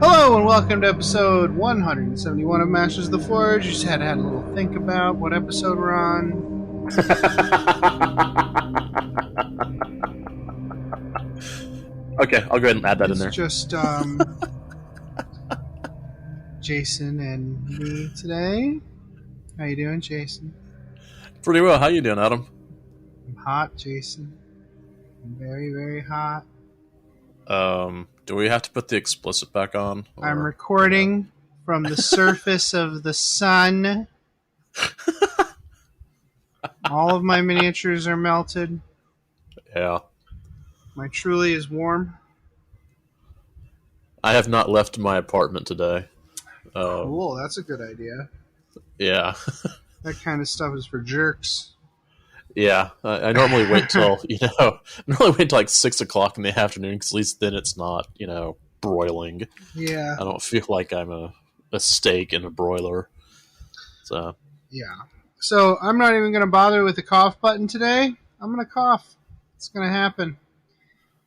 Hello and welcome to episode 171 of Masters of the Forge. You just had a little think about what episode we're on. Okay, I'll go ahead and add that in there. It's just Jason and me today. How you doing, Jason? Pretty well. How you doing, Adam? I'm hot, Jason. I'm very, very hot. Do we have to put the explicit back on? Or, I'm recording from the surface of the sun. All of my miniatures are melted. Yeah. My truly is warm. I have not left my apartment today. Cool, that's a good idea. Yeah. That kind of stuff is for jerks. Yeah, I normally wait till, like 6 o'clock in the afternoon, because at least then it's not, broiling. Yeah. I don't feel like I'm a steak in a broiler. So. Yeah. So I'm not even going to bother with the cough button today. I'm going to cough. It's going to happen.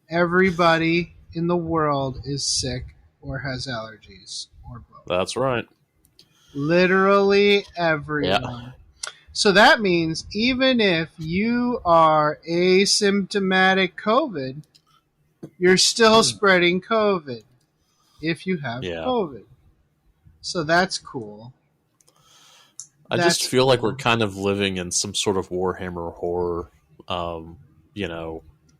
Everybody in the world is sick or has allergies or both. That's right. Literally everyone. Yeah. So that means even if you are asymptomatic COVID, you're still spreading COVID if you have COVID. So that's cool. I just feel like we're kind of living in some sort of Warhammer horror,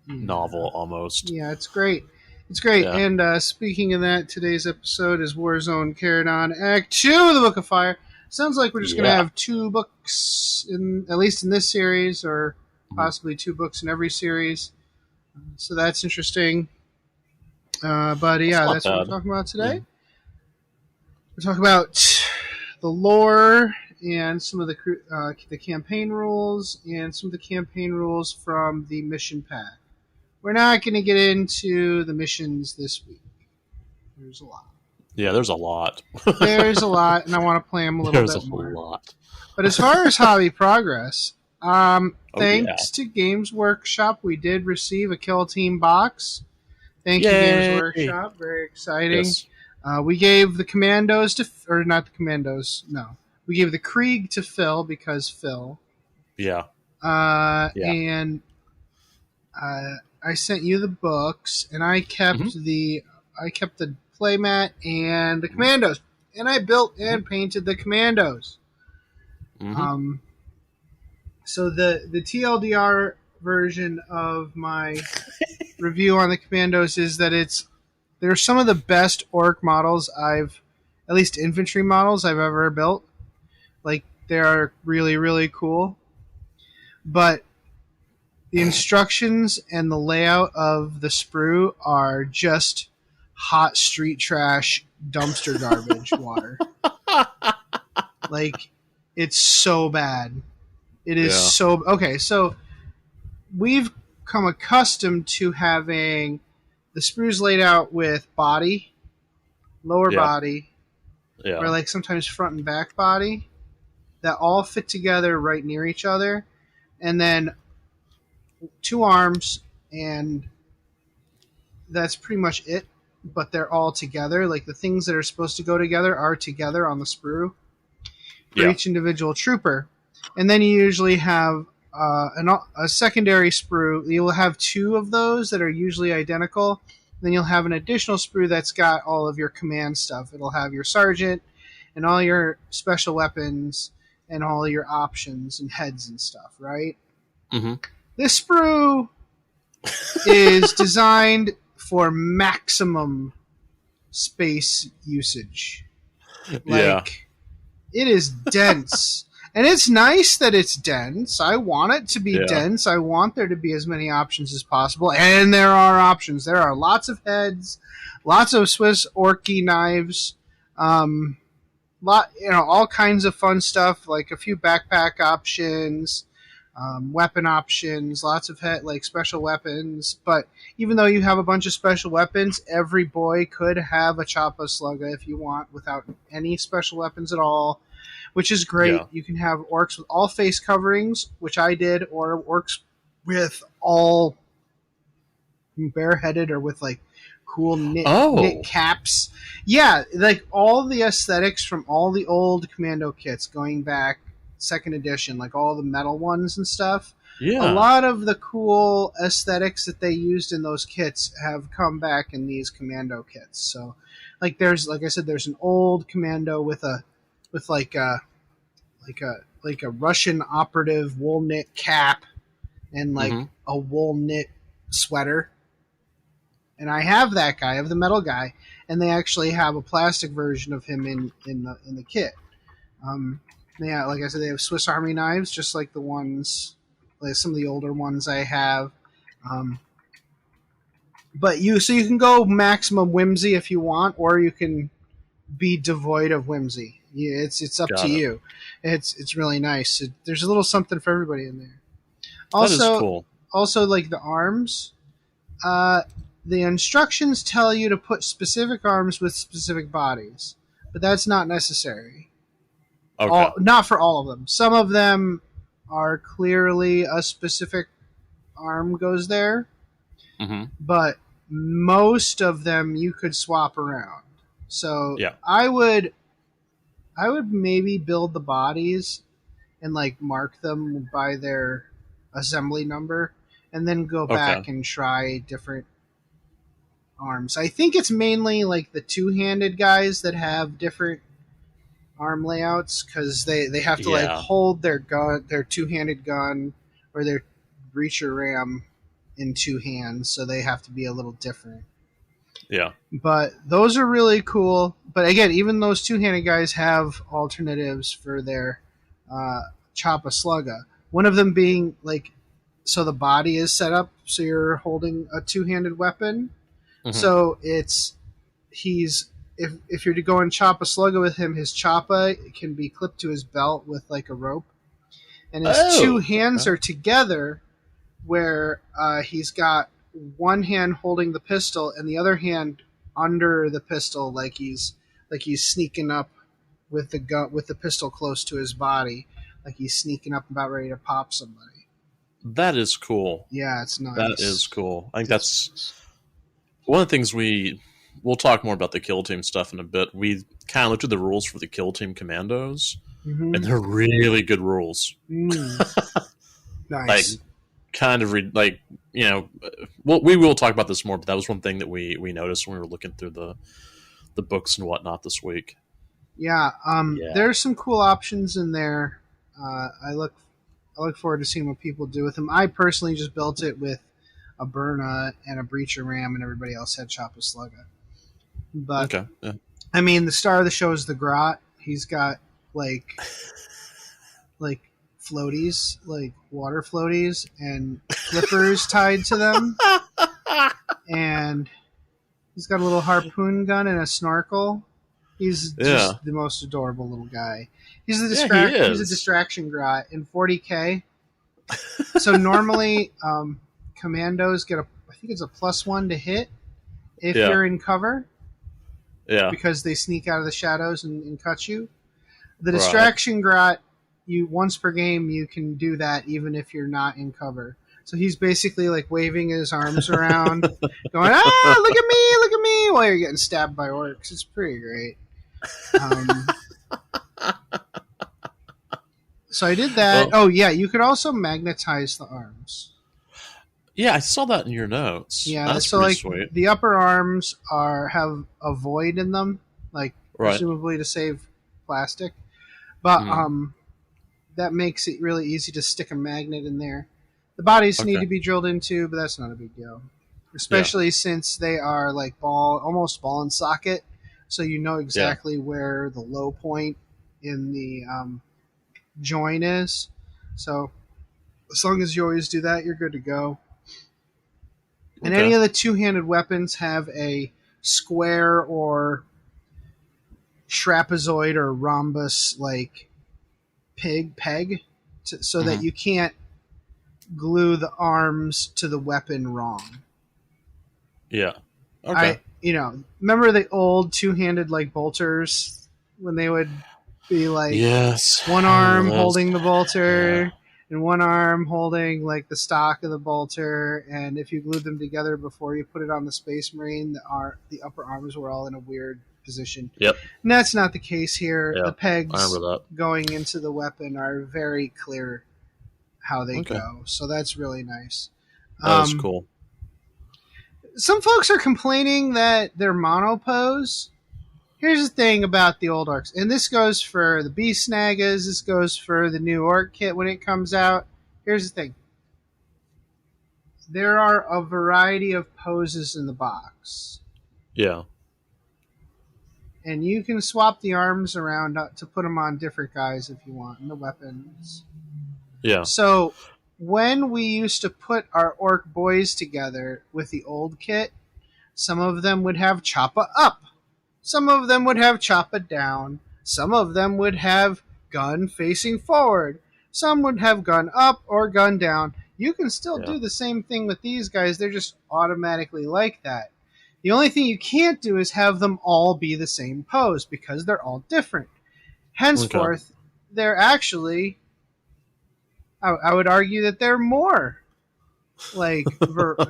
novel almost. Yeah, it's great. It's great. Yeah. And speaking of that, today's episode is Warzone Charadon Act 2 of the Book of Fire. Sounds like we're just going to have 2 books, at least in this series, or possibly 2 books in every series. So that's interesting. But yeah, that's what we're talking about today. Yeah. We're talking about the lore and some of the campaign rules and some of the campaign rules from the mission pack. We're not going to get into the missions this week. There's a lot. Yeah, there's a lot. There's a lot, and I want to play them a little bit more. There's a lot. But as far as hobby progress, thanks to Games Workshop, we did receive a Kill Team box. Thank you, Games Workshop. Very exciting. Yes. We gave the Commandos to... Or not the Commandos, no. We gave the Krieg to Phil, because Phil. Yeah. And I sent you the books, and I kept the playmat and the Commandos, and I built and painted the Commandos. So the TLDR version of my review on the Commandos is that they're some of the best orc models at least infantry models I've ever built. Like, they are really, really cool. But the instructions and the layout of the sprue are just hot street trash dumpster garbage water. Like, it's so bad. It is so... Okay, so we've come accustomed to having the sprues laid out with body, lower body, or like sometimes front and back body, that all fit together right near each other, and then 2 arms, and that's pretty much it. But they're all together. Like, the things that are supposed to go together are together on the sprue for each individual trooper. And then you usually have a secondary sprue. You'll have 2 of those that are usually identical. Then you'll have an additional sprue that's got all of your command stuff. It'll have your sergeant and all your special weapons and all your options and heads and stuff, right? Mm-hmm. This sprue is designed for maximum space usage. Like, it is dense. And it's nice that it's dense. I want it to be dense. I want there to be as many options as possible. And there are options. There are lots of heads, lots of Swiss Orky knives, all kinds of fun stuff, like a few backpack options, weapon options, lots of special weapons. But even though you have a bunch of special weapons, every boy could have a Choppa Slugga if you want, without any special weapons at all, which is great. Yeah. You can have orcs with all face coverings, which I did, or orcs with all bareheaded or with like cool knit caps. Yeah, like all the aesthetics from all the old Commando kits going back 2nd edition, like all the metal ones and stuff. Yeah. A lot of the cool aesthetics that they used in those kits have come back in these Commando kits. So, like I said, there's an old Commando with like a Russian operative wool knit cap and like a wool knit sweater. And I have that guy, I have the metal guy, and they actually have a plastic version of him in the kit. Yeah, like I said, they have Swiss Army knives, just like the ones, like some of the older ones I have. But you can go maximum whimsy if you want, or you can be devoid of whimsy. Yeah, it's up to you. It's really nice. There's a little something for everybody in there. Also, that is cool. Also, like the arms, the instructions tell you to put specific arms with specific bodies, but that's not necessary. Okay. Not for all of them. Some of them are clearly a specific arm goes there, but most of them you could swap around. So yeah. I would maybe build the bodies and like mark them by their assembly number, and then go back and try different arms. I think it's mainly like the two-handed guys that have different arm layouts, because they have to like hold their gun, their two-handed gun or their breacher ram in two hands, so they have to be a little different. Yeah. But those are really cool. But again, even those two-handed guys have alternatives for their Choppa Slugga. One of them being like, so the body is set up so you're holding a two-handed weapon. So if you're to go and Choppa Slugga with him, his Choppa can be clipped to his belt with like a rope, and his two hands are together, where he's got one hand holding the pistol and the other hand under the pistol, like he's sneaking up with the gun, with the pistol close to his body, like he's sneaking up about ready to pop somebody. That is cool. Yeah, it's nice. That is cool. I think that's one of the things we'll talk more about the kill team stuff in a bit. We kind of looked at the rules for the kill team commandos, and they're really good rules. Nice. Like, kind of we will talk about this more, but that was one thing that we noticed when we were looking through the books and whatnot this week. Yeah, there's some cool options in there. I look forward to seeing what people do with them. I personally just built it with a Burna and a Breacher Ram, and everybody else had Choppa Slugga. But I mean, the star of the show is the Grot. He's got like floaties, like water floaties, and flippers tied to them, and he's got a little harpoon gun and a snorkel. He's just the most adorable little guy. He's a distraction Grot in 40k. So normally, commandos get I think it's a +1 to hit if you're in cover. Yeah. Because they sneak out of the shadows and cut you. The distraction Grot, once per game you can do that even if you're not in cover. So he's basically like waving his arms around, going, look at me, while you're getting stabbed by orcs. It's pretty great. So I did that. Well, you could also magnetize the arms. Yeah, I saw that in your notes. Yeah, that's so pretty like sweet. The upper arms have a void in them, like presumably to save plastic. But that makes it really easy to stick a magnet in there. The bodies need to be drilled into, but that's not a big deal. Especially since they are like almost ball and socket, so you know exactly where the low point in the join is. So as long as you always do that, you're good to go. And any of the two-handed weapons have a square or trapezoid or rhombus like peg so that you can't glue the arms to the weapon wrong. Yeah. Okay. Remember the old two-handed like bolters when they would be like one arm holding the bolter and one arm holding like the stock of the bolter, and if you glued them together before you put it on the Space Marine, the upper arms were all in a weird position. Yep. And that's not the case here. Yeah, the pegs I remember that. going into the weapon are very clear how they go, so that's really nice. That's cool. Some folks are complaining that they're monopose. Here's the thing about the old orcs, and this goes for the Beast Snagas, this goes for the new orc kit when it comes out. Here's the thing. There are a variety of poses in the box. Yeah. And you can swap the arms around to put them on different guys if you want, and the weapons. Yeah. So, when we used to put our orc boys together with the old kit, some of them would have Choppa up. Some of them would have Choppa down. Some of them would have gun facing forward. Some would have gun up or gun down. You can still do the same thing with these guys. They're just automatically like that. The only thing you can't do is have them all be the same pose because they're all different. Henceforth, they're actually, I would argue that they're more like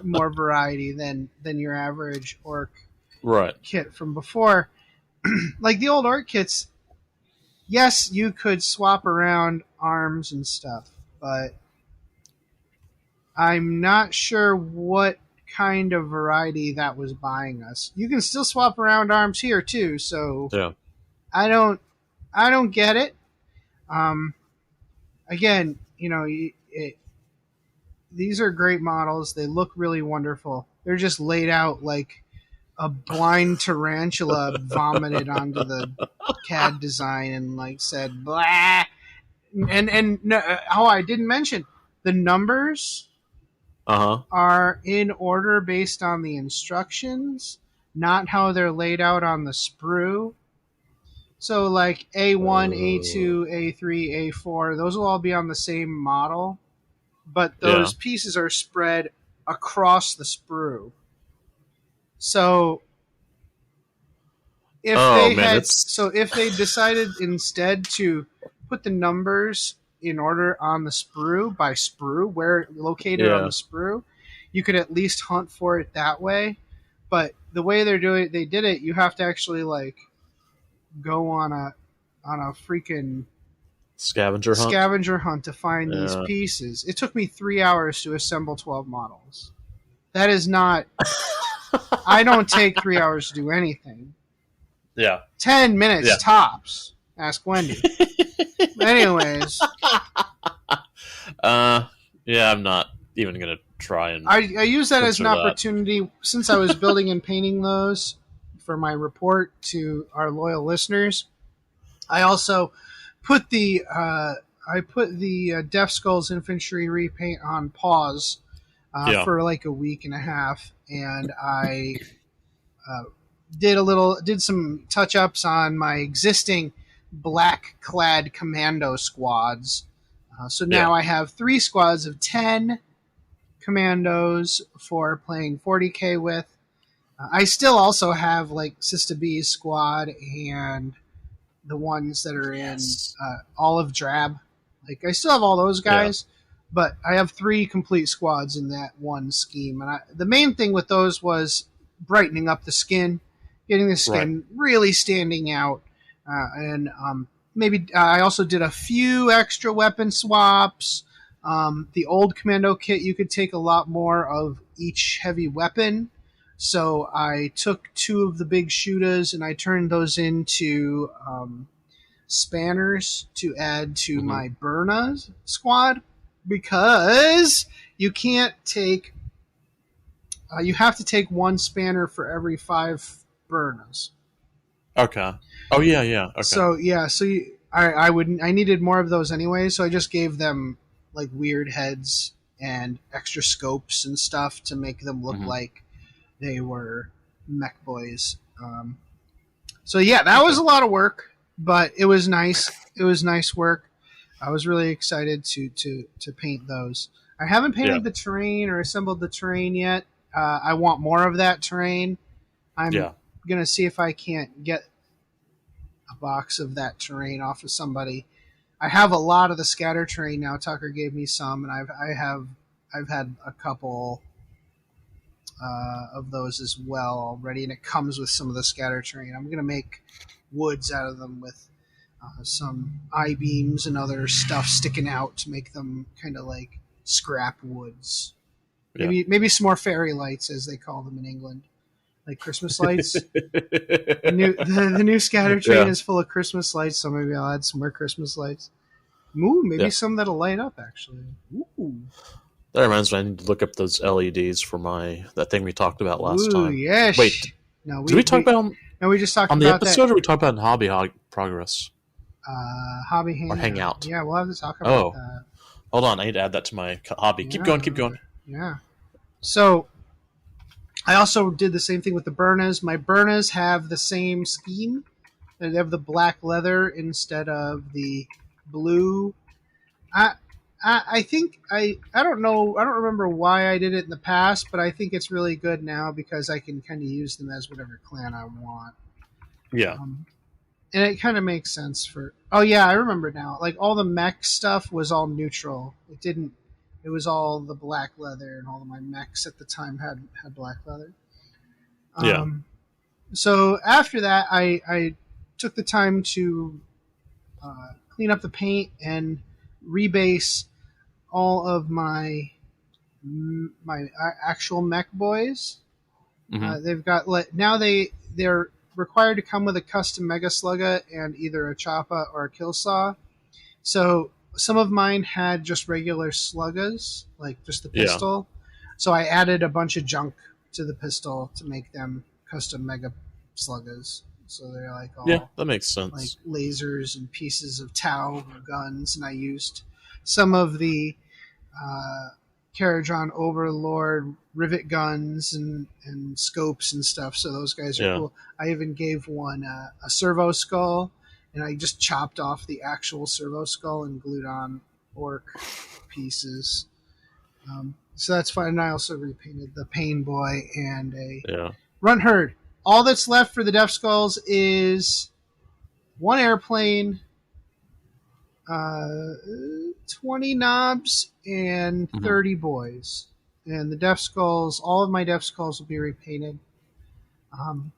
more variety than your average orc kit from before. Like the old orc kits, yes, you could swap around arms and stuff, but I'm not sure what kind of variety that was buying us. You can still swap around arms here too, so I don't get it. Again, these are great models. They look really wonderful. They're just laid out like a blind tarantula vomited onto the CAD design and like said blah. And no, I didn't mention the numbers are in order based on the instructions, not how they're laid out on the sprue. So like A1, A2, A3, A4, those will all be on the same model, but those pieces are spread across the sprue. So if they decided instead to put the numbers in order on the sprue by sprue, where located on the sprue, you could at least hunt for it that way. But the way they did it, you have to actually like go on a freaking scavenger hunt to find these pieces. It took me 3 hours to assemble 12 models. That is not. I don't take 3 hours to do anything. 10 minutes tops. Ask Wendy. Anyways. I'm not even going to try and... I use that as an opportunity, since I was building and painting those for my report to our loyal listeners. I also put the Death Skulls Infantry repaint on pause for like a week and a half, and I did some touch-ups on my existing black-clad commando squads. So now I have 3 squads of 10 commandos for playing 40k with. I still also have like Sister B's squad and the ones that are in Olive Drab. Like I still have all those guys, but I have 3 complete squads in that one scheme. And the main thing with those was brightening up the skin, getting the skin really standing out, and maybe I also did a few extra weapon swaps. The old commando kit, you could take a lot more of each heavy weapon. So I took 2 of the big shooters and I turned those into spanners to add to my Burna squad, because you can't take... you have to take 1 spanner for every 5 Burnas. Okay. Oh, yeah. Okay. So, I needed more of those anyway, so I just gave them like weird heads and extra scopes and stuff to make them look like they were mech boys. So that was a lot of work, but it was nice. It was nice work. I was really excited to paint those. I haven't painted the terrain or assembled the terrain yet. I want more of that terrain. I'm going to see if I can't get a box of that terrain off of somebody. I have a lot of the scatter terrain now. Tucker gave me some, and I've had a couple of those as well already, and it comes with some of the scatter terrain. I'm going to make woods out of them with some I-beams and other stuff sticking out to make them kind of like scrap woods. Maybe some more fairy lights, as they call them in England, like Christmas lights. The new scatter train is full of Christmas lights, so maybe I'll add some more Christmas lights. Ooh, maybe some that'll light up, actually. Ooh. That reminds me, I need to look up those LEDs for that thing we talked about last time. Yes. Wait, did we talk about no, we just talked on about the episode, that. Or we talked about in Hobby Progress? Hobby Hangout. Or Hangout. Yeah, we'll have to talk about that. Hold on, I need to add that to my hobby. Keep going. Yeah. So, I also did the same thing with the Burnas. My Burnas have the same scheme. They have the black leather instead of the blue. I think I don't know. I don't remember why I did it in the past, but I think it's really good now because I can kind of use them as whatever clan I want. Yeah. And it kind of makes sense for... Oh, yeah, I remember now. Like, all the mech stuff was all neutral. It was all the black leather, and all of my mechs at the time had black leather. So after that, I took the time to clean up the paint and rebase all of my actual mech boys. Mm-hmm. They've got... Now they're required to come with a custom Mega Slugga and either a Choppa or a Kill Saw. So some of mine had just regular Sluggas, like just the pistol. So I added a bunch of junk to the pistol to make them custom Mega Sluggas. So they're like all that makes sense. Like lasers and pieces of Tau guns, and I used some of the Charadon Overlord rivet guns and scopes and stuff, so those guys are cool. I even gave one a servo skull, and I just chopped off the actual servo skull and glued on orc pieces. So that's fine. And I also repainted the Pain Boy and a Runt Herd. All that's left for the Death Skulls is one airplane, 20 knobs, and 30 boys. And the Death Skulls, all of my Death Skulls will be repainted. I'm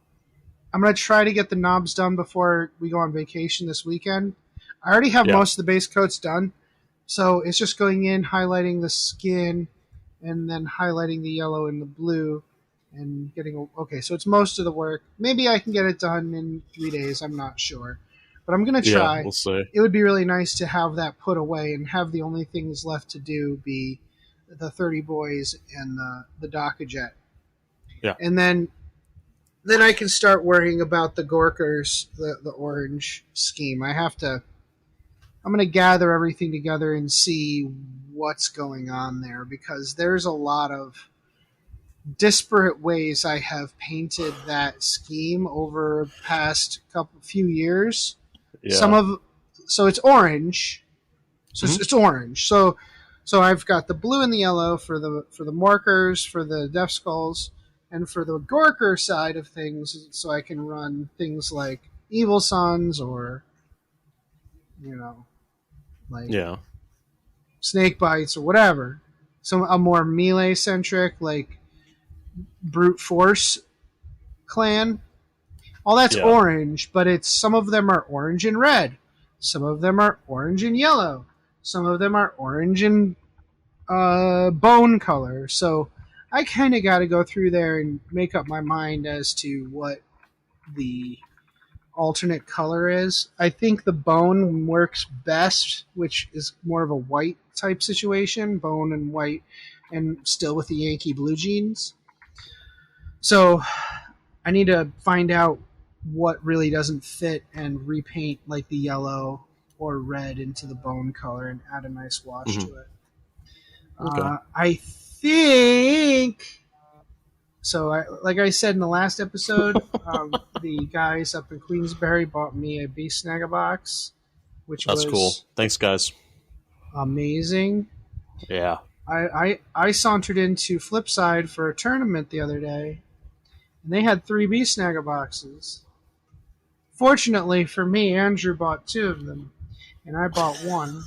going to try to get the knobs done before we go on vacation this weekend. I already have most of the base coats done, so it's just going in, highlighting the skin, and then highlighting the yellow and the blue, and getting... Okay, so it's most of the work. Maybe I can get it done in 3 days, I'm not sure. But I'm going to try. Yeah, we'll see. It would be really nice to have that put away and have the only things left to do be the 30 boys and the Dokajet. Yeah. And then I can start worrying about the Gorkers, the orange scheme. I'm going to gather everything together and see what's going on there, because there's a lot of disparate ways I have painted that scheme over the past few years. Yeah. So it's orange. So it's orange. So I've got the blue and the yellow for the Morkers, for the Death Skulls, and for the Gorker side of things, so I can run things like Evil Sons or Snake Bites or whatever. So a more melee centric, like brute force clan. All that's orange, but some of them are orange and red. Some of them are orange and yellow. Some of them are orange and bone color. So I kind of got to go through there and make up my mind as to what the alternate color is. I think the bone works best, which is more of a white type situation, bone and white, and still with the Yankee blue jeans. So I need to find out what really doesn't fit and repaint like the yellow or red into the bone color and add a nice wash to it. Okay. I think so. Like I said in the last episode, the guys up in Queensbury bought me a Beast Snagga box, which was cool. Thanks, guys. Amazing. Yeah. I sauntered into Flipside for a tournament the other day, and they had 3 Beast Snagga boxes. Fortunately for me, Andrew bought 2 of them. and I bought one.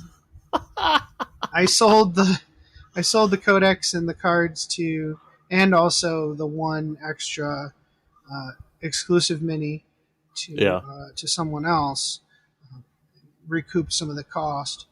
I sold the codex and the cards to, and also the one extra exclusive mini to someone else. Recoup some of the cost.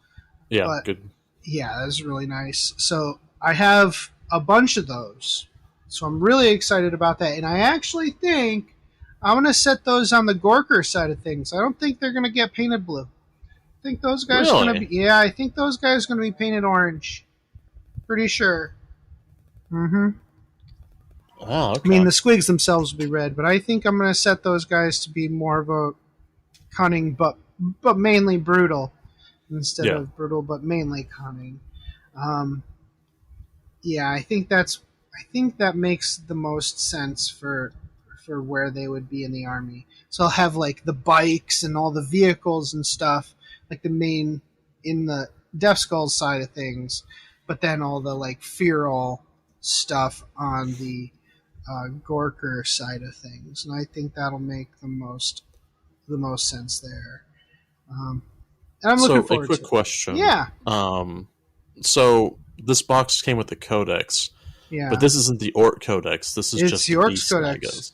Yeah, but, good. Yeah, that was really nice. So I have a bunch of those. So I'm really excited about that. And I actually think I'm going to set those on the Gorker side of things. I don't think they're going to get painted blue. I think those guys are going to be... Yeah, I think those guys are going to be painted orange. Pretty sure. Mm-hmm. Oh, okay. I mean, the squigs themselves will be red, but I think I'm going to set those guys to be more of a cunning, but mainly brutal, instead of brutal, but mainly cunning. Yeah, I think that makes the most sense for where they would be in the army. So I'll have like the bikes and all the vehicles and stuff, like the main in the Death Skull side of things, but then all the like feral stuff on the Gorker side of things, and I think that'll make the most sense there. And I'm looking forward to it. A quick question. Yeah. So this box came with the codex. Yeah. But this isn't the Orc Codex. This is just the Orcs Codex.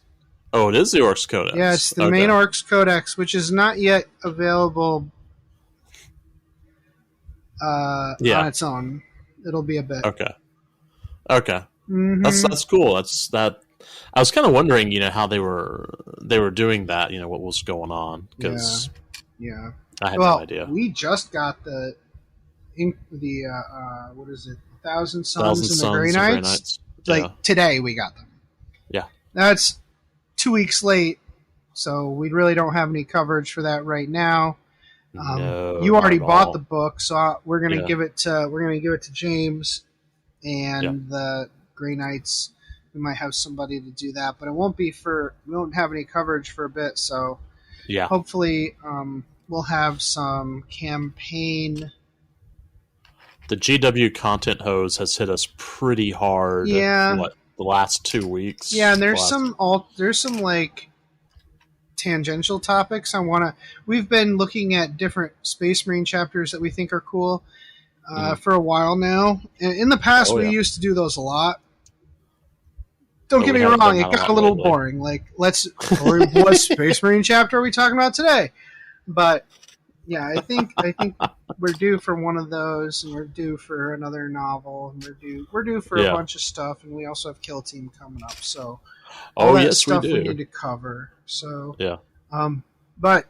Oh, it is the Orcs Codex. Yeah, it's the main Orcs Codex, which is not yet available on its own. It'll be a bit. Okay. Mm-hmm. That's cool. I was kind of wondering, how they were doing that. What was going on? Because I had no idea. We just got the what is it? 1,000 Suns and the Grey Knights. Like today, we got them. Yeah, that's 2 weeks late, so we really don't have any coverage for that right now. No, you already bought the book, so we're gonna give it to James and the Grey Knights. We might have somebody to do that, but it won't be we won't have any coverage for a bit. So hopefully we'll have some campaign. The GW content hose has hit us pretty hard. The last 2 weeks. Yeah, and there's some like tangential topics we've been looking at different Space Marine chapters that we think are cool for a while now. And in the past, we used to do those a lot. Don't get me wrong, it got a little boring. Like, what Space Marine chapter are we talking about today? But yeah, I think we're due for one of those, and we're due for another novel, and we're due for a bunch of stuff, and we also have Kill Team coming up. So all that stuff we need to cover. So but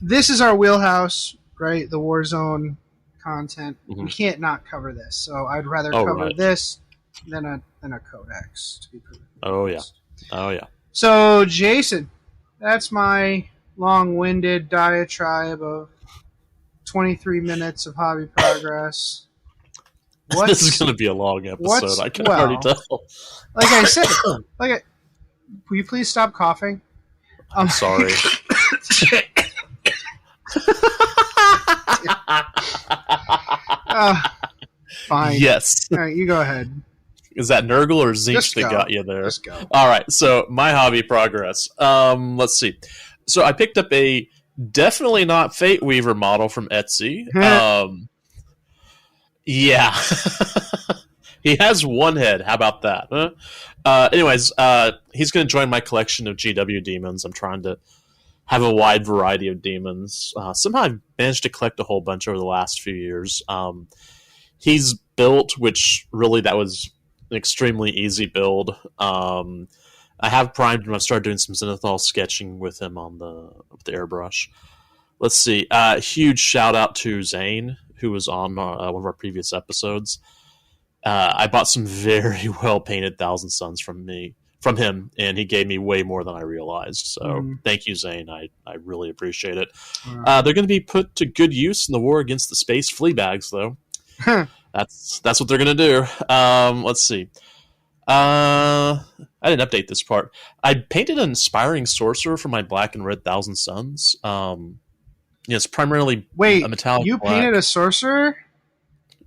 this is our wheelhouse, right? The Warzone content. Mm-hmm. We can't not cover this. So I'd rather cover this than a codex. To be honest. Oh yeah. So Jason, that's my long-winded diatribe of 23 minutes of hobby progress. This is going to be a long episode. I can already tell. Like I said, will you please stop coughing? I'm sorry. Fine. Yes. All right, you go ahead. Is that Nurgle or Zinch that got you there? Just go. All right, so my hobby progress. Let's see. So I picked up a definitely not Fate Weaver model from Etsy. Yeah. He has one head. How about that? Huh? Anyways, he's going to join my collection of GW demons. I'm trying to have a wide variety of demons. Somehow I've managed to collect a whole bunch over the last few years. He's built, which really that was an extremely easy build. I have primed him. I've started doing some Zenithal sketching with him on the airbrush. Let's see. Huge shout out to Zane, who was on one of our previous episodes. I bought some very well painted Thousand Suns from him, and he gave me way more than I realized. So thank you, Zane. I really appreciate it. They're going to be put to good use in the war against the space flea bags, though. That's what they're going to do. Let's see. I didn't update this part. I painted an Inspiring Sorcerer for my Black and Red Thousand Suns. It's primarily a metallic you black. Painted a sorcerer?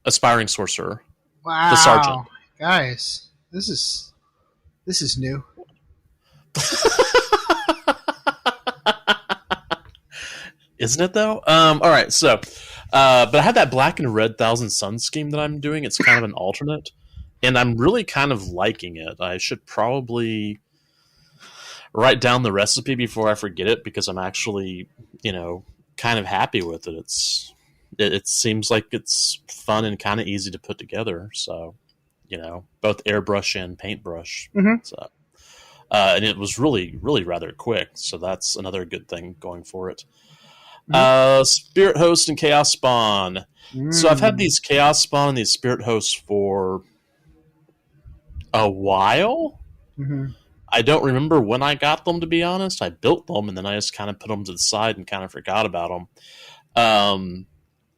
Aspiring Sorcerer. Wow. The Sergeant. Guys, this is new. Isn't it, though? All right, so But I have that black and red Thousand Sun scheme that I'm doing. It's kind of an alternate, and I'm really kind of liking it. I should probably write down the recipe before I forget it, because I'm actually, kind of happy with it. It seems like it's fun and kind of easy to put together. So, both airbrush and paintbrush. Mm-hmm. So, and it was really, really rather quick. So that's another good thing going for it. Spirit Host and Chaos Spawn. So I've had these Chaos Spawn and these Spirit Hosts for a while. Mm-hmm. I don't remember when I got them, to be honest. I built them, and then I just kind of put them to the side and kind of forgot about them.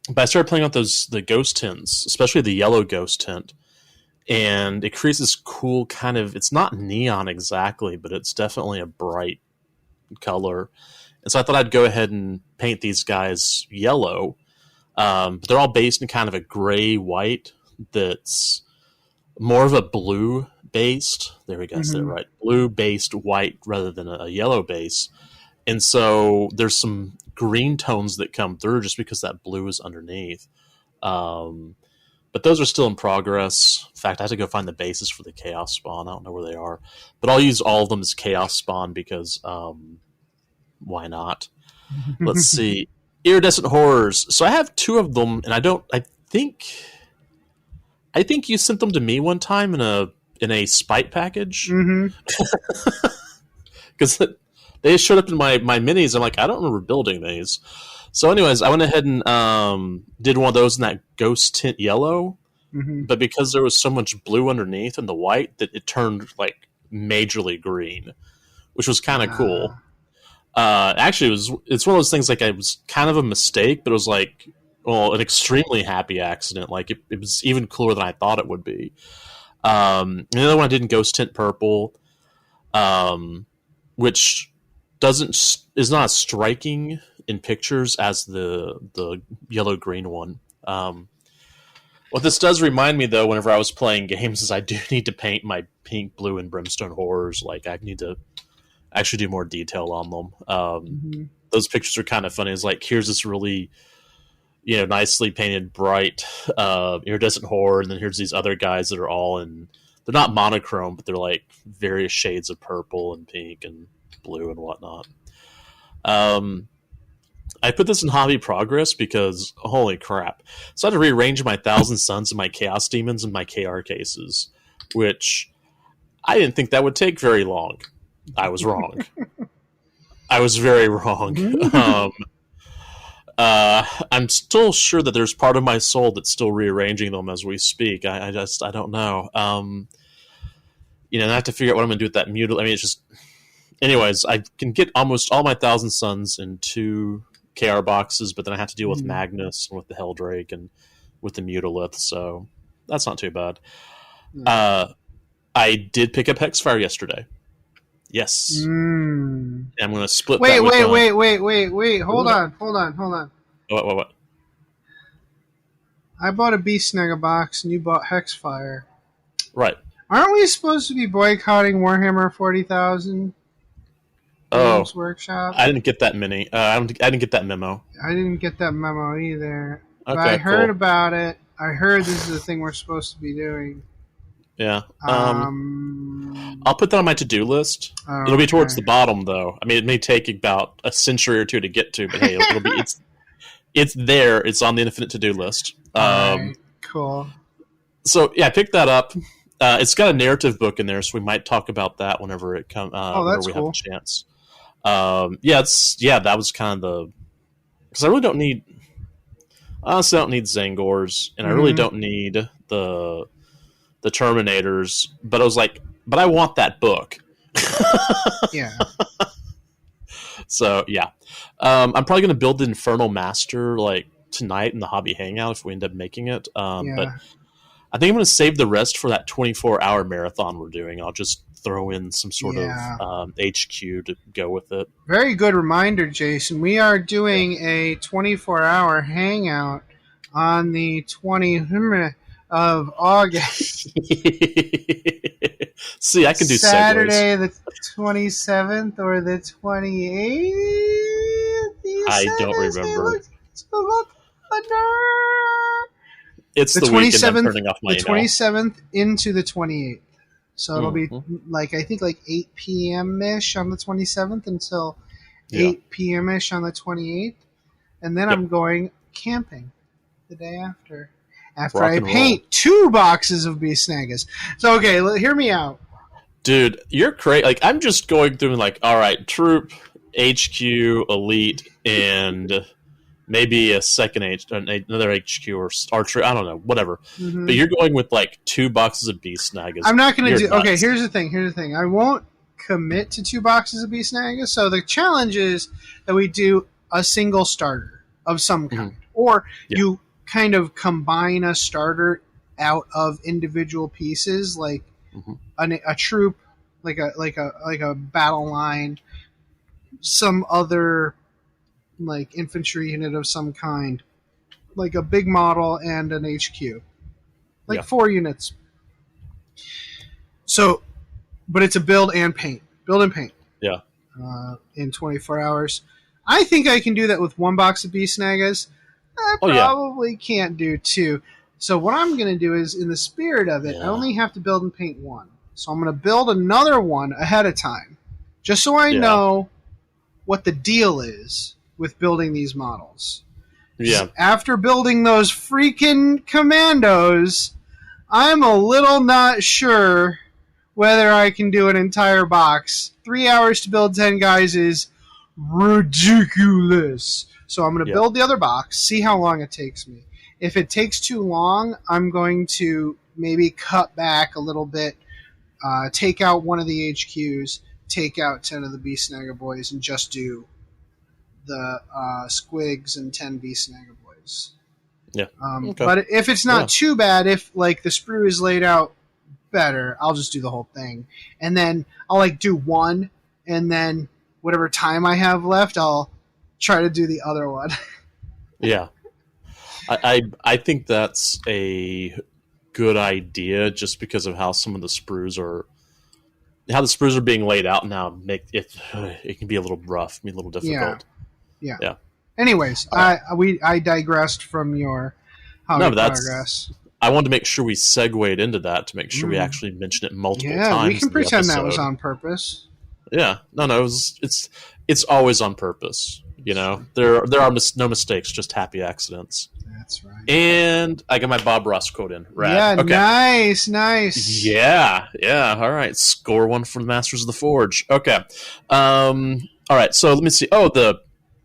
But I started playing with the ghost tints, especially the yellow ghost tint. And it creates this cool kind of, it's not neon exactly, but it's definitely a bright color. And so I thought I'd go ahead and paint these guys yellow. But they're all based in kind of a gray-white that's more of a blue-based. There we go, that's right. Blue-based white rather than a yellow base. And so there's some green tones that come through just because that blue is underneath. But those are still in progress. In fact, I have to go find the bases for the Chaos Spawn. I don't know where they are. But I'll use all of them as Chaos Spawn because why not? Let's see. Iridescent Horrors. So I have 2 of them, and I think you sent them to me one time in a spite package. Because they showed up in my minis. I'm like, I don't remember building these. So anyways, I went ahead and did one of those in that ghost tint yellow. But because there was so much blue underneath and the white, that it turned like majorly green, which was kind of cool. Actually, it's one of those things, like, it was kind of a mistake, but it was like, well, an extremely happy accident. Like, it was even cooler than I thought it would be. And the other one I did in ghost tint purple, which is not as striking in pictures as the yellow green one. What this does remind me, though, whenever I was playing games, is I do need to paint my pink, blue, and brimstone horrors. Like, I need to actually do more detail on them. Those pictures are kind of funny. It's like, here's this really, nicely painted, bright iridescent horror, and then here's these other guys that are all in. They're not monochrome, but they're like various shades of purple and pink and blue and whatnot. I put this in hobby progress because holy crap! So I had to rearrange my Thousand Suns and my Chaos Demons and my KR cases, which I didn't think that would take very long. I was wrong. I was very wrong. I'm still sure that there's part of my soul that's still rearranging them as we speak. I don't know. I have to figure out what I'm going to do with that mutil. I mean, it's just... Anyways, I can get almost all my Thousand Suns in 2 KR boxes, but then I have to deal with Magnus and with the Helldrake and with the Mutilith, so that's not too bad. I did pick up Hexfire yesterday. Yes. And I'm going to split wait, that wait. Hold on. What? I bought a Beast Snagga box, and you bought Hexfire. Right. Aren't we supposed to be boycotting Warhammer 40,000? Games Workshop? I didn't get that many. I didn't get that memo. I didn't get that memo either. Okay, but I heard cool. about it. I heard this is the thing we're supposed to be doing. Yeah. I'll put that on my to-do list. It'll be towards the bottom, though. I mean, it may take about a century or 2 to get to, but hey, it'll be it's there. It's on the infinite to-do list. Right. Cool. So yeah, I picked that up. It's got a narrative book in there, so we might talk about that whenever it comes. Whenever we have a chance. That was kind of the, because I really don't need. Honestly, I don't need Zangors, and I really don't need the Terminators. But I was like, but I want that book. Yeah. So yeah, I'm probably going to build the Infernal Master like tonight in the hobby hangout if we end up making it. But I think I'm going to save the rest for that 24-hour marathon we're doing. I'll just throw in some sort of HQ to go with it. Very good reminder, Jason. We are doing a 24-hour hangout on the 20th of August. See, I can do Saturday segues. The 27th or the 28th? I don't remember. It's the weekend. I'm turning off my the 27th into the 28th. So it'll be like I think like 8 p.m. ish on the 27th until 8 p.m. ish on the 28th, and then I'm going camping the day after. After I paint 2 boxes of Beast Snagas. So okay, hear me out, dude. You're crazy. Like I'm just going through and like, all right, troop, HQ, elite, and maybe a second another HQ or archer. I don't know, whatever. But you're going with like 2 boxes of Beast Snagas. I'm not going to do. Nuts. Okay, here's the thing. I won't commit to 2 boxes of Beast Snagas. So the challenge is that we do a single starter of some kind, or you kind of combine a starter out of individual pieces, like a troop, like a battle line, some other like infantry unit of some kind, like a big model and an HQ, like 4 units. So, but it's a build and paint. Yeah. In 24 hours. I think I can do that with 1 box of Beast Snagas. I probably can't do 2. So what I'm going to do is, in the spirit of it, I only have to build and paint 1. So I'm going to build another one ahead of time, just so I know what the deal is with building these models. Yeah. After building those freaking commandos, I'm a little not sure whether I can do an entire box. 3 hours to build 10 guys is ridiculous. So I'm going to build the other box, see how long it takes me. If it takes too long, I'm going to maybe cut back a little bit, take out one of the HQs, take out 10 of the Beast Snaga boys, and just do the squigs and 10 Beast Snaga boys. Yeah. But if it's not too bad, if like the sprue is laid out better, I'll just do the whole thing. And then I'll like do 1, and then whatever time I have left, I'll try to do the other one. Yeah. I think that's a good idea, just because of how some of the sprues are being laid out now. It can be a little rough, be a little difficult. Yeah. Anyways, I digressed from your progress. I wanted to make sure we segued into that to make sure we actually mention it multiple times. Yeah, we can pretend that was on purpose. Yeah, no, it's always on purpose. You know, there are no mistakes, just happy accidents. That's right. And I got my Bob Ross quote in. Rad. Yeah, okay. Nice. Yeah. All right, score 1 for the Masters of the Forge. Okay. All right, so let me see. Oh, the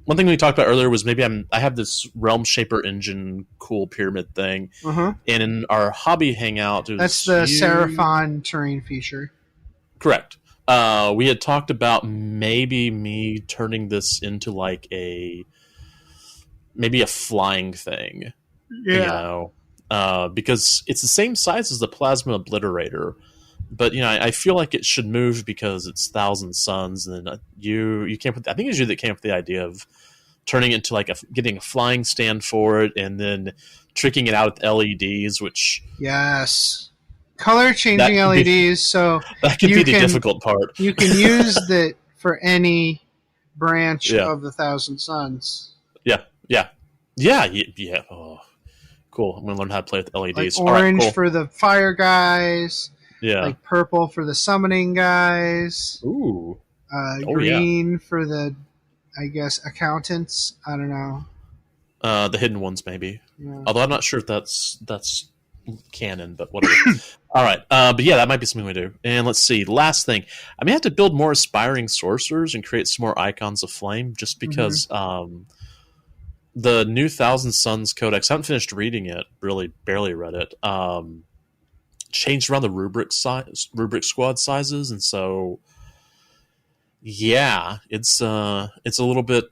one thing we talked about earlier was maybe I have this Realm Shaper engine cool pyramid thing, and in our hobby hangout, that's the Seraphon terrain feature. Correct. We had talked about maybe me turning this into like maybe a flying thing. Yeah. You know, because it's the same size as the Plasma Obliterator, but I feel like it should move because it's Thousand Suns, and you can't put. I think it's you that came up with the idea of turning it into like getting a flying stand for it, and then tricking it out with LEDs, which color changing LEDs. So that could be the difficult part. You can use that for any branch of the Thousand Suns. Yeah. Oh, cool. I'm gonna learn how to play with LEDs. Like orange for the fire guys. Yeah. Like purple for the summoning guys. Ooh. Green for the, I guess, accountants. I don't know. The hidden ones, maybe. Yeah. Although I'm not sure if that's canon, but whatever. All right. But yeah, that might be something we do. And let's see. Last thing. I may have to build more aspiring sorcerers and create some more icons of flame, just because the new Thousand Suns Codex, I haven't finished reading it, really barely read it, changed around the rubric squad sizes, and so it's a little bit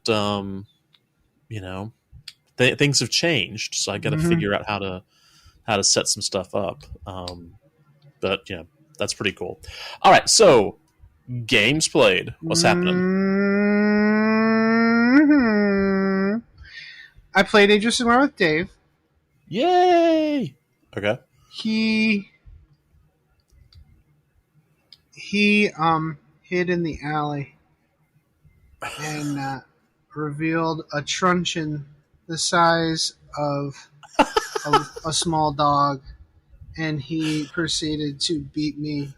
things have changed, so I got to figure out how to set some stuff up. But that's pretty cool. All right, so games played. What's happening? I played Age of Sigmar with Dave. Yay! Okay. He hid in the alley and revealed a truncheon the size of a small dog, and he proceeded to beat me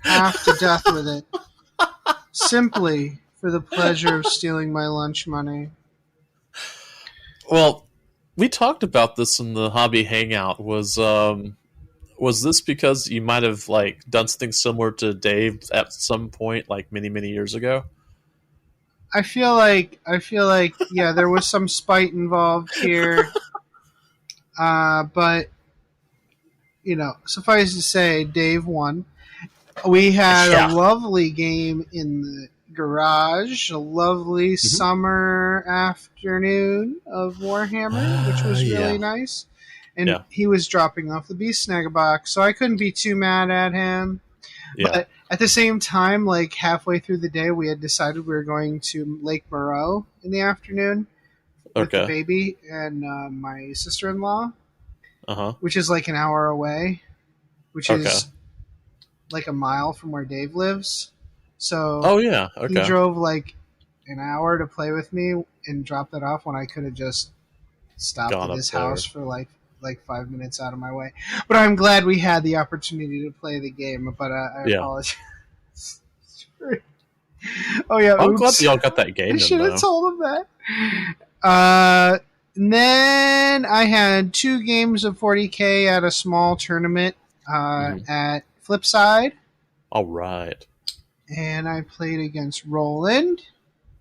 half to death with it, simply for the pleasure of stealing my lunch money. Well, we talked about this in the hobby hangout. Was this because you might have like done something similar to Dave at some point, like many years ago? I feel like yeah, there was some spite involved here, but suffice to say, Dave won. We had a lovely game in the garage, a lovely summer afternoon of Warhammer, which was really nice. And he was dropping off the Beast Snag box, so I couldn't be too mad at him. Yeah. But at the same time, like halfway through the day, we had decided we were going to Lake Moreau in the afternoon with the baby and my sister-in-law, which is like an hour away, which is like a mile from where Dave lives. So he drove like an hour to play with me and dropped it off when I could have just stopped at his house for like 5 minutes out of my way. But I'm glad we had the opportunity to play the game. But I apologize. I'm glad y'all got that game. I should have told him that. And then I had 2 games of 40K at a small tournament at Flipside. All right. And I played against Roland.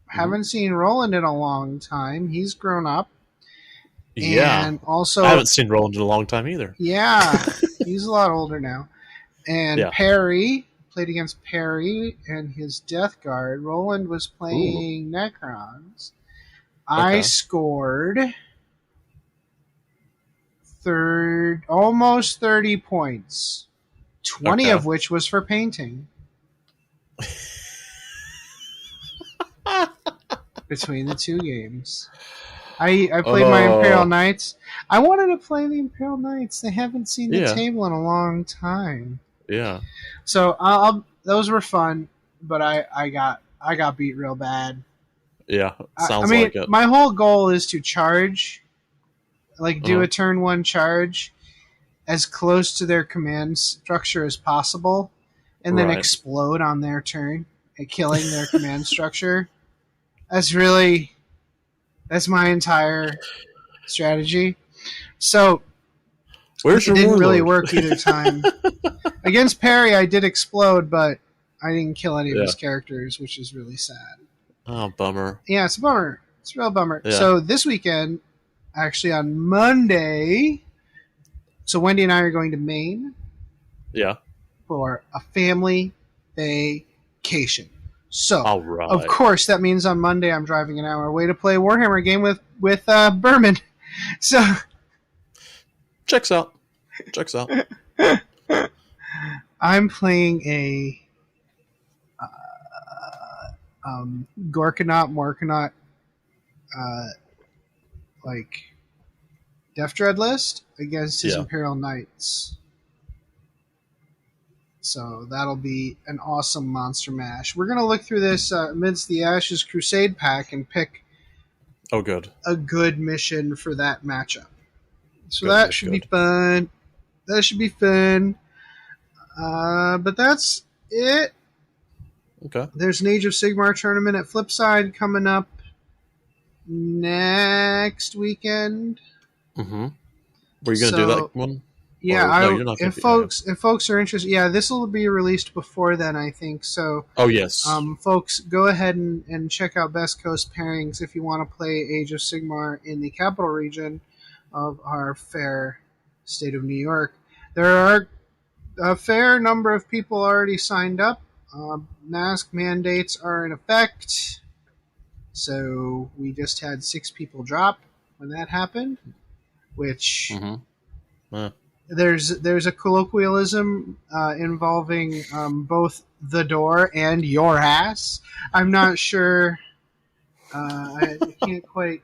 Haven't seen Roland in a long time. He's grown up. Yeah. And also, I haven't seen Roland in a long time either. Yeah. He's a lot older now. And Perry, played against Perry and his Death Guard. Roland was playing Necrons. I scored almost 30 points. 20 of which was for painting. Between the 2 games. I played my Imperial Knights. I wanted to play the Imperial Knights. They haven't seen the table in a long time. Yeah. So those were fun, but I got beat real bad. Yeah, sounds like it. My whole goal is to charge, like do a turn 1 charge as close to their command structure as possible, and then explode on their turn, killing their command structure. That's my entire strategy. So it didn't really work either time. Against Perry, I did explode, but I didn't kill any of his characters, which is really sad. Oh, bummer. Yeah, it's a bummer. It's a real bummer. Yeah. So this weekend, actually on Monday, so Wendy and I are going to Maine. Yeah. For a family vacation. So, of course, that means on Monday I'm driving an hour away to play a Warhammer game with Berman. So, checks out. I'm playing a Morkanaut, like Death Dread list against his Imperial Knights. So that'll be an awesome monster mash. We're going to look through this Amidst the Ashes Crusade pack and pick a good mission for that matchup. So that should be fun. But that's it. Okay. There's an Age of Sigmar tournament at Flipside coming up next weekend. Mm-hmm. Were you going to do that one? Yeah, if folks are interested, this will be released before then, I think. So, folks, go ahead and check out Best Coast Pairings if you want to play Age of Sigmar in the capital region of our fair state of New York. There are a fair number of people already signed up. Mask mandates are in effect, so we just had 6 people drop when that happened, which... There's a colloquialism involving both the door and your ass. I'm not sure. I can't quite.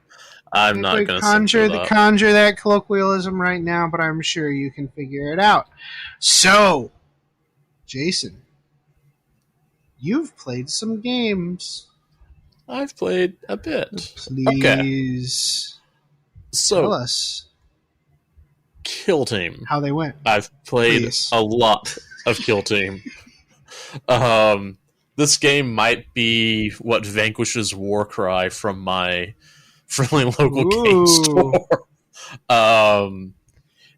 I'm not going to conjure that colloquialism right now, but I'm sure you can figure it out. So, Jason, you've played some games. I've played a bit. Please. Okay. So, tell us Kill Team. how they went. I've played a lot of Kill Team. This game might be what vanquishes Warcry from my friendly local game store.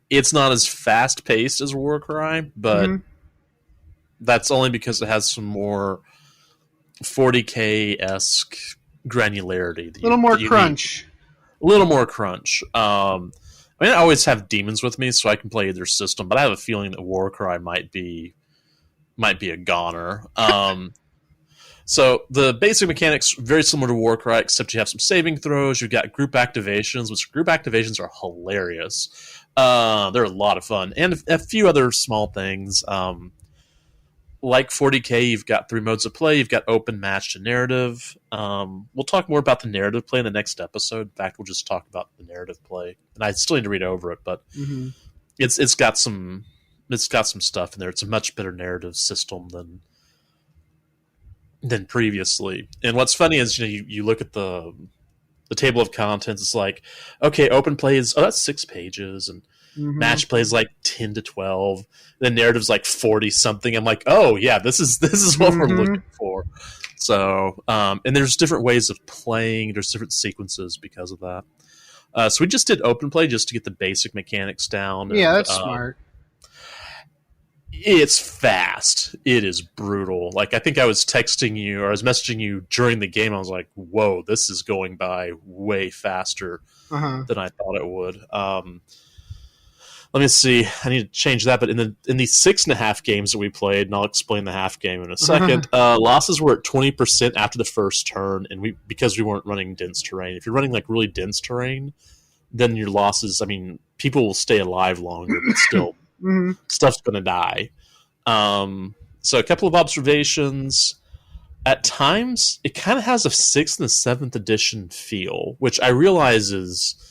It's not as fast paced as Warcry, but that's only because it has some more 40K-esque granularity. A little more crunch. A little more crunch. I mean, I always have demons with me, so I can play either system, but I have a feeling that Warcry might be a goner. So the basic mechanics very similar to Warcry, except you have some saving throws. You've got group activations, which group activations are hilarious. They're a lot of fun, and a few other small things. Like 40K, you've got 3 modes of play. You've got open, matched, and narrative. We'll talk more about the narrative play in the next episode. In fact, we'll just talk about the narrative play, and I still need to read over it, but it's got some stuff in there. It's a much better narrative system than previously. And what's funny is you look at the table of contents. It's like, okay, open play is that's 6 pages, and match play is like 10 to 12. The narrative's like 40 something. I'm like, oh yeah, this is what we're looking for. So, and there's different ways of playing. There's different sequences because of that. So we just did open play just to get the basic mechanics down. Yeah, that's smart. It's fast. It is brutal. Like, I think I was texting you, or I was messaging you during the game. I was like, whoa, this is going by way faster than I thought it would. Let me see. I need to change that. But in the 6.5 games that we played, and I'll explain the half game in a second, losses were at 20% after the first turn, and because we weren't running dense terrain. If you're running like really dense terrain, then your losses, I mean, people will stay alive longer, but still, stuff's going to die. So a couple of observations. At times, it kind of has a 6th and 7th edition feel, which I realize is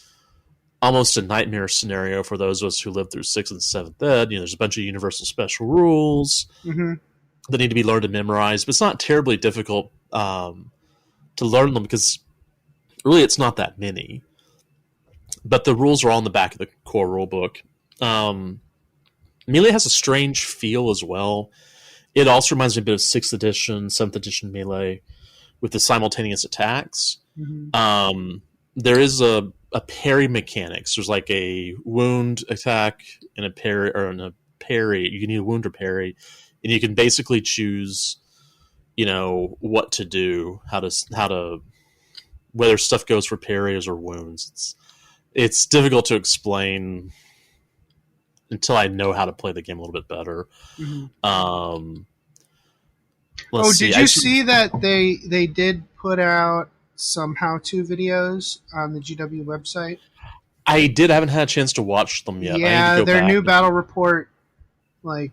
almost a nightmare scenario for those of us who lived through 6th and 7th ed. There's a bunch of universal special rules that need to be learned and memorized, but it's not terribly difficult to learn them because really it's not that many. But the rules are all in the back of the core rulebook. Melee has a strange feel as well. It also reminds me a bit of 6th edition, 7th edition Melee with the simultaneous attacks. There is a parry mechanics. There's like a wound attack and a parry, or a parry. You can either wound or parry, and you can basically choose, what to do, how to whether stuff goes for parries or wounds. It's difficult to explain until I know how to play the game a little bit better. Did you see that they did put out some how-to videos on the GW website? I did. I haven't had a chance to watch them yet. Yeah, their new battle report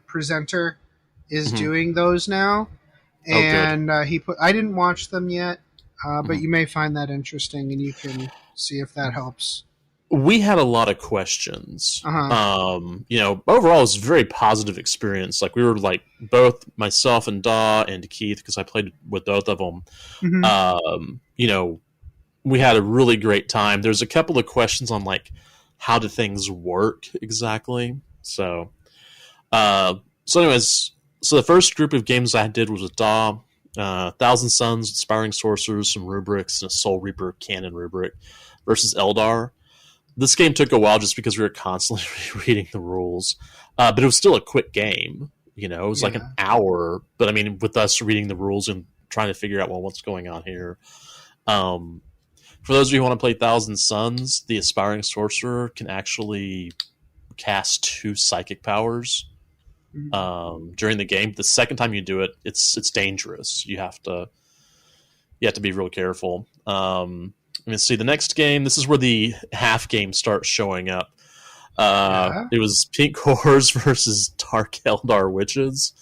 presenter is doing those now, and I didn't watch them yet, but you may find that interesting, and you can see if that helps. We had a lot of questions. Overall, it was a very positive experience. Like, we were both myself and Daw and Keith, because I played with both of them. We had a really great time. There's a couple of questions on how do things work exactly. So anyways, the first group of games I did was with Daw, 1,000 Suns, Inspiring Sorcerers, some rubrics, and a Soul Reaper canon rubric versus Eldar. This game took a while just because we were constantly reading the rules, but it was still a quick game. It was like an hour, but I mean, with us reading the rules and trying to figure out what's going on here. For those of you who want to play 1,000 Suns, the Aspiring Sorcerer can actually cast 2 psychic powers during the game. The second time you do it, it's dangerous. You have to be real careful. Let me see the next game. This is where the half game starts showing up. It was Pink Horrors versus Dark Eldar Witches.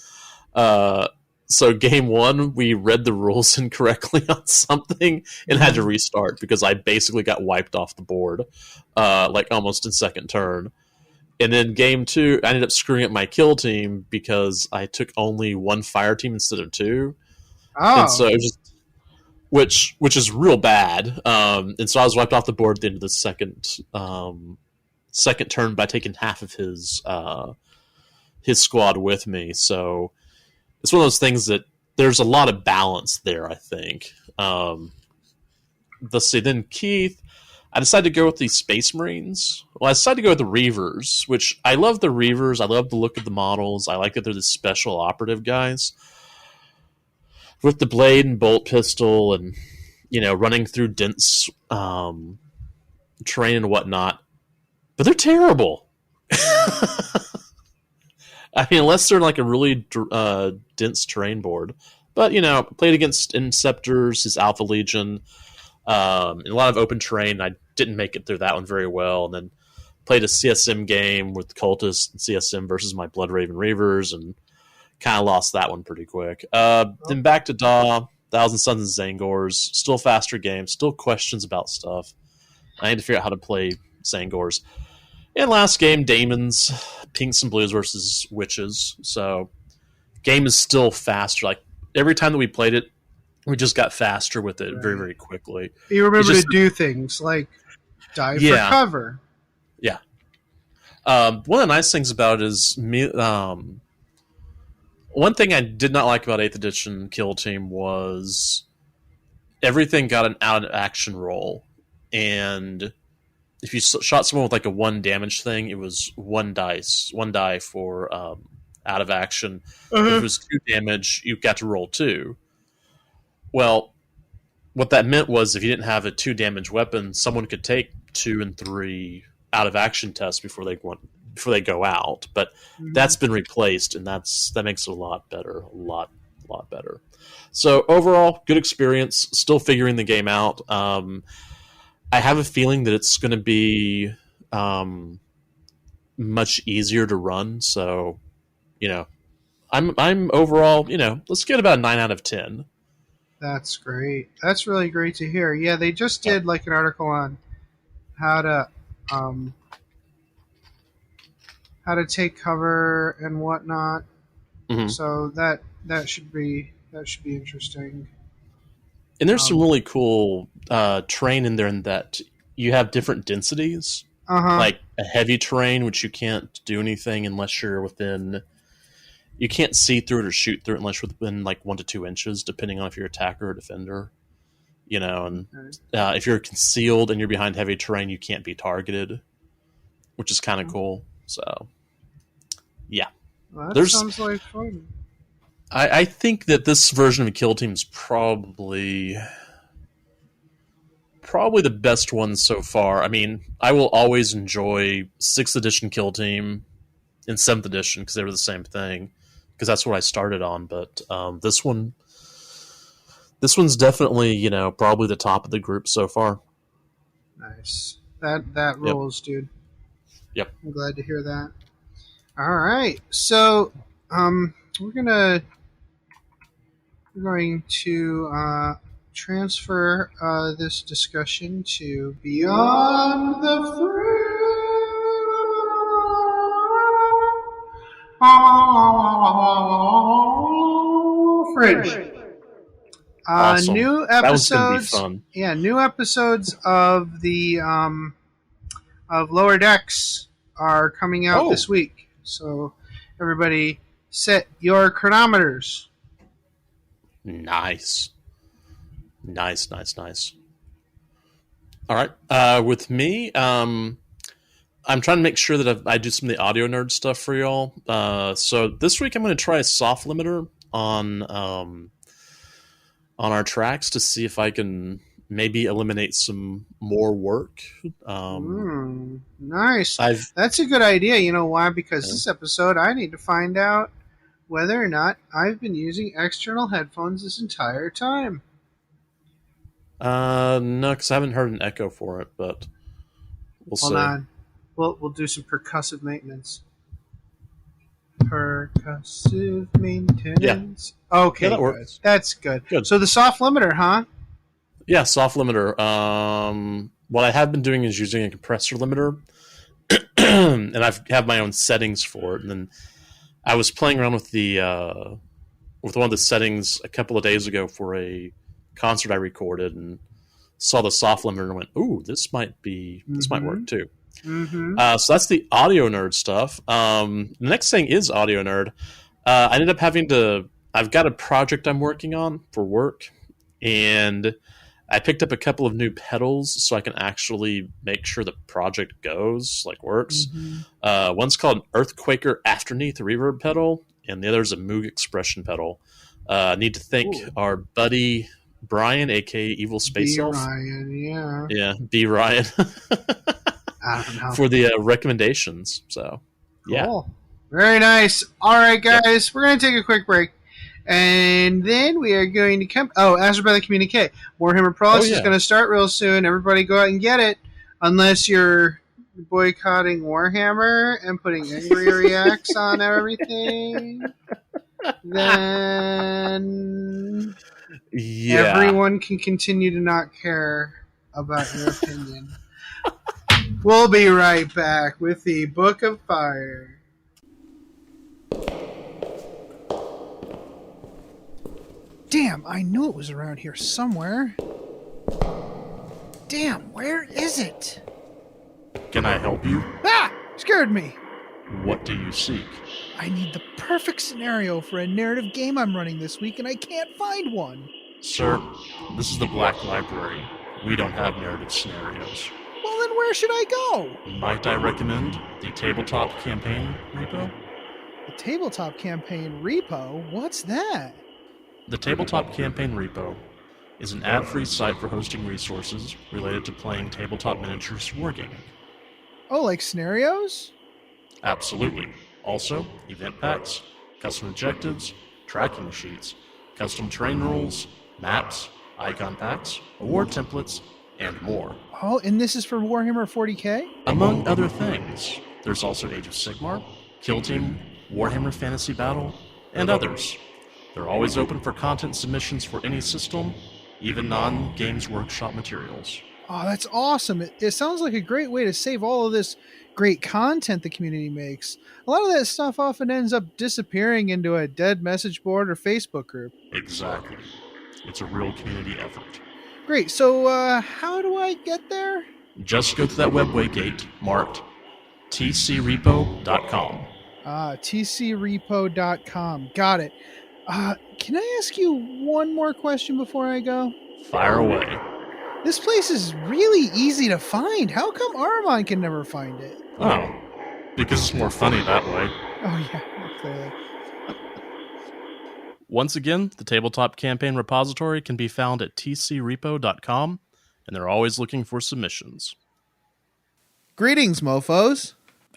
So game 1, we read the rules incorrectly on something and had to restart because I basically got wiped off the board, almost in second turn. And then game 2, I ended up screwing up my kill team because I took only 1 fire team instead of 2. Oh. And so it was just, which is real bad. And so I was wiped off the board at the end of the second turn by taking half of his squad with me. So it's one of those things that there's a lot of balance there, I think. Let's see. Then Keith, I decided to go with the Space Marines. Well, I decided to go with the Reavers, which I love the Reavers. I love the look of the models. I like that they're the special operative guys with the blade and bolt pistol and, running through dense terrain and whatnot. But they're terrible. I mean, unless they're like a really dense terrain board. But, played against Inceptors, his Alpha Legion, in a lot of open terrain. I didn't make it through that one very well. And then played a CSM game with Cultists and CSM versus my Bloodraven Reavers and kind of lost that one pretty quick. Then back to DAW, Thousand Sons and Zangors. Still faster game, still questions about stuff. I had to figure out how to play Zangors. And last game, Daemons, Pinks and Blues versus Witches. So game is still faster. Like every time that we played it, we just got faster with it very, very quickly. You remember to do things like dive for cover. Yeah. One of the nice things about it is one thing I did not like about 8th edition Kill Team was everything got an out-of-action roll. And if you shot someone with like a 1 damage thing, it was 1 die for out of action. If it was 2 damage, you got to roll 2. Well, what that meant was if you didn't have a 2 damage weapon, someone could take 2 and 3 out of action tests before they go out. But that's been replaced, and that makes it a lot better, a lot better. So overall, good experience. Still figuring the game out. I have a feeling that it's going to be much easier to run. So, I'm overall, let's get about a 9 out of 10. That's great. That's really great to hear. Yeah, they just did like an article on how to take cover and whatnot. Mm-hmm. So that should be interesting. And there's some really cool terrain in there in that you have different densities. Like a heavy terrain, which you can't do anything unless you're within... You can't see through it or shoot through it unless you're within like 1 to 2 inches, depending on if you're attacker or defender. And if you're concealed and you're behind heavy terrain, you can't be targeted, which is kind of cool. So, yeah. Well, that sounds like fun. I think that this version of Kill Team is probably the best one so far. I mean, I will always enjoy 6th edition Kill Team and 7th edition because they were the same thing, because that's what I started on. But this one's definitely, probably the top of the group so far. Nice. That rolls, dude. Yep. I'm glad to hear that. All right. So, we're going to transfer this discussion to Beyond the Fridge. Awesome. New episodes. That was going to be fun. Yeah, new episodes of the of Lower Decks are coming out this week. So everybody, set your chronometers. Nice. All right. With me, I'm trying to make sure that I do some of the audio nerd stuff for y'all. So this week I'm going to try a soft limiter on our tracks to see if I can maybe eliminate some more work. Nice. That's a good idea. You know why? Because this episode I need to find out whether or not I've been using external headphones this entire time. No, because I haven't heard an echo for it, but we'll see. Hold on. We'll do some percussive maintenance. Percussive maintenance. Yeah. Okay, that works. That's good. So the soft limiter, huh? Yeah, soft limiter. What I have been doing is using a compressor limiter, and I've have my own settings for it. And then I was playing around with one of the settings a couple of days ago for a concert I recorded and saw the soft limiter and went, "Ooh, this might work too." Mm-hmm. So that's the audio nerd stuff. The next thing is audio nerd. I ended up I've got a project I'm working on for work, and I picked up a couple of new pedals so I can actually make sure the project works. Mm-hmm. One's called Earthquaker Afterneath Reverb pedal, and the other is a Moog Expression pedal. I need to thank our buddy Brian, aka Evil Space Elf. Ryan, yeah, B Ryan. I don't know. For the recommendations. So, yeah. Cool. Very nice. All right, guys, we're going to take a quick break. And then we are going to come... Oh, Azure by the Communique. Warhammer Prowess is going to start real soon. Everybody go out and get it. Unless you're boycotting Warhammer and putting angry reacts on everything. Then... Yeah. Everyone can continue to not care about your opinion. We'll be right back with the Book of Fire. Damn, I knew it was around here somewhere. Damn, where is it? Can I help you? Ah! Scared me. What do you seek? I need the perfect scenario for a narrative game I'm running this week, and I can't find one. Sir, this is the Black Library. We don't have narrative scenarios. Well, then where should I go? Might I recommend the Tabletop Campaign Repo? The Tabletop Campaign Repo? What's that? The Tabletop Campaign Repo is an ad-free site for hosting resources related to playing tabletop miniatures wargaming. Oh, like scenarios? Absolutely. Also, event packs, custom objectives, tracking sheets, custom terrain rules, maps, icon packs, award templates, and more. Oh, and this is for Warhammer 40k? Among other things. There's also Age of Sigmar, Kill Team, Warhammer Fantasy Battle, and others. They're always open for content submissions for any system, even non-Games Workshop materials. Oh, that's awesome. It sounds like a great way to save all of this great content the community makes. A lot of that stuff often ends up disappearing into a dead message board or Facebook group. Exactly. It's a real community effort. Great. So, how do I get there? Just go to that webway gate marked tcrepo.com. tcrepo.com. Got it. Can I ask you one more question before I go? Fire away. This place is really easy to find. How come Aramon can never find it? Oh, because it's more funny that way. Oh, yeah, clearly. Once again, the Tabletop Campaign repository can be found at tcrepo.com, and they're always looking for submissions. Greetings, mofos.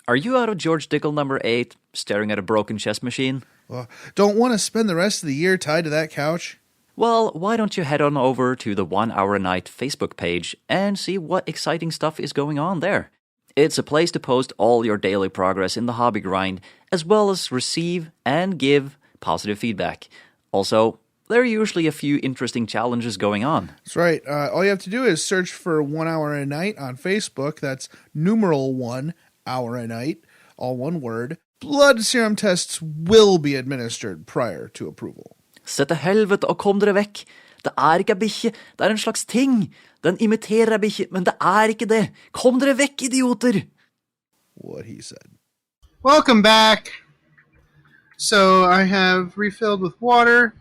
Are you out of George Dickel number 8, staring at a broken chess machine? Well, don't want to spend the rest of the year tied to that couch? Well, why don't you head on over to the 1 Hour a Night Facebook page and see what exciting stuff is going on there. It's a place to post all your daily progress in the hobby grind, as well as receive and give positive feedback. Also, there are usually a few interesting challenges going on. That's right. All you have to do is search for 1 Hour a Night on Facebook. That's numeral 1 Hour a Night, all one word. Blood serum tests will be administered prior to approval. Se til helvete og kom dere vekk. Det ikke en bikkje, det en slags ting. Den imiterer en bikkje, men det ikke det. Kom dere vekk, idioter! What he said. Welcome back. So I have refilled with water.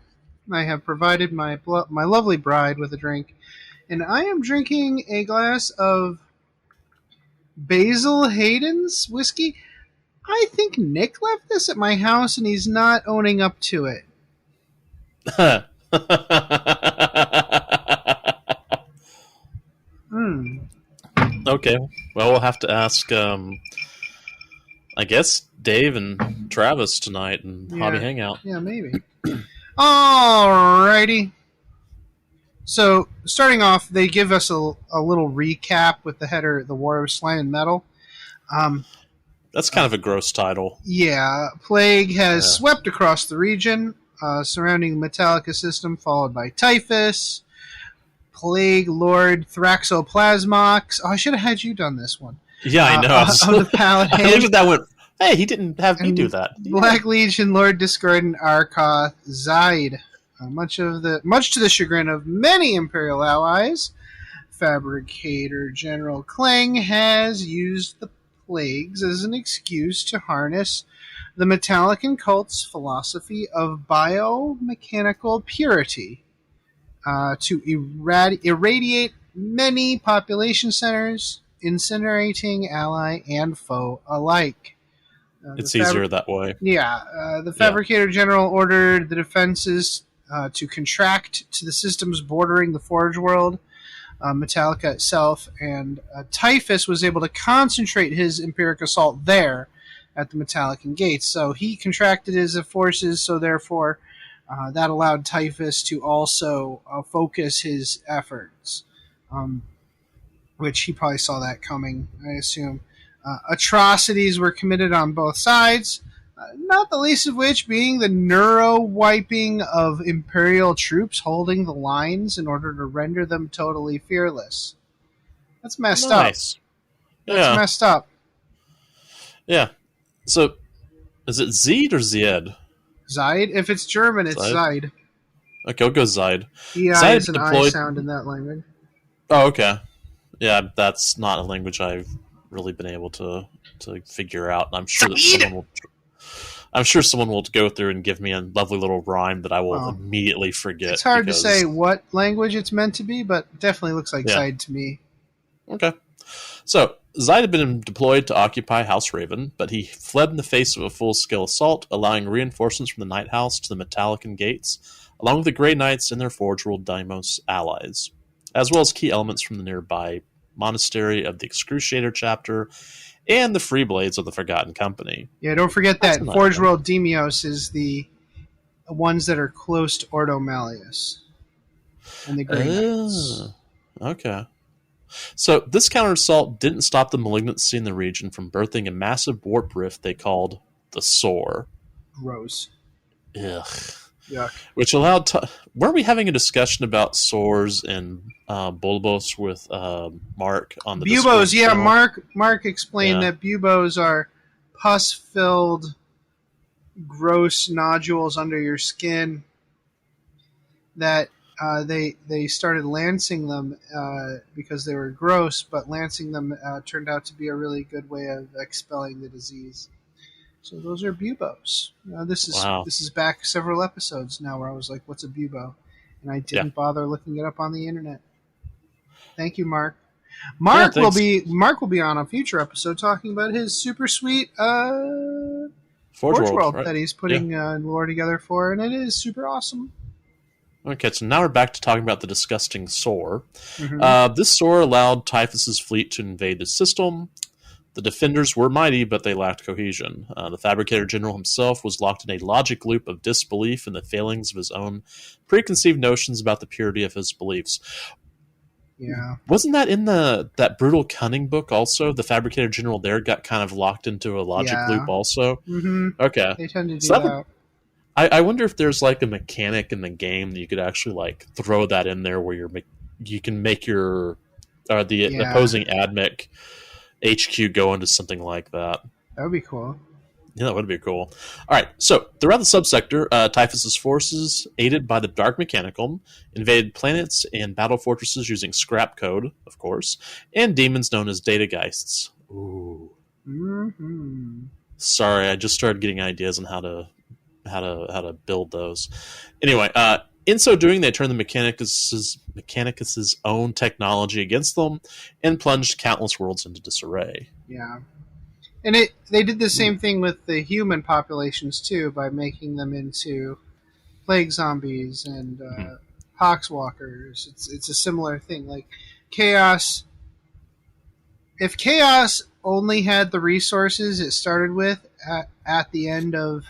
I have provided my lovely bride with a drink. And I am drinking a glass of Basil Hayden's whiskey. I think Nick left this at my house and he's not owning up to it. Okay, well, we'll have to ask, I guess, Dave and Travis tonight in Hobby Hangout. Yeah, maybe. Alrighty. So, starting off, they give us a little recap with the header, The War of Slime and Metal. That's kind of a gross title. Yeah. Plague has swept across the region, surrounding the Metallica system, followed by Typhus, Plague Lord Thraxoplasmox. Oh, I should have had you done this one. Yeah, I know. Of the Paladin. I looked at that and went, hey, he didn't have me do that. Black Legion Lord Discord and Arkoth Zaid. Much to the chagrin of many Imperial allies, Fabricator General Kling has used the plagues as an excuse to harness the Metallican cult's philosophy of biomechanical purity to irradiate many population centers, incinerating ally and foe alike. It's easier that way. Yeah. The Fabricator General ordered the defenses to contract to the systems bordering the Forge World, Metallica itself, and Typhus was able to concentrate his Empiric assault there at the Metallican gates. So he contracted his forces, so therefore that allowed Typhus to also focus his efforts, which he probably saw that coming, I assume. Atrocities were committed on both sides, not the least of which being the neuro-wiping of Imperial troops holding the lines in order to render them totally fearless. That's messed up. That's messed up. Yeah. So, is it Zed or Zied? Zide? If it's German, it's Zide. Okay, I'll go Zide. EI is an I sound in that language. Oh, okay. Yeah, that's not a language I've really been able to figure out. I'm sure that someone will go through and give me a lovely little rhyme that I will immediately forget. It's hard to say what language it's meant to be, but definitely looks like Zide to me. Okay. So, Zide had been deployed to occupy House Raven, but he fled in the face of a full-scale assault, allowing reinforcements from the Night House to the Metallican gates, along with the Grey Knights and their Forge World Deimos allies, as well as key elements from the nearby Monastery of the Excruciator Chapter and the Free Blades of the Forgotten Company. Yeah, don't forget that Forge World Deimos is the ones that are close to Ordo Malleus and the Grey Knights. Okay. So this counter-assault didn't stop the malignancy in the region from birthing a massive warp rift they called the Sore. Gross. Ugh. Yuck. Which allowed... weren't we having a discussion about sores and bulbos with Mark on the buboes? Discord Yeah, channel? Mark explained that buboes are pus-filled, gross nodules under your skin that they started lancing them because they were gross, but lancing them turned out to be a really good way of expelling the disease. So those are buboes. This is back several episodes now where I was like, "What's a bubo?" and I didn't bother looking it up on the internet. Thank you, Mark. Mark will be on a future episode talking about his super sweet Forge World that he's putting lore together for, and it is super awesome. Okay, so now we're back to talking about the disgusting Sore. Mm-hmm. This Sore allowed Typhus's fleet to invade the system. The defenders were mighty, but they lacked cohesion. The Fabricator General himself was locked in a logic loop of disbelief in the failings of his own preconceived notions about the purity of his beliefs. Yeah. Wasn't that in that Brutal Cunning book also? The Fabricator General there got kind of locked into a logic loop also? Mm-hmm. Okay. They tend to do that. I wonder if there's like a mechanic in the game that you could actually like throw that in there where you can make your the opposing admech HQ go into something like that. That would be cool. Yeah, that would be cool. All right, so throughout the subsector, Typhus's forces, aided by the Dark Mechanicum, invaded planets and battle fortresses using scrap code, of course, and demons known as Data Geists. Ooh. Mm-hmm. Sorry, I just started getting ideas on how to build those. Anyway, in so doing, they turned the Mechanicus's own technology against them and plunged countless worlds into disarray. Yeah. And they did the same thing with the human populations, too, by making them into plague zombies and poxwalkers. It's a similar thing. Like, Chaos... If Chaos only had the resources it started with at the end of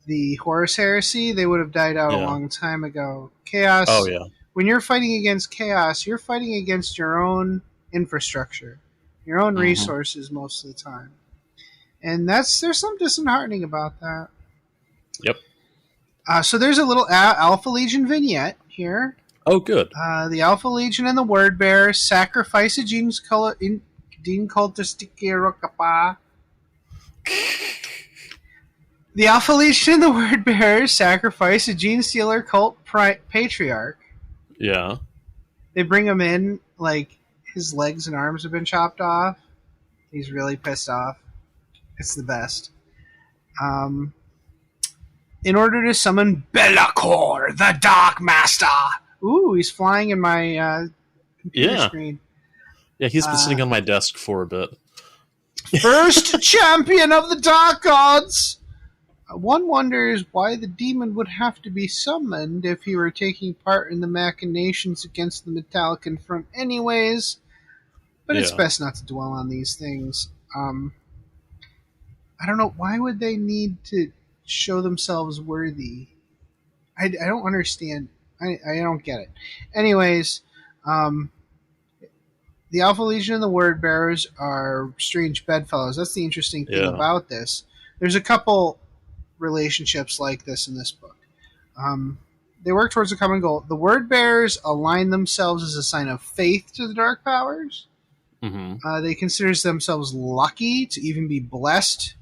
the Horus Heresy, they would have died out a long time ago. Chaos... Oh, yeah. When you're fighting against Chaos, you're fighting against your own infrastructure. Your own resources most of the time. And there's something disheartening about that. Yep. So there's a little Alpha Legion vignette here. Oh, good. The Alpha Legion and the Word Bearer sacrifice a Din Cultistic. The Alpha Legion and the Word Bearers sacrifice a Gene Stealer cult patriarch. Yeah. They bring him in, like, his legs and arms have been chopped off. He's really pissed off. It's the best. In order to summon Be'lakor, the Dark Master. Ooh, he's flying in my computer screen. Yeah, he's been sitting on my desk for a bit. First champion of the Dark Gods! One wonders why the demon would have to be summoned if he were taking part in the machinations against the Metallica front anyways. But it's best not to dwell on these things. I don't know, why would they need to show themselves worthy? I don't understand. I don't get it. Anyways, the Alpha Legion and the Word Bearers are strange bedfellows. That's the interesting thing about this. There's a couple relationships like this in this book. They work towards a common goal. The Word Bearers align themselves as a sign of faith to the Dark Powers. Mm-hmm. They consider themselves lucky to even be blessed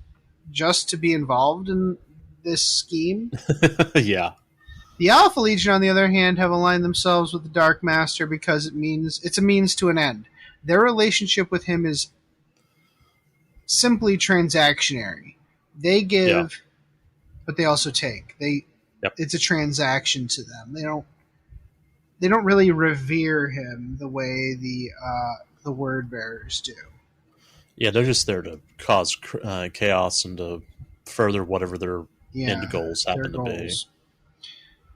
just to be involved in this scheme. Yeah. The Alpha Legion, on the other hand, have aligned themselves with the Dark Master because it's a means to an end. Their relationship with him is simply transactionary. They give, but they also take. It's a transaction to them. They don't really revere him the way the Word Bearers do. Yeah, they're just there to cause chaos and to further whatever their end goals happen to be.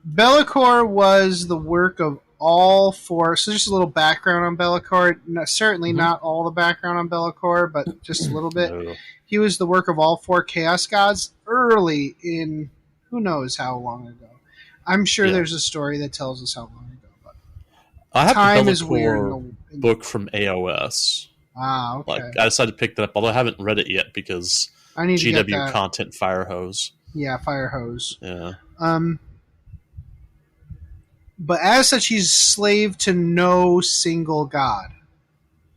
Be'lakor was the work of all four. So just a little background on Be'lakor. Certainly not all the background on Be'lakor, but just a little bit. No. He was the work of all four Chaos Gods early in who knows how long ago. I'm sure there's a story that tells us how long ago. But I have time is weird. Book from AOS. Ah, okay. Like, I decided to pick that up, although I haven't read it yet because I need GW to get that. Content Firehose. Yeah, Firehose. Yeah. But as such, he's slave to no single god.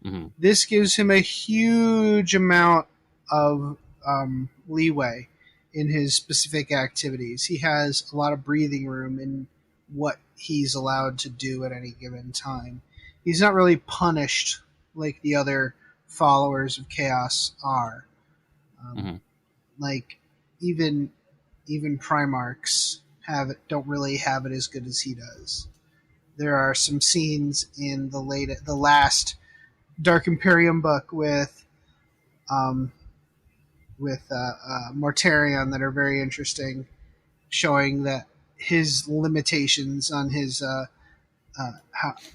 Mm-hmm. This gives him a huge amount of leeway in his specific activities. He has a lot of breathing room in what he's allowed to do at any given time. He's not really punished like the other followers of Chaos are. Like even Primarchs don't really have it as good as he does. There are some scenes in the last Dark Imperium book with Mortarion that are very interesting, showing that his limitations on his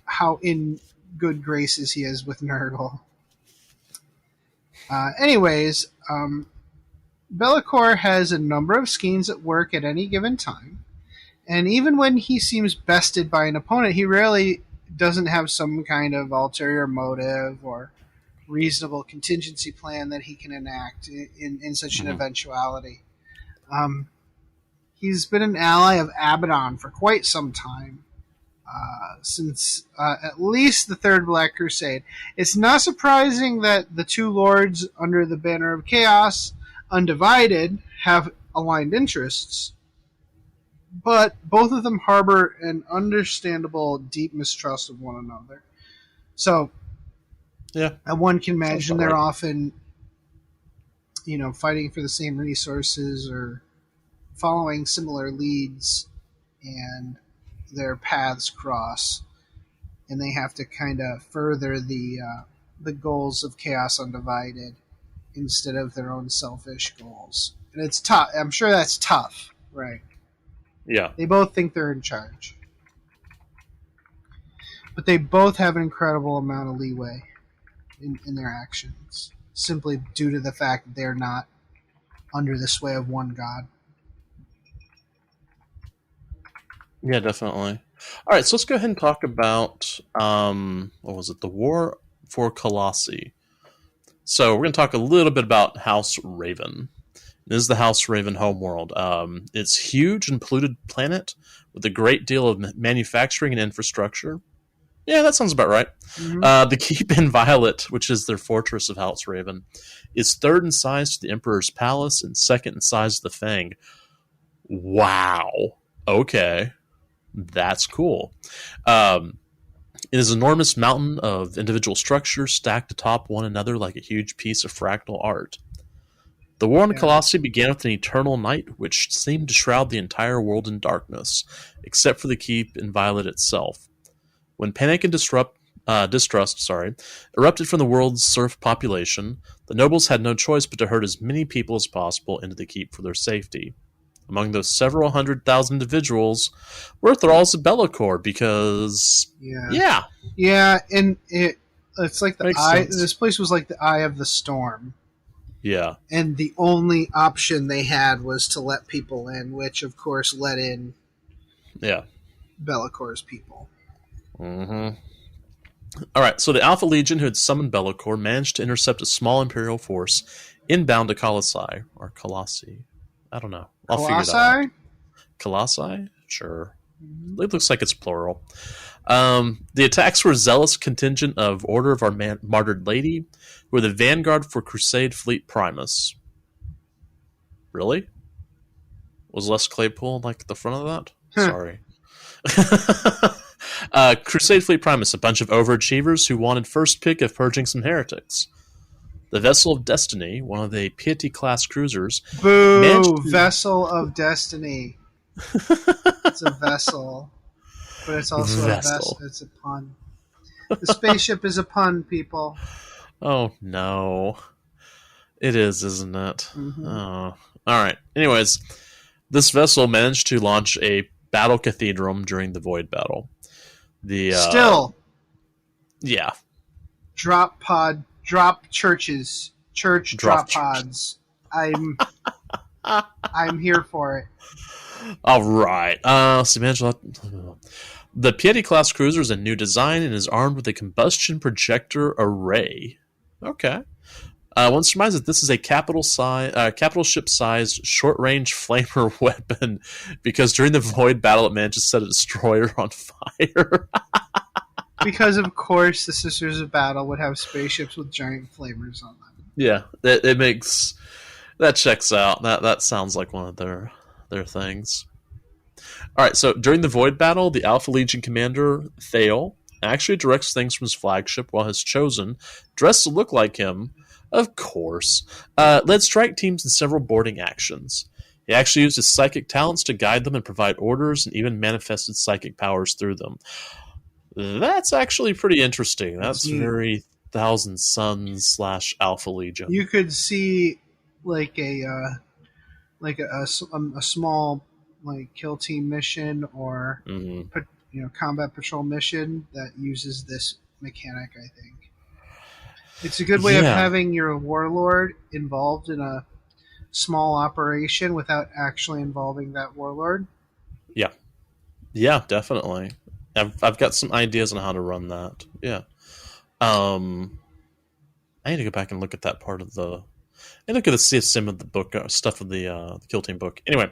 how in good graces he is with Nurgle. Anyways, Be'lakor has a number of schemes at work at any given time, and even when he seems bested by an opponent, he rarely doesn't have some kind of ulterior motive or reasonable contingency plan that he can enact in such an eventuality. He's been an ally of Abaddon for quite some time, since at least the Third Black Crusade. It's not surprising that the two lords under the banner of Chaos, Undivided, have aligned interests, but both of them harbor an understandable deep mistrust of one another. So, one can imagine they're often, fighting for the same resources or following similar leads, and their paths cross, and they have to kind of further the goals of Chaos Undivided instead of their own selfish goals. And it's tough. I'm sure that's tough, right? Yeah. They both think they're in charge. But they both have an incredible amount of leeway in their actions, simply due to the fact that they're not under the sway of one god. Yeah, definitely. All right, so let's go ahead and talk about, the War for Colossae. So we're going to talk a little bit about House Raven. This is the House Raven homeworld. It's huge and polluted planet with a great deal of manufacturing and infrastructure. Yeah, that sounds about right. Mm-hmm. The Keep in Violet, which is their fortress of House Raven, is third in size to the Emperor's Palace and second in size to the Fang. Wow. Okay. That's cool. It is an enormous mountain of individual structures stacked atop one another like a huge piece of fractal art. The war on Colossae began with an eternal night, which seemed to shroud the entire world in darkness, except for the Keep in Violet itself. When panic and distrust erupted from the world's serf population, the nobles had no choice but to herd as many people as possible into the keep for their safety. Among those several 100,000 individuals were thralls of Be'lakor because... Yeah, and it's like the Makes eye... sense. This place was like the eye of the storm. Yeah. And the only option they had was to let people in, which, of course, let in Be'lakor's people. Mm-hmm. Alright, so the Alpha Legion who had summoned Be'lakor managed to intercept a small Imperial force inbound to Colossae. Or Colossae. I don't know. I'll figure that out. Colossae? Sure. It looks like it's plural. The attacks were a zealous contingent of Order of our Martyred Lady, who were the vanguard for Crusade Fleet Primus. Really? Was Les Claypool like the front of that? Sorry. Crusade Fleet Primus, a bunch of overachievers who wanted first pick of purging some heretics. The Vessel of Destiny, one of the Piety-class cruisers... Boo! Vessel of Destiny. It's a vessel. But it's also a vessel. It's a pun. The spaceship is a pun, people. Oh, no. It is, isn't it? Mm-hmm. Oh. Alright. Anyways, this vessel managed to launch a battle cathedral during the Void Battle. Still. Yeah. Drop churches. Drop pods. I'm here for it. Alright. The Piety-class cruiser is a new design and is armed with a combustion projector array. Okay. One surmises that this is a capital ship-sized short-range flamer weapon because during the Void Battle it managed to set a destroyer on fire. Because, of course, the Sisters of Battle would have spaceships with giant flamers on them. Yeah, it makes... That checks out. That sounds like one of their things. Alright, so during the Void Battle, the Alpha Legion commander, Thale, actually directs things from his flagship while his chosen, dressed to look like him, of course, led strike teams in several boarding actions. He actually used his psychic talents to guide them and provide orders, and even manifested psychic powers through them. That's actually pretty interesting. That's very Thousand Suns / Alpha Legion. You could see like a small kill team mission or combat patrol mission that uses this mechanic. I think it's a good way of having your warlord involved in a small operation without actually involving that warlord. Yeah, definitely. I've got some ideas on how to run that. Yeah. I need to go back and look at that part of the... And look at the CSM of the book, stuff of the Kill Team book. Anyway,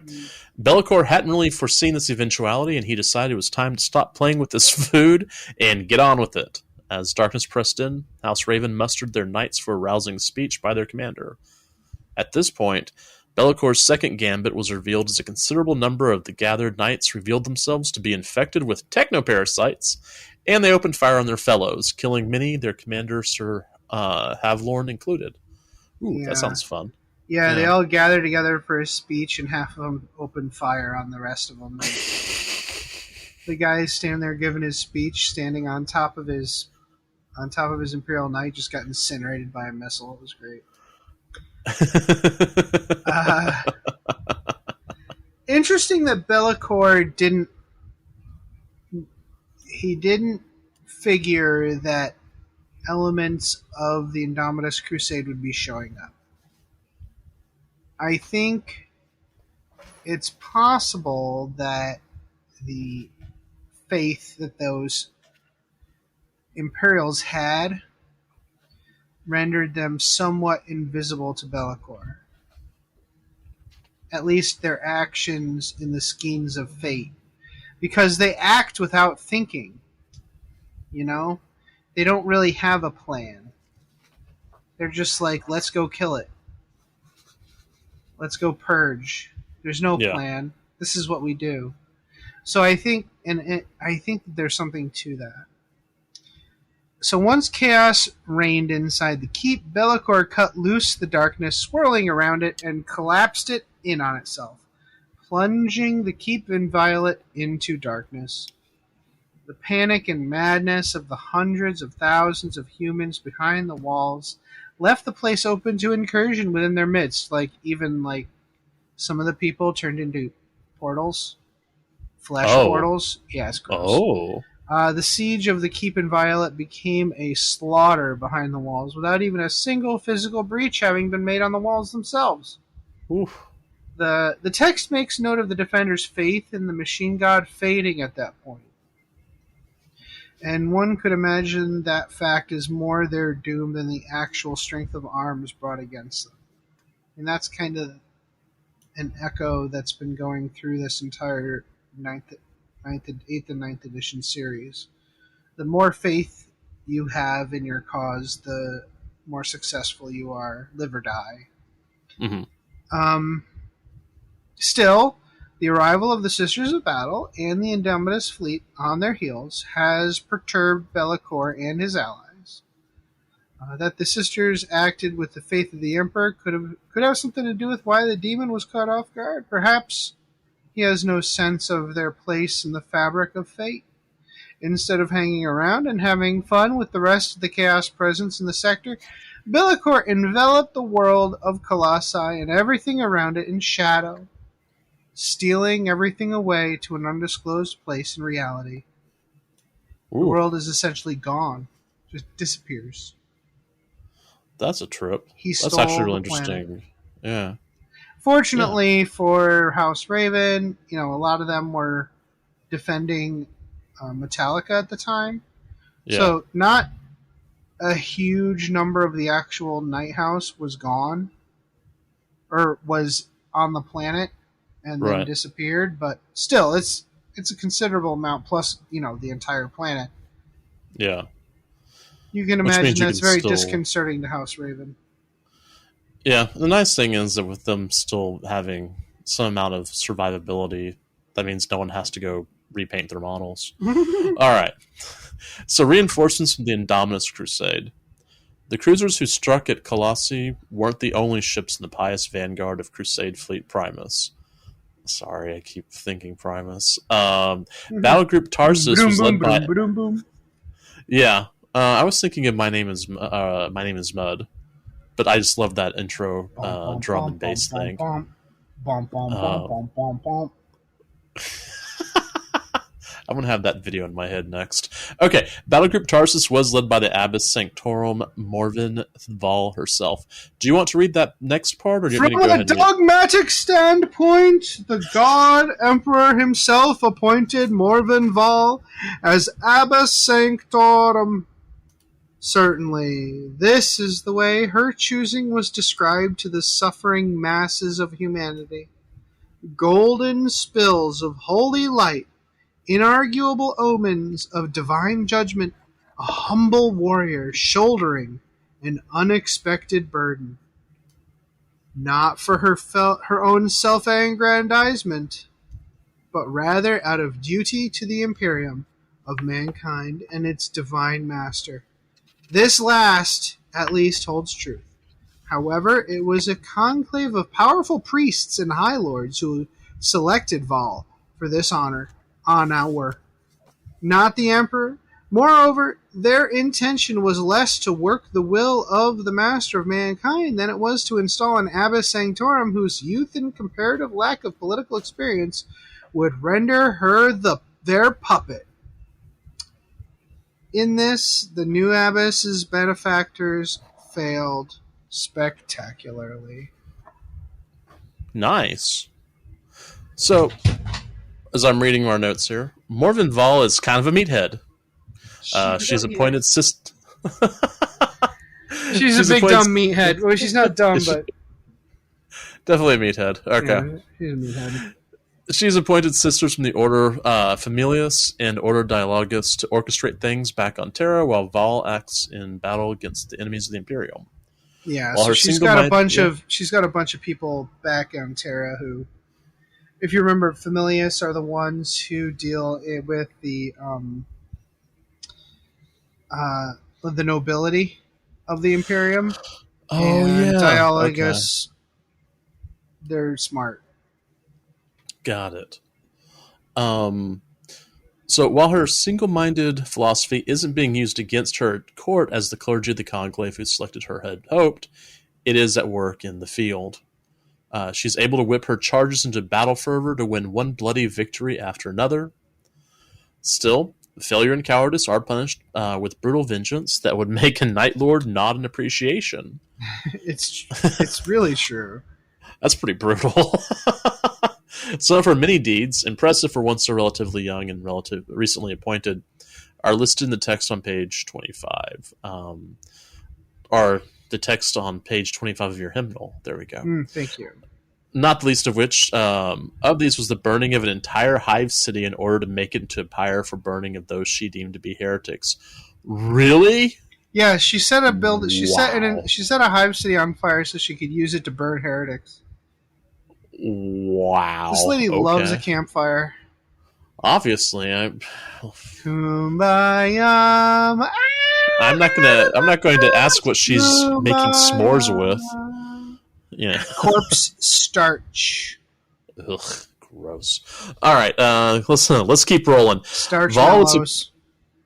Be'lakor hadn't really foreseen this eventuality, and he decided it was time to stop playing with this food and get on with it. As darkness pressed in, House Raven mustered their knights for a rousing speech by their commander. At this point, Be'lakor's second gambit was revealed as a considerable number of the gathered knights revealed themselves to be infected with technoparasites, and they opened fire on their fellows, killing many, their commander Sir Havlorn included. Ooh, that sounds fun. Yeah, they all gathered together for his speech, and half of them opened fire on the rest of them. The guy standing there giving his speech, standing on top of his Imperial Knight, just got incinerated by a missile. It was great. Interesting that Be'lakor didn't figure that elements of the Indomitus Crusade would be showing up. I think it's possible that the faith that those Imperials had rendered them somewhat invisible to Be'lakor. At least their actions in the schemes of fate. Because they act without thinking. You know? They don't really have a plan. They're just like, let's go kill it. Let's go purge. There's no plan. This is what we do. So I think that there's something to that. So once chaos reigned inside the keep, Be'lakor cut loose the darkness swirling around it and collapsed it in on itself, plunging the keep inviolate into darkness. The panic and madness of the hundreds of thousands of humans behind the walls left the place open to incursion within their midst. Even some of the people turned into portals, flesh portals. Yeah, it's gross. The siege of the Keep Inviolate became a slaughter behind the walls, without even a single physical breach having been made on the walls themselves. Oof. The text makes note of the defenders' faith in the machine god fading at that point. And one could imagine that fact is more their doom than the actual strength of arms brought against them. And that's kind of an echo that's been going through this entire 8th and 9th edition series. The more faith you have in your cause, the more successful you are, live or die. Mm-hmm. Still, the arrival of the Sisters of Battle and the Indomitus fleet on their heels has perturbed Be'lakor and his allies. That the Sisters acted with the faith of the Emperor could have something to do with why the demon was caught off guard. Perhaps he has no sense of their place in the fabric of fate. Instead of hanging around and having fun with the rest of the chaos presence in the sector, Be'lakor enveloped the world of Colossae and everything around it in shadow, stealing everything away to an undisclosed place in reality. Ooh. The world is essentially gone. Just disappears. That's a trip. That's actually really interesting. Yeah. Fortunately for House Raven, a lot of them were defending Metallica at the time. Yeah. So not a huge number of the actual Night House was gone or was on the planet and then disappeared, but still it's a considerable amount plus, the entire planet. Yeah. You can imagine that's very disconcerting to House Raven. Yeah, the nice thing is that with them still having some amount of survivability, that means no one has to go repaint their models. All right. So reinforcements from the Indomitus Crusade. The cruisers who struck at Colossae weren't the only ships in the pious vanguard of Crusade Fleet Primus. Sorry, I keep thinking Primus. Battle Group Tarsus was led by... Yeah, I was thinking of My Name is Mud, but I just love that intro drum and bass thing. I'm going to have that video in my head next. Okay, Battlegroup Tarsus was led by the Abbess Sanctorum Morven Val herself. Do you want to read that next part, or do you want me to go ahead? From a dogmatic standpoint, the God Emperor himself appointed Morven Val as Abbess Sanctorum. Certainly, this is the way her choosing was described to the suffering masses of humanity. Golden spills of holy light, inarguable omens of divine judgment, a humble warrior shouldering an unexpected burden. Not for her own self-aggrandizement, but rather out of duty to the Imperium of mankind and its divine master. This last, at least, holds truth. However, it was a conclave of powerful priests and high lords who selected Val for this honor. Not the Emperor. Moreover, their intention was less to work the will of the Master of Mankind than it was to install an Abbess Sanctorum whose youth and comparative lack of political experience would render her their puppet. In this, the new Abbess's benefactors failed spectacularly. Nice. So, as I'm reading our notes here, Morven Val is kind of a meathead. She's appointed She's a big dumb meathead. Well, she's not dumb, but definitely a meathead. Okay. Yeah, she's a meathead. She's appointed sisters from the Order Familius and Order Dialogus to orchestrate things back on Terra, while Val acts in battle against the enemies of the Imperium. Yeah, While so her she's got a bunch of people back on Terra who, if you remember, Familius are the ones who deal with the nobility of the Imperium. Oh, and yeah. Dialogus, they're smart. Got it. So while her single-minded philosophy isn't being used against her at court as the clergy of the conclave who selected her had hoped, it is at work in the field. She's able to whip her charges into battle fervor to win one bloody victory after another. Still, failure and cowardice are punished with brutal vengeance that would make a Night Lord nod in appreciation. It's really true. That's pretty brutal. Some of her many deeds, impressive for one so relatively young and recently appointed, are listed in the text on page 25. Or the text on page 25 of your hymnal. There we go. Thank you. Not the least of which of these was the burning of an entire hive city in order to make it into a pyre for burning of those she deemed to be heretics. Really? Yeah, she set a build. She Wow. set a hive city on fire so she could use it to burn heretics. Wow. This lady loves a campfire. Obviously, Kumbaya. I'm not going to ask what she's making s'mores with. Yeah. Corpse starch. Ugh, gross. All right, let's keep rolling. Starch Vol mallows.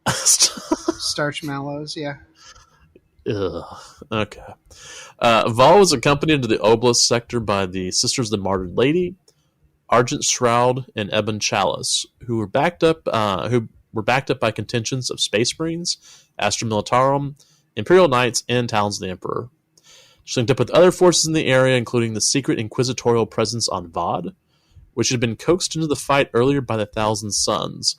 Starch mallows, yeah. Ugh. Okay. Vol was accompanied to the Obelisk sector by the Sisters of the Martyred Lady, Argent Shroud, and Ebon Chalice, who were backed up by contingents of Space Marines, Astra Militarum, Imperial Knights, and Talons of the Emperor. She linked up with other forces in the area, including the secret inquisitorial presence on Vod, which had been coaxed into the fight earlier by the Thousand Sons.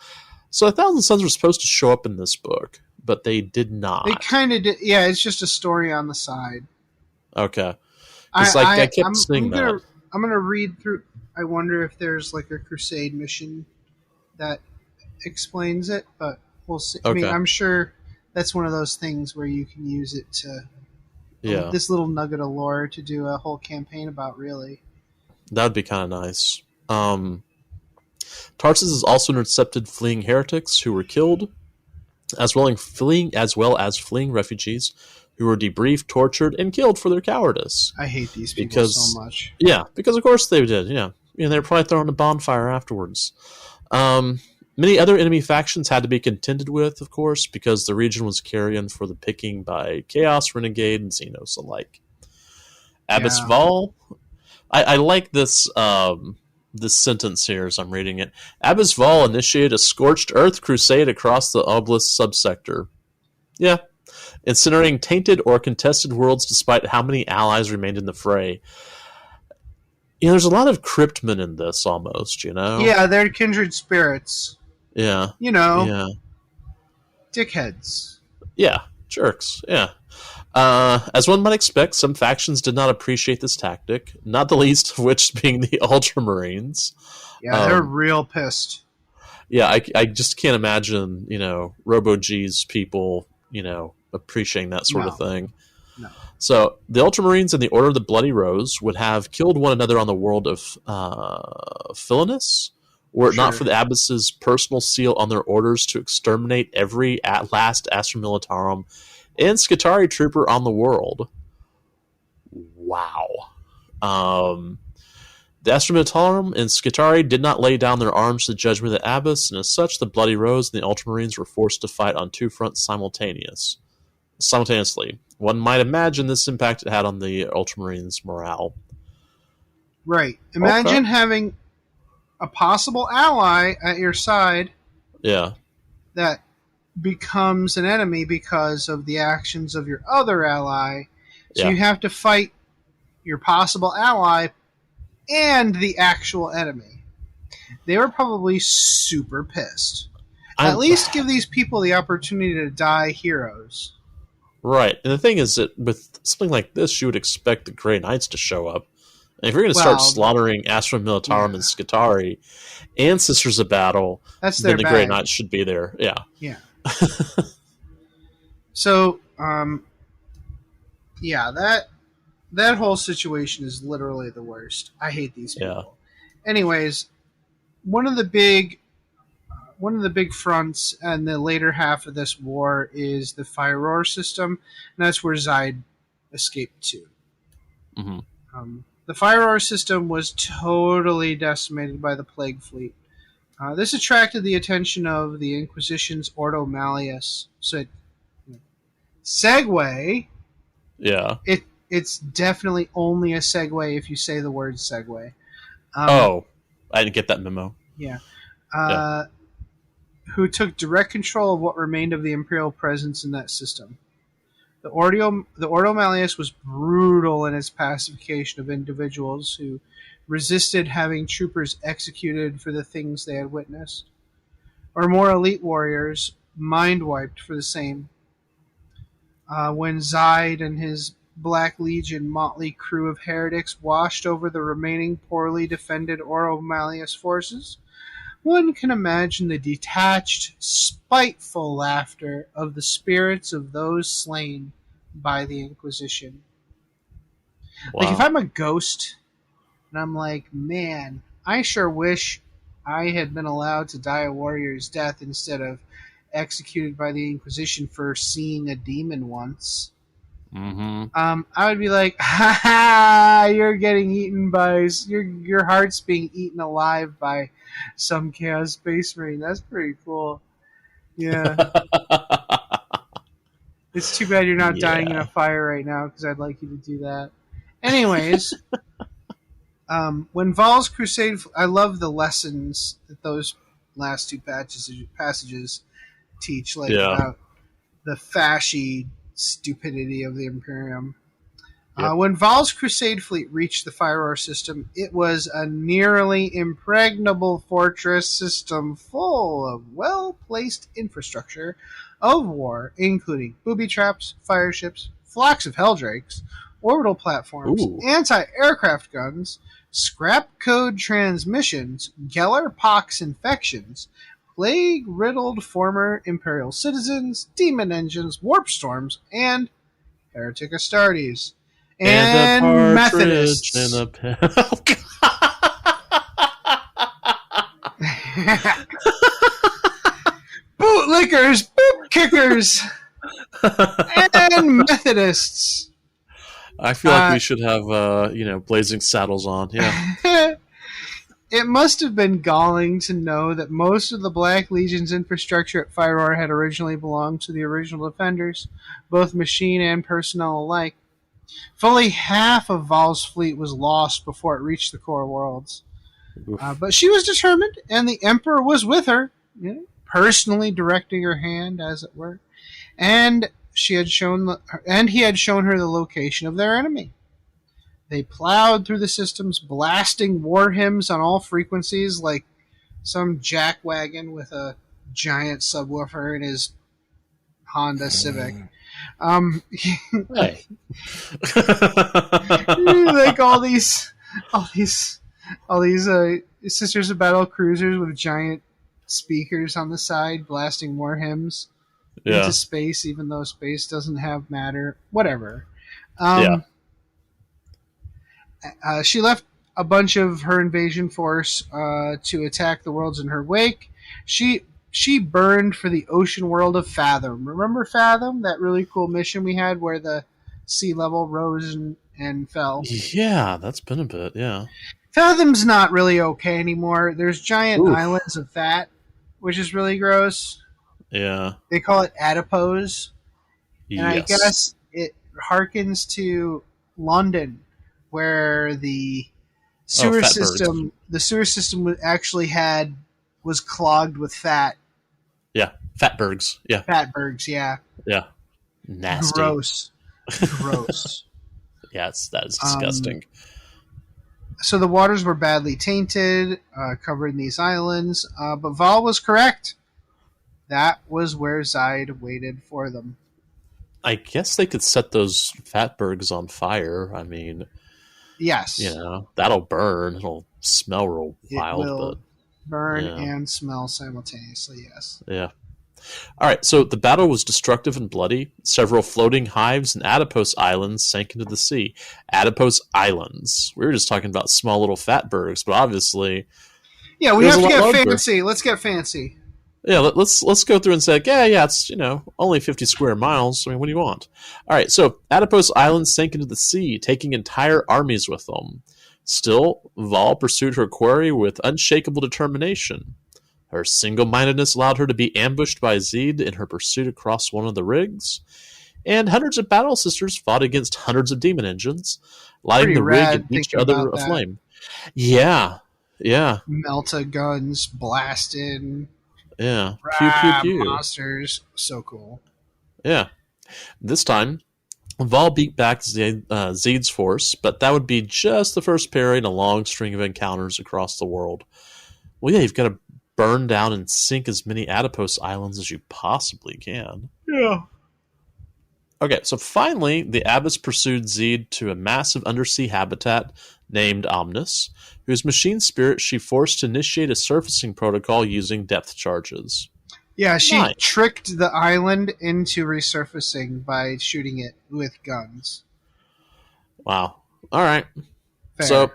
So the Thousand Sons were supposed to show up in this book, but they did not. They kind of did. Yeah, it's just a story on the side. Okay. I kept seeing that. I'm going to read through. I wonder if there's like a Crusade mission that explains it, but we'll see. Okay. I mean, I'm sure that's one of those things where you can use it to this little nugget of lore to do a whole campaign about, really. That would be kind of nice. Tarsus has also intercepted fleeing heretics who were killed, as well as fleeing refugees who were debriefed, tortured, and killed for their cowardice. I hate these people so much. Yeah, because of course they did. Yeah, they were probably throwing a bonfire afterwards. Many other enemy factions had to be contended with, of course, because the region was carrion for the picking by Chaos, Renegade, and Xenos alike. Abbess Vol, I like this this sentence here as I'm reading it. Abbess Vol initiated a scorched earth crusade across the Obelisk subsector. Yeah. Incinerating tainted or contested worlds despite how many allies remained in the fray. There's a lot of cryptmen in this almost, Yeah, they're kindred spirits. Yeah. Yeah. Dickheads. Yeah, jerks. Yeah. As one might expect, some factions did not appreciate this tactic, not the least of which being the Ultramarines. Yeah, they're real pissed. Yeah, I just can't imagine, Robo G's people, appreciating that sort of thing. No. So the Ultramarines and the Order of the Bloody Rose would have killed one another on the world of Philinus, were it not for the Abbess's personal seal on their orders to exterminate every last Astra Militarum and Skitarii trooper on the world. Wow. The Astra Militarum and Skitarii did not lay down their arms to the judgment of the Abbess, and as such, the Bloody Rose and the Ultramarines were forced to fight on two fronts simultaneously. One might imagine this impact it had on the Ultramarines' morale. Right. Imagine having a possible ally at your side that becomes an enemy because of the actions of your other ally. So you have to fight your possible ally and the actual enemy. They were probably super pissed. At least give these people the opportunity to die heroes. Right. And the thing is that with something like this, you would expect the Grey Knights to show up And if you're going to start slaughtering Astra Militarum and Skitarii and Sisters of Battle, that's then their the Grey Knights should be there. Yeah. Yeah. So, that whole situation is literally the worst. I hate these people. Yeah. Anyways, one of the big fronts in the later half of this war is the Fire system, and that's where Zide escaped to. Mm-hmm. The Fire system was totally decimated by the Plague Fleet. This attracted the attention of the Inquisition's Ordo Malleus. So, segue. Yeah. It's definitely only a segue if you say the word segue. I didn't get that memo. Yeah. Who took direct control of what remained of the Imperial presence in that system. The Ordo Malleus was brutal in its pacification of individuals who resisted having troopers executed for the things they had witnessed, or more elite warriors mind-wiped for the same. When Zide and his Black Legion motley crew of heretics washed over the remaining poorly defended Ordo Malleus forces, one can imagine the detached, spiteful laughter of the spirits of those slain by the Inquisition. Wow. Like, if I'm a ghost, and I'm like, man, I sure wish I had been allowed to die a warrior's death instead of executed by the Inquisition for seeing a demon once. Mm-hmm. I would be like, ha ha, you're getting eaten by, your heart's being eaten alive by some Chaos Space Marine. That's pretty cool. Yeah. It's too bad you're not dying in a fire right now, because I'd like you to do that. Anyways, when Val's Crusade... I love the lessons that those last two passages teach, about the fashy stupidity of the Imperium. When Val's Crusade fleet reached the Fire system, it was a nearly impregnable fortress system full of well-placed infrastructure of war, including booby traps, fire ships, flocks of Helldrakes, orbital platforms, anti-aircraft guns, scrap code transmissions, Geller pox infections, plague-riddled former Imperial citizens, demon engines, warp storms, and heretic Astartes. And Methodists. And a bootlickers, boot kickers, and Methodists. I feel like we should have, blazing saddles on. Yeah. It must have been galling to know that most of the Black Legion's infrastructure at Fire had originally belonged to the original defenders, both machine and personnel alike. Fully half of Val's fleet was lost before it reached the core worlds. But she was determined, and the Emperor was with her, personally directing her hand, as it were. And he had shown her the location of their enemy. They plowed through the systems, blasting war hymns on all frequencies, like some jackwagon with a giant subwoofer in his Honda Civic. Hey. Like all these Sisters of Battle cruisers with giant speakers on the side, blasting war hymns into space, even though space doesn't have matter. Whatever. She left a bunch of her invasion force to attack the worlds in her wake. She burned for the ocean world of Fathom. Remember Fathom? That really cool mission we had where the sea level rose and fell? Yeah, that's been a bit, yeah. Fathom's not really okay anymore. There's giant islands of fat, which is really gross. Yeah. They call it adipose. And I guess it harkens to London, where the sewer system was clogged with fat. Yeah, fatbergs. Yeah, fatbergs. Yeah, yeah, nasty, gross. Yes, that is disgusting. So the waters were badly tainted, covering these islands. But Val was correct. That was where Zide waited for them. I guess they could set those fatbergs on fire. I mean, Yes. That'll burn. It'll smell real It wild, will but burn and smell simultaneously, yes. Yeah. All right, so the battle was destructive and bloody. Several floating hives and Adipose Islands sank into the sea. Adipose Islands. We were just talking about small little fatbergs, but obviously... Yeah, we have to get fancy. Let's get fancy. Yeah, let's go through and say, it's, only 50 square miles. I mean, what do you want? All right, so Adipose Islands sank into the sea, taking entire armies with them. Still, Vol pursued her quarry with unshakable determination. Her single-mindedness allowed her to be ambushed by Zed in her pursuit across one of the rigs, and hundreds of battle sisters fought against hundreds of demon engines, lighting the rig and each other aflame. Yeah. Melta guns blasted. Yeah. Pew, pew, pew. Monsters. So cool. Yeah. This time, Vol beat back Zed's force, but that would be just the first parry in a long string of encounters across the world. Well, yeah, you've got to burn down and sink as many Adipose Islands as you possibly can. Yeah. Okay, so finally, the Abyss pursued Zed to a massive undersea habitat named Amidst, whose machine spirit she forced to initiate a surfacing protocol using depth charges. Yeah, she tricked the island into resurfacing by shooting it with guns. Wow. All right. Fair. So,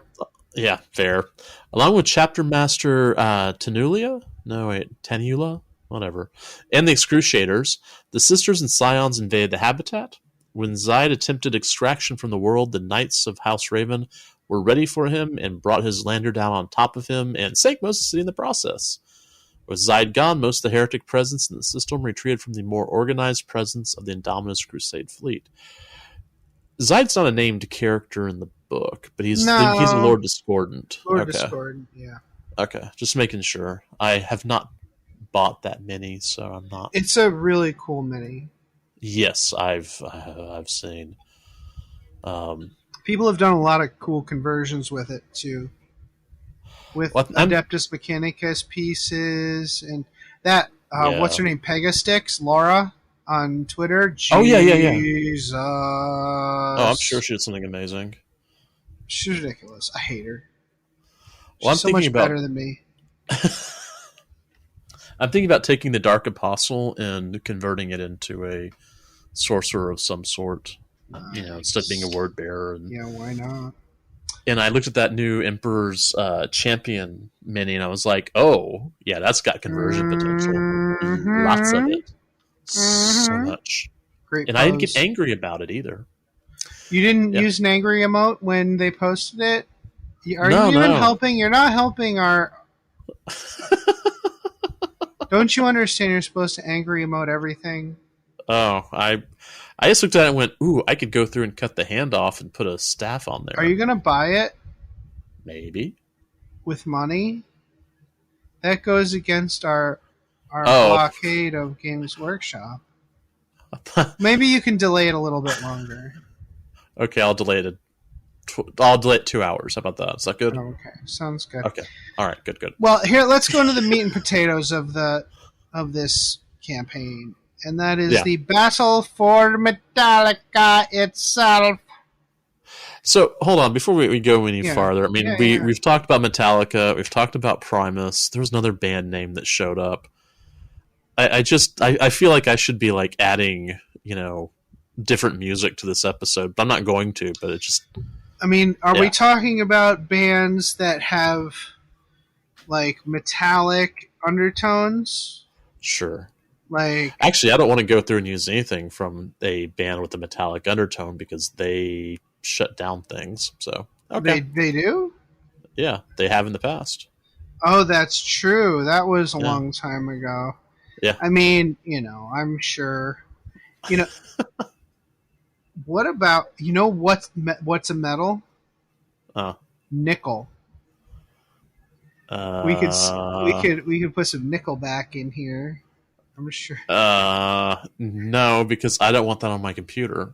yeah, fair. Along with Chapter Master Tanula? No, wait, Tanula? Whatever. And the Excruciators, the Sisters and Scions invaded the habitat. When Zed attempted extraction from the world, the Knights of House Raven were ready for him and brought his lander down on top of him and sank most of the city in the process. With Zed gone, most of the heretic presence in the system retreated from the more organized presence of the Indominus Crusade fleet. Zed's not a named character in the book, but he's a Lord Discordant. Discordant, yeah. Okay, just making sure. I have not bought that mini, so I'm not... It's a really cool mini. Yes, I've seen. People have done a lot of cool conversions with it, too. With Adeptus Mechanicus pieces, and that, what's her name, Pegastix, Laura, on Twitter. Jesus. Oh, I'm sure she did something amazing. She's ridiculous. I hate her. Well, She's so much better than me. I'm thinking about taking the Dark Apostle and converting it into a sorcerer of some sort. Nice. Instead of being a word bearer. Yeah, why not? And I looked at that new Emperor's Champion mini, and I was like, oh, yeah, that's got conversion potential. Mm-hmm. Lots of it. Mm-hmm. So much. Great and pose. I didn't get angry about it either. You didn't use an angry emote when they posted it? Are you even helping? You're not helping our... Don't you understand you're supposed to angry emote everything? Oh, I just looked at it and went, ooh, I could go through and cut the hand off and put a staff on there. Are you going to buy it? Maybe. With money? That goes against our blockade of Games Workshop. Maybe you can delay it a little bit longer. Okay, I'll delay it. I'll delay it 2 hours. How about that? Is that good? Okay, sounds good. Okay, all right, good. Well, here, let's go into the meat and potatoes of this campaign, and that is the battle for Metallica itself. So, hold on, before we go any farther, I mean, we've talked about Metallica, we've talked about Primus, there was another band name that showed up. I feel like I should be, like, adding, different music to this episode, but I'm not going to, but it just... I mean, are we talking about bands that have, like, metallic undertones? Sure. Like, actually, I don't want to go through and use anything from a band with a metallic undertone because they shut down things. So okay, they do. Yeah, they have in the past. Oh, that's true. That was a long time ago. Yeah. I mean, I'm sure. What about what's a metal? Nickel. We could put some Nickelback in here. I'm sure. No, because I don't want that on my computer.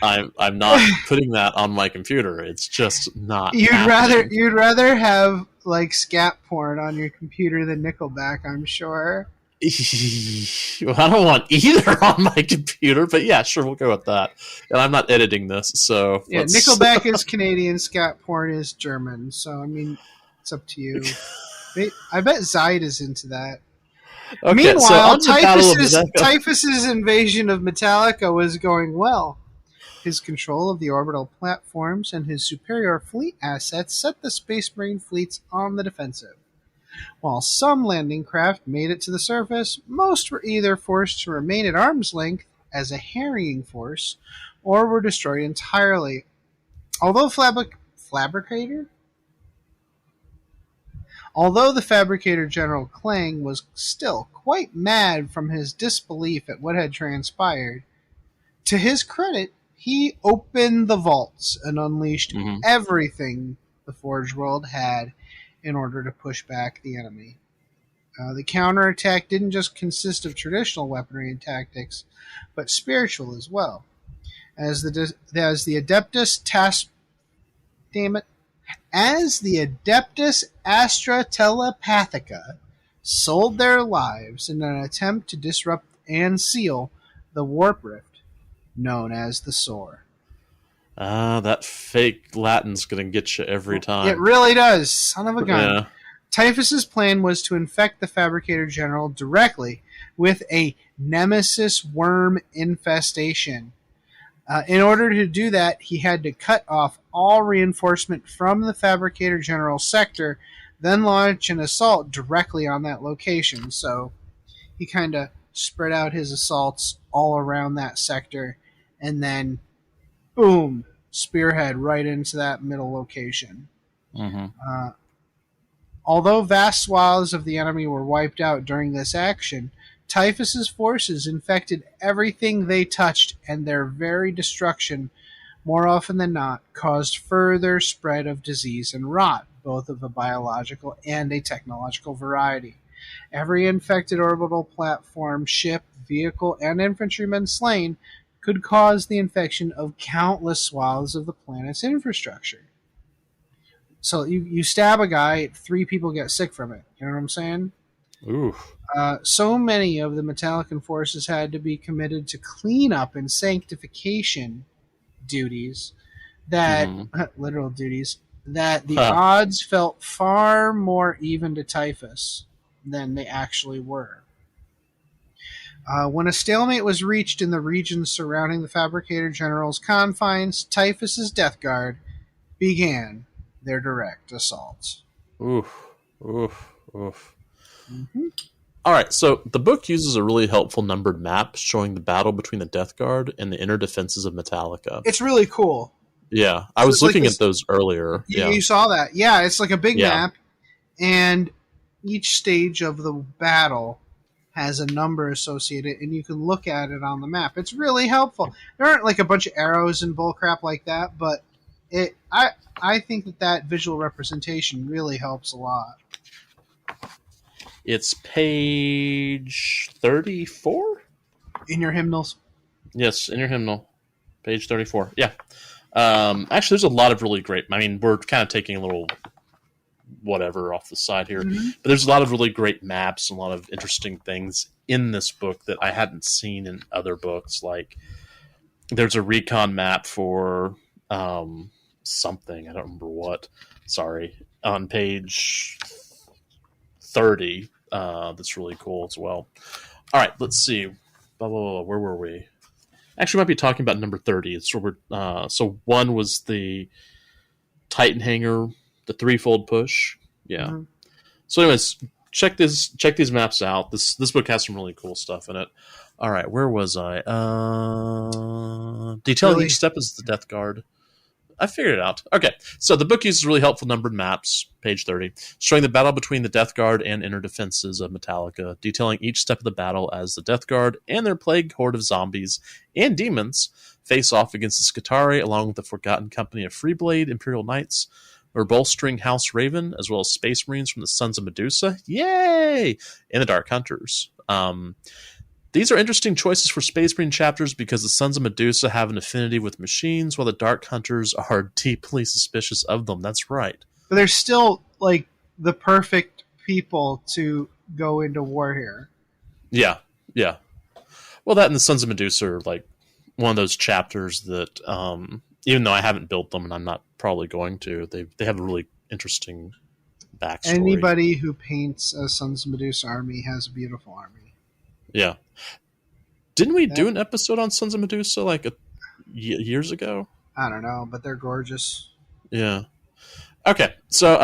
I'm not putting that on my computer. It's just not. You'd rather have like scat porn on your computer than Nickelback, I'm sure. Well, I don't want either on my computer, but yeah, sure, we'll go with that. And I'm not editing this, so yeah. Nickelback is Canadian, Scott Porn is German. So I mean, it's up to you. I bet Zide is into that. Okay, Meanwhile, so Typhus's invasion of Metallica was going well. His control of the orbital platforms and his superior fleet assets set the Space Marine fleets on the defensive. While some landing craft made it to the surface, most were either forced to remain at arm's length as a harrying force, or were destroyed entirely. Although the Fabricator General Klang was still quite mad from his disbelief at what had transpired, to his credit, he opened the vaults and unleashed everything the Forge World had in order to push back the enemy. The counterattack didn't just consist of traditional weaponry and tactics, but spiritual as well. As the Adeptus Astra Telepathica sold their lives in an attempt to disrupt and seal the warp rift known as the Soar. That fake Latin's going to get you every time. It really does. Son of a gun. Yeah. Typhus's plan was to infect the Fabricator General directly with a Nemesis worm infestation. In order to do that, he had to cut off all reinforcement from the Fabricator General sector, then launch an assault directly on that location. So he kind of spread out his assaults all around that sector, and then boom, spearhead right into that middle location. Although vast swaths of the enemy were wiped out during this action, Typhus's forces infected everything they touched, and their very destruction, more often than not, caused further spread of disease and rot, both of a biological and a technological variety. Every infected orbital platform, ship, vehicle, and infantryman slain could cause the infection of countless swaths of the planet's infrastructure. So you stab a guy, 3 people get sick from it. You know what I'm saying? Ooh. So many of the Metallican forces had to be committed to cleanup and sanctification duties that literal duties that the odds felt far more even to Typhus than they actually were. When a stalemate was reached in the regions surrounding the Fabricator General's confines, Typhus's Death Guard began their direct assault. Oof. All right, so the book uses a really helpful numbered map showing the battle between the Death Guard and the inner defenses of Metallica. It's really cool. Yeah, I was looking at those earlier. You saw that. Yeah, it's like a big map, and each stage of the battle has a number associated, and you can look at it on the map. It's really helpful. There aren't like a bunch of arrows and bullcrap like that, but I think that visual representation really helps a lot. It's page 34? In your hymnals? Yes, in your hymnal. Page 34. Yeah. Actually, there's a lot of really great... I mean, we're kind of taking a little whatever off the side here. But there's a lot of really great maps and a lot of interesting things in this book that I hadn't seen in other books. Like, there's a recon map for something. I don't remember what. Sorry. On page 30. That's really cool as well. All right, let's see. Blah, blah, blah, where were we? Actually, we might be talking about number 30. It's so one was the Titan Hanger, the threefold push. Yeah. So, anyways, check these maps out. This book has some really cool stuff in it. All right, where was I? Detailing each step is the Death Guard. I figured it out. Okay, so the book uses really helpful numbered maps, page 30, showing the battle between the Death Guard and inner defenses of Metallica, detailing each step of the battle as the Death Guard and their plague horde of zombies and demons face off against the Scutari along with the Forgotten Company of Freeblade Imperial Knights, or bolstering House Raven, as well as Space Marines from the Sons of Medusa. Yay! And the Dark Hunters. These are interesting choices for Space Marine chapters because the Sons of Medusa have an affinity with machines, while the Dark Hunters are deeply suspicious of them. That's right. But they're still, like, the perfect people to go into war here. Yeah, yeah. Well, that and the Sons of Medusa are like one of those chapters that, even though I haven't built them and I'm not probably going to, they have a really interesting backstory. Anybody who paints a Sons of Medusa army has a beautiful army. Yeah. Didn't we do an episode on Sons of Medusa like years ago? I don't know, but they're gorgeous. Yeah. Okay, so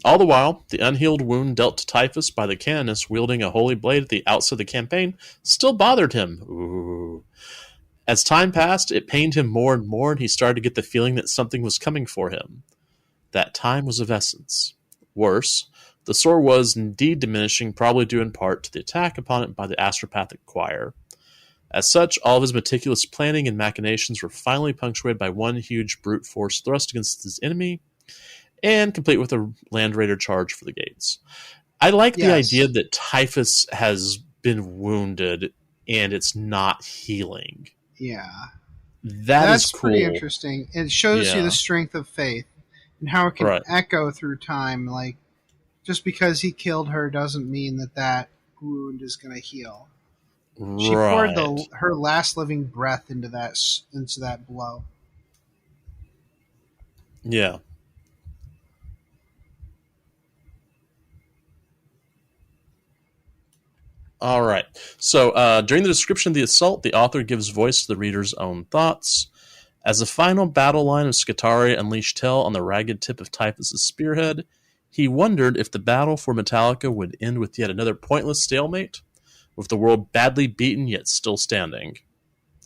all the while, the unhealed wound dealt to Typhus by the canonist wielding a holy blade at the outset of the campaign still bothered him. Ooh. As time passed, it pained him more and more, and he started to get the feeling that something was coming for him. That time was of essence. Worse, the sore was indeed diminishing, probably due in part to the attack upon it by the astropathic choir. As such, all of his meticulous planning and machinations were finally punctuated by one huge brute force thrust against his enemy, and complete with a Land Raider charge for the gates. I like the idea that Typhus has been wounded and it's not healing. Yeah. That's cool. Pretty interesting. It shows you the strength of faith and how it can echo through time. Like, just because he killed her doesn't mean that wound is going to heal. She poured her last living breath into that blow. Yeah. All right. So during the description of the assault, the author gives voice to the reader's own thoughts. As the final battle line of Scutari unleashed hell on the ragged tip of Typhus' spearhead, he wondered if the battle for Metallica would end with yet another pointless stalemate, with the world badly beaten yet still standing.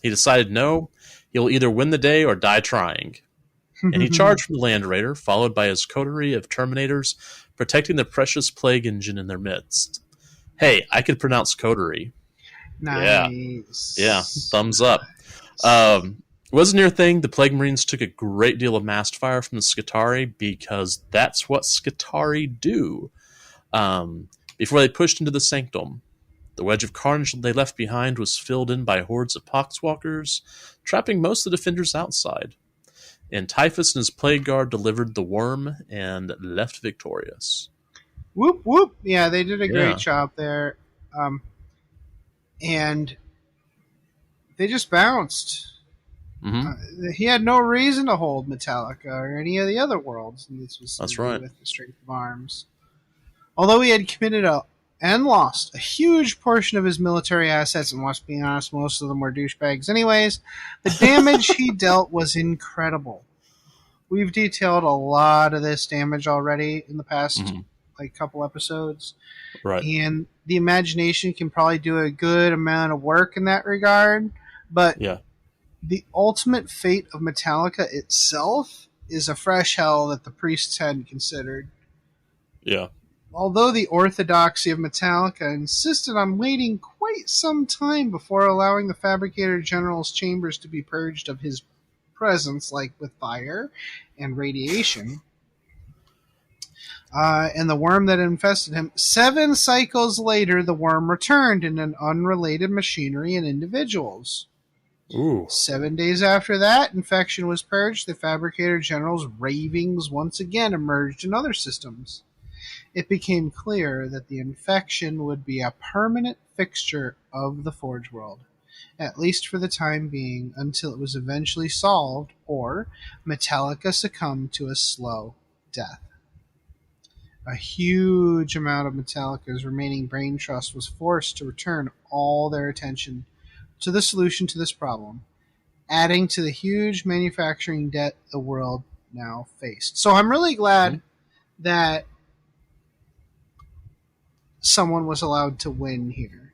He decided no, he'll either win the day or die trying. And he charged from the Land Raider, followed by his coterie of Terminators, protecting the precious plague engine in their midst. Hey, I could pronounce coterie. Nice. Yeah, thumbs up. It wasn't near thing. The Plague Marines took a great deal of massed fire from the Scutari because that's what Scutari do. Before they pushed into the Sanctum, the wedge of carnage they left behind was filled in by hordes of poxwalkers, trapping most of the defenders outside. And Typhus and his Plague Guard delivered the worm and left victorious. Whoop, whoop. Yeah, they did a great job there. And they just bounced. Mm-hmm. He had no reason to hold Metallica or any of the other worlds. And this was That's right. With the strength of arms. Although he had committed and lost a huge portion of his military assets, and let's be honest, most of them were douchebags anyways, the damage he dealt was incredible. We've detailed a lot of this damage already in the past couple episodes. Right. And the imagination can probably do a good amount of work in that regard, but the ultimate fate of Metallica itself is a fresh hell that the priests hadn't considered. Yeah. Although the orthodoxy of Metallica insisted on waiting quite some time before allowing the Fabricator General's chambers to be purged of his presence, like with fire and radiation, and the worm that infested him, 7 cycles later the worm returned in an unrelated machinery and individuals. Ooh. 7 days after that infection was purged, the Fabricator General's ravings once again emerged in other systems. It became clear that the infection would be a permanent fixture of the Forge World, at least for the time being, until it was eventually solved, or Metallica succumbed to a slow death. A huge amount of Metallica's remaining brain trust was forced to return all their attention to the solution to this problem, adding to the huge manufacturing debt the world now faced. So I'm really glad that someone was allowed to win here.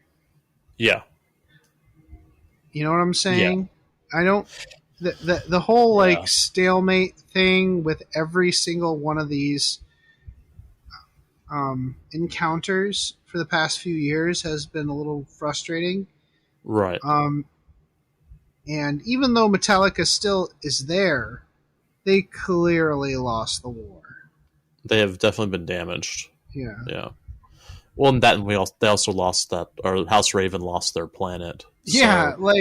Yeah. You know what I'm saying? Yeah. I don't... The whole, stalemate thing with every single one of these encounters for the past few years has been a little frustrating. Right. And even though Metallica still is there, they clearly lost the war. They have definitely been damaged. Yeah. Yeah. Well, and they also lost that, or House Raven lost their planet. Yeah, so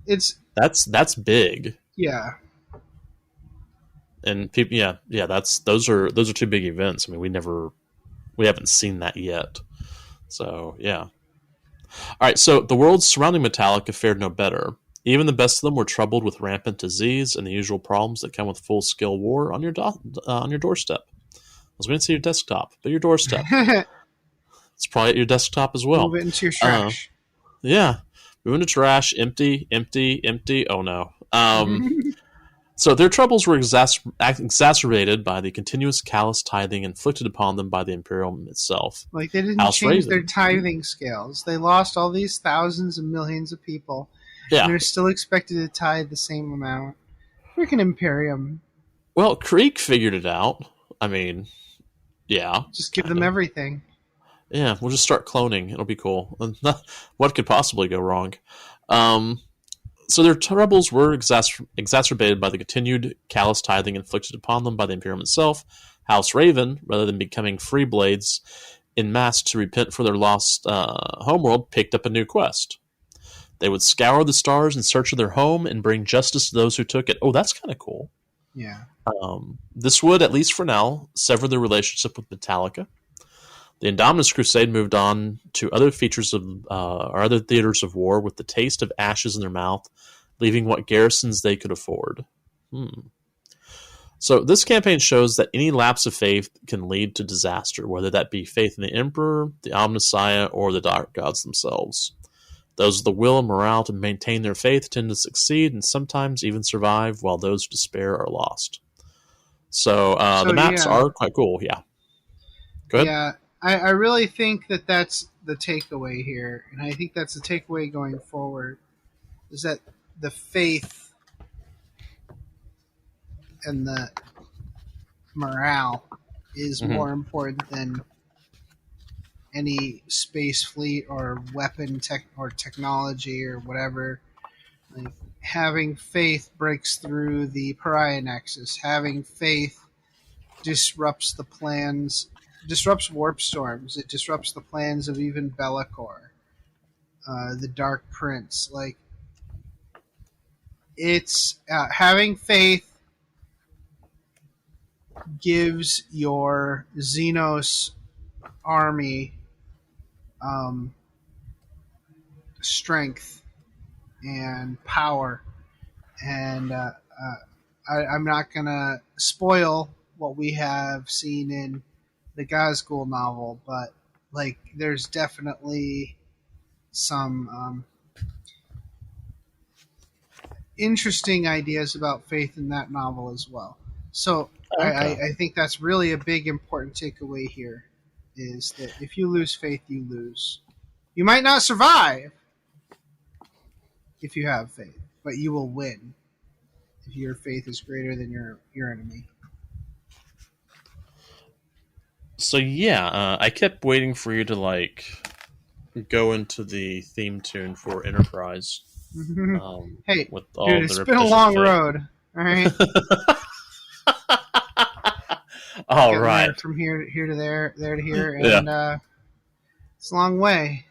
it's that's big. Yeah. And people, those are 2 big events. I mean, we haven't seen that yet. So yeah. All right, so the worlds surrounding Metallica fared no better. Even the best of them were troubled with rampant disease and the usual problems that come with full-scale war on your doorstep. I was going to say your desktop, but your doorstep. It's probably at your desktop as well. Move it into your trash. Yeah. Move into trash, empty. Oh, no. So their troubles were exacerbated by the continuous callous tithing inflicted upon them by the Imperium itself. Like, they didn't change their tithing scales. They lost all these thousands and millions of people. Yeah. And they're still expected to tithe the same amount. Freaking Imperium. Well, Krieg figured it out. I mean, yeah. Just give them everything. Yeah, we'll just start cloning. It'll be cool. What could possibly go wrong? So their troubles were exacerbated by the continued callous tithing inflicted upon them by the Imperium itself. House Raven, rather than becoming free blades en masse to repent for their lost homeworld, picked up a new quest. They would scour the stars in search of their home and bring justice to those who took it. Oh, that's kind of cool. Yeah. This would, at least for now, sever their relationship with Metallica. The Indominus Crusade moved on to other features of or other theaters of war with the taste of ashes in their mouth, leaving what garrisons they could afford. So this campaign shows that any lapse of faith can lead to disaster, whether that be faith in the Emperor, the Omnissiah, or the Dark Gods themselves. Those with the will and morale to maintain their faith tend to succeed and sometimes even survive, while those who despair are lost. So the maps are quite cool, yeah. Go ahead. Yeah, I really think that that's the takeaway here, and I think that's the takeaway going forward, is that the faith and the morale is more important than any space fleet or weapon or technology or whatever. Like, having faith breaks through the pariah nexus. Having faith disrupts warp storms. It disrupts the plans of even Be'lakor, the Dark Prince. Like, it's having faith gives your Xenos army strength and power, and I'm not gonna spoil what we have seen in the Gazgul novel, but like, there's definitely some interesting ideas about faith in that novel as well. So okay. I think that's really a big important takeaway here, is that if you lose faith, you lose. You might not survive if you have faith, but you will win if your faith is greater than your enemy. So yeah, I kept waiting for you to like go into the theme tune for Enterprise. Hey, with all dude, it's been a long road. All right. All right. From here to there to here, and it's a long way.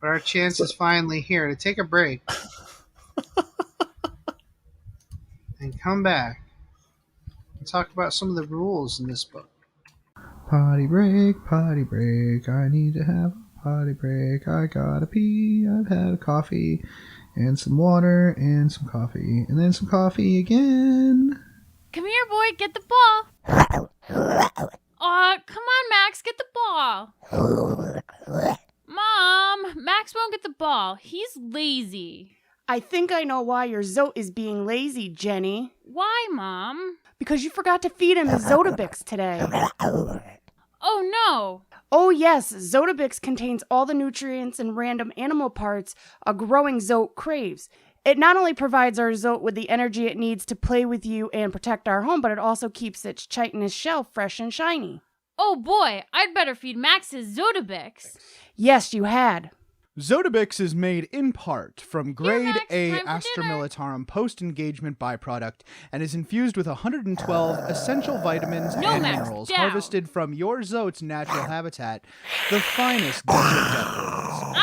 But our chance is finally here to take a break and come back and talk about some of the rules in this book. Potty break, I need to have a potty break. I gotta pee, I've had a coffee, and some water, and some coffee, and then some coffee again. Come here, boy, get the ball. Aw, come on, Max, get the ball. Mom, Max won't get the ball. He's lazy. I think I know why your Zote is being lazy, Jenny. Why, Mom? Because you forgot to feed him Zotabix today. Oh, no. Oh, yes. Zotabix contains all the nutrients and random animal parts a growing Zote craves. It not only provides our Zote with the energy it needs to play with you and protect our home, but it also keeps its chitinous shell fresh and shiny. Oh, boy. I'd better feed Max his Zotabix. Yes, you had. Zotabix is made in part from Grade A Astra Militarum post-engagement byproduct and is infused with 112 essential vitamins and minerals harvested from your Zote's natural habitat, the finest desert deserts.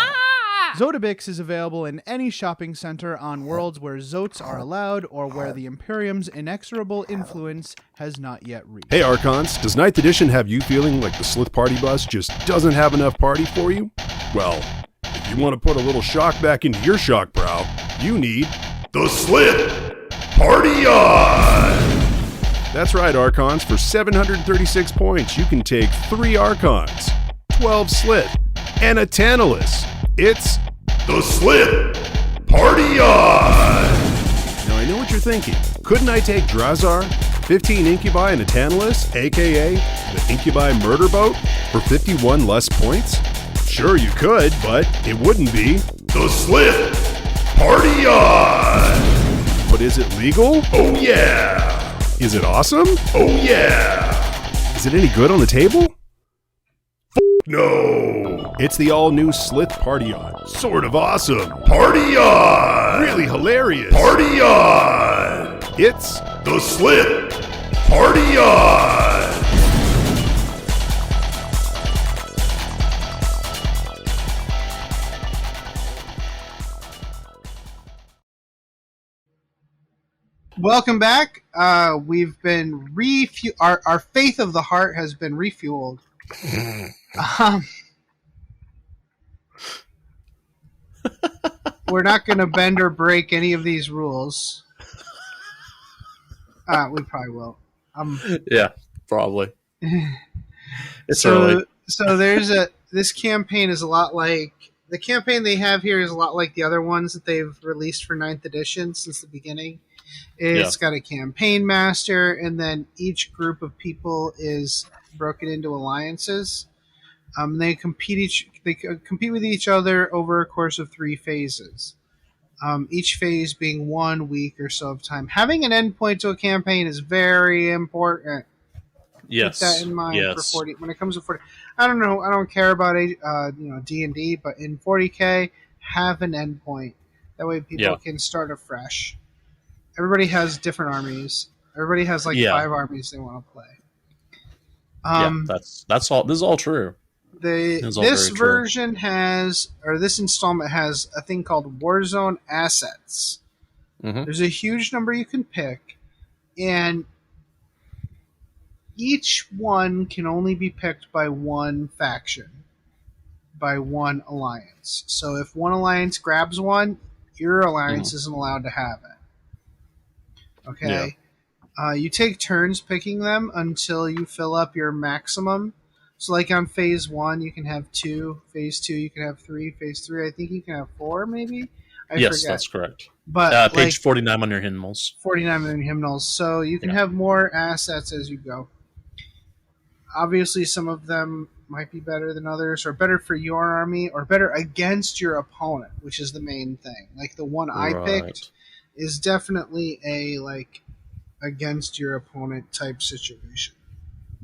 Zotabix is available in any shopping center on worlds where Zotes are allowed or where the Imperium's inexorable influence has not yet reached. Hey Archons, does 9th edition have you feeling like the Slith Party bus just doesn't have enough party for you? Well, you want to put a little shock back into your shock brow, you need the Slip Party On! That's right, Archons. For 736 points, you can take 3 Archons, 12 Slip, and a Tantalus. It's the Slip Party On! Now, I know what you're thinking. Couldn't I take Drazar, 15 Incubi, and a Tantalus, a.k.a. the Incubi Murder Boat, for 51 less points? Sure, you could, but it wouldn't be the Slip Party On! But is it legal? Oh, yeah! Is it awesome? Oh, yeah! Is it any good on the table? No! It's the all-new Slith Party On. Sort of awesome. Party On! Really hilarious. Party On! It's the Slith Party On! Welcome back. We've been our faith of the heart has been refueled. We're not going to bend or break any of these rules. We probably will. Yeah, probably. It's so early. So this campaign is a lot like the campaign they have here is a lot like the other ones that they've released for 9th edition since the beginning. It's got a campaign master, and then each group of people is broken into alliances. They compete with each other over a course of 3 phases. Each phase being 1 week or so of time. Having an endpoint to a campaign is very important. Yes. Keep that in mind for 40. When it comes to 40, I don't know. I don't care about D&D, but in 40K, have an endpoint. That way, people can start afresh. Everybody has different armies. Everybody has 5 armies they want to play. That's all. This is all true. This version this installment has a thing called Warzone Assets. Mm-hmm. There's a huge number you can pick, and each one can only be picked by one faction, by one alliance. So if one alliance grabs one, your alliance isn't allowed to have it. Okay? Yeah. You take turns picking them until you fill up your maximum. So like on phase 1, you can have 2. Phase 2, you can have 3. Phase 3, I think you can have 4, maybe? I forget. That's correct. But page 49 on your hymnals. 49 on your hymnals. So you can have more assets as you go. Obviously, some of them might be better than others, or better for your army, or better against your opponent, which is the main thing. Like the one I picked is definitely a against your opponent type situation.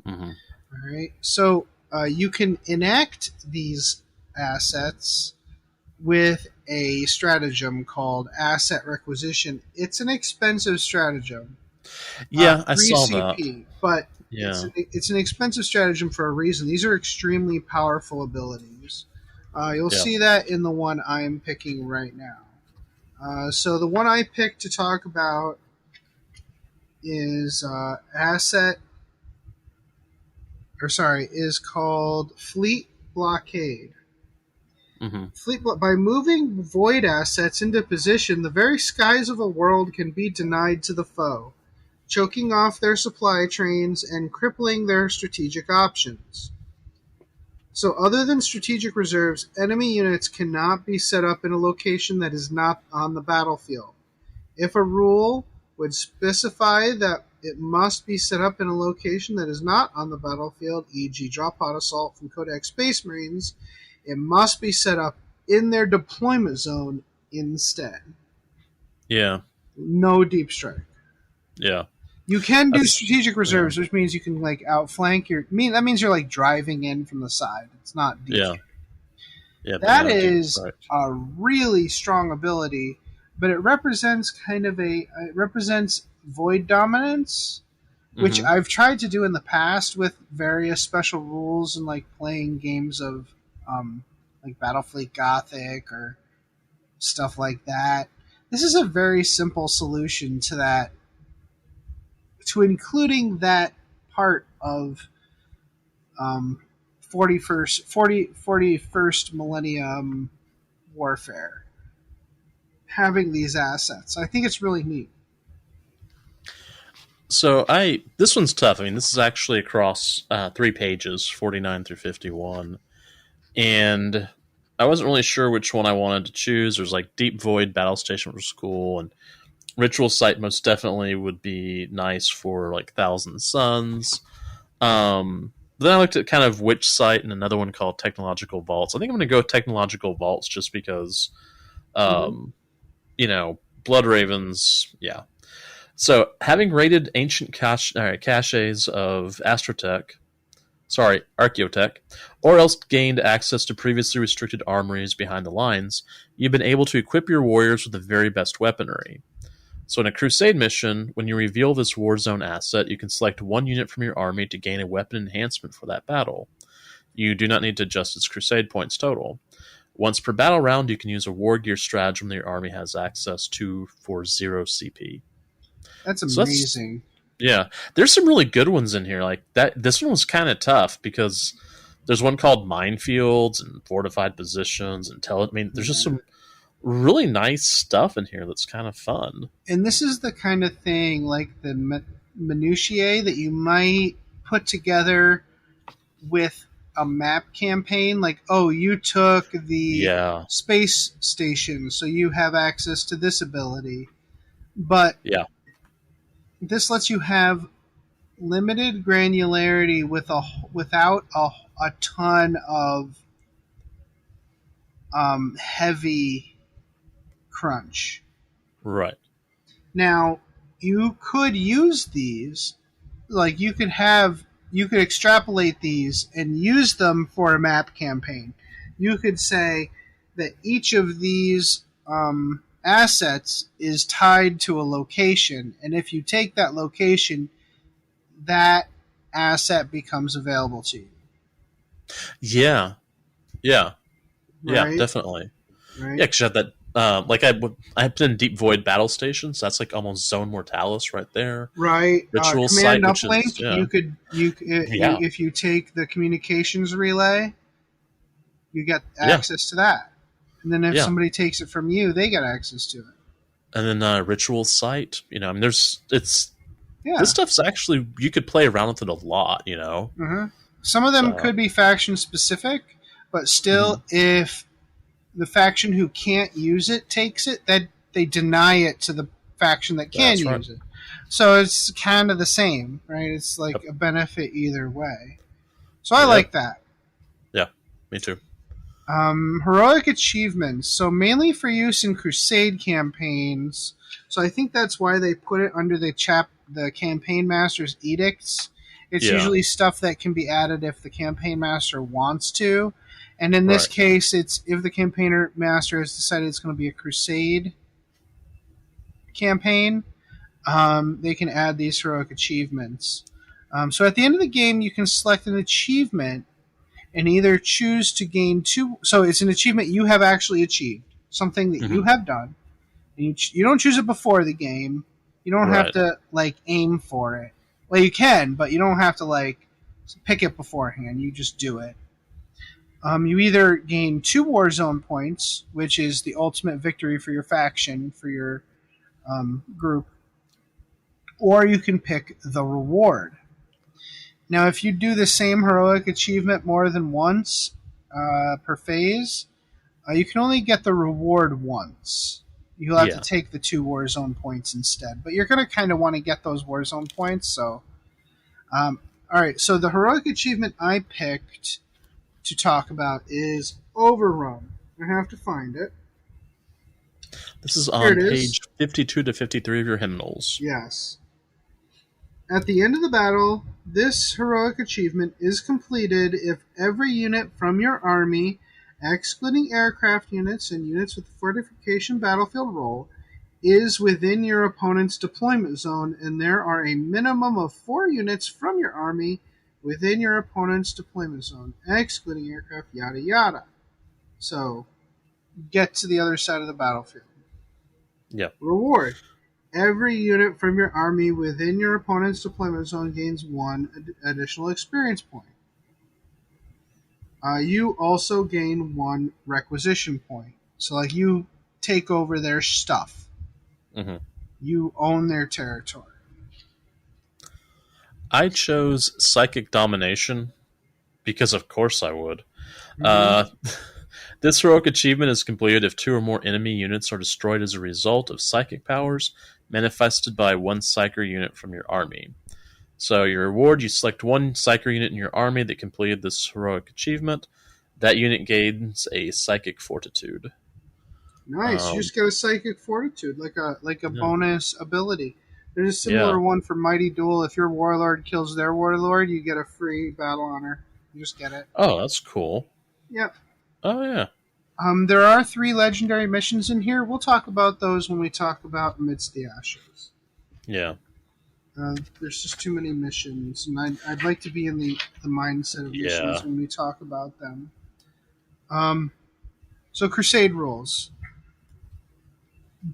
Mm-hmm. All right, so you can enact these assets with a stratagem called Asset Requisition. It's an expensive stratagem. Yeah, I saw CP, that. But it's an expensive stratagem for a reason. These are extremely powerful abilities. You'll see that in the one I'm picking right now. So the one I picked to talk about is is called Fleet Blockade. Mm-hmm. By moving void assets into position, the very skies of a world can be denied to the foe, choking off their supply trains and crippling their strategic options. So other than strategic reserves, enemy units cannot be set up in a location that is not on the battlefield. If a rule would specify that it must be set up in a location that is not on the battlefield, e.g. Drop Pod Assault from Codex Space Marines, it must be set up in their deployment zone instead. Yeah. No deep strike. Yeah. You can do strategic reserves, which means you can outflank your. That means you're driving in from the side. It's not deep strike. Yeah. That is a really strong ability, but it represents void dominance, which I've tried to do in the past with various special rules and playing games of Battlefleet Gothic or stuff like that. This is a very simple solution to that, to including that part of 41st millennium warfare, having these assets. I think it's really neat. So this one's tough. I mean, this is actually across 3 pages, 49 through 51. And I wasn't really sure which one I wanted to choose. There's like Deep Void Battle Station, which was cool, and Ritual Site most definitely would be nice for like Thousand Suns. Then I looked at kind of Witch Site and another one called Technological Vaults. I think I'm going to go Technological Vaults just because, you know, Blood Ravens, yeah. So, having raided ancient caches of Archaeotech, or else gained access to previously restricted armories behind the lines, you've been able to equip your warriors with the very best weaponry. So in a Crusade mission, when you reveal this Warzone asset, you can select one unit from your army to gain a weapon enhancement for that battle. You do not need to adjust its Crusade points total. Once per battle round, you can use a war gear stratagem that your army has access to for 0 CP. That's amazing. Yeah, there's some really good ones in here. Like that, this one was kind of tough because there's one called Minefields and Fortified Positions and I mean, there's just some really nice stuff in here that's kind of fun. And this is the kind of thing, like the minutiae that you might put together with a map campaign. Like, oh, you took the space station, so you have access to this ability. But this lets you have limited granularity without a ton of heavy crunch. Right. Now, you could use these, like you could extrapolate these and use them for a map campaign. You could say that each of these assets is tied to a location, and if you take that location, that asset becomes available to you. Yeah, Right? definitely. Right? Yeah, because you have that. Like I put in Deep Void Battle Stations. So that's like almost Zone Mortalis right there. Right. Ritual Command Site, uplink. which is, If you take the communications relay, you get access to that. And then if somebody takes it from you, they get access to it. And then Ritual Site. You know, I mean, this stuff's actually, you could play around with it a lot. You know. Mm-hmm. Some of them could be faction specific, but still, if the faction who can't use it takes it, that they deny it to the faction that can use it. So it's kind of the same, right? It's like a benefit either way. So I like that. Yeah, me too. Heroic achievements. So mainly for use in Crusade campaigns. So I think that's why they put it under the Campaign Master's edicts. It's usually stuff that can be added if the Campaign Master wants to. And in this case, it's if the Campaign Master has decided it's going to be a Crusade campaign, they can add these heroic achievements. So at the end of the game, you can select an achievement and either choose to gain 2... So it's an achievement you have actually achieved, something that you have done. And you don't choose it before the game. You don't have to, like, aim for it. Well, you can, but you don't have to, like, pick it beforehand. You just do it. You either gain 2 Warzone points, which is the ultimate victory for your faction, for your group, or you can pick the reward. Now, if you do the same heroic achievement more than once per phase, you can only get the reward once. You'll have to take the 2 Warzone points instead, but you're going to kind of want to get those Warzone points. So, all right. So the heroic achievement I picked to talk about is Overrun. I have to find it. This is on page 52 to 53 of your hymnals. Yes. At the end of the battle, this heroic achievement is completed if every unit from your army, excluding aircraft units and units with fortification battlefield role, is within your opponent's deployment zone, and there are a minimum of 4 units from your army within your opponent's deployment zone, excluding aircraft, yada yada. So, get to the other side of the battlefield. Yep. Reward. Every unit from your army within your opponent's deployment zone gains 1 additional experience point. You also gain 1 requisition point. So, like, you take over their stuff. Mm-hmm. You own their territory. I chose Psychic Domination because, of course, I would. This heroic achievement is completed if 2 or more enemy units are destroyed as a result of psychic powers manifested by one Psyker unit from your army. So your reward, you select one Psyker unit in your army that completed this heroic achievement. That unit gains a Psychic Fortitude. Nice. You just get a Psychic Fortitude, like a bonus ability. There's a similar one for Mighty Duel. If your Warlord kills their Warlord, you get a free Battle Honor. You just get it. Oh, that's cool. Yep. Oh, yeah. There are 3 legendary missions in here. We'll talk about those when we talk about Amidst the Ashes. Yeah. There's just too many missions, and I'd like to be in the mindset of missions when we talk about them. So Crusade rules.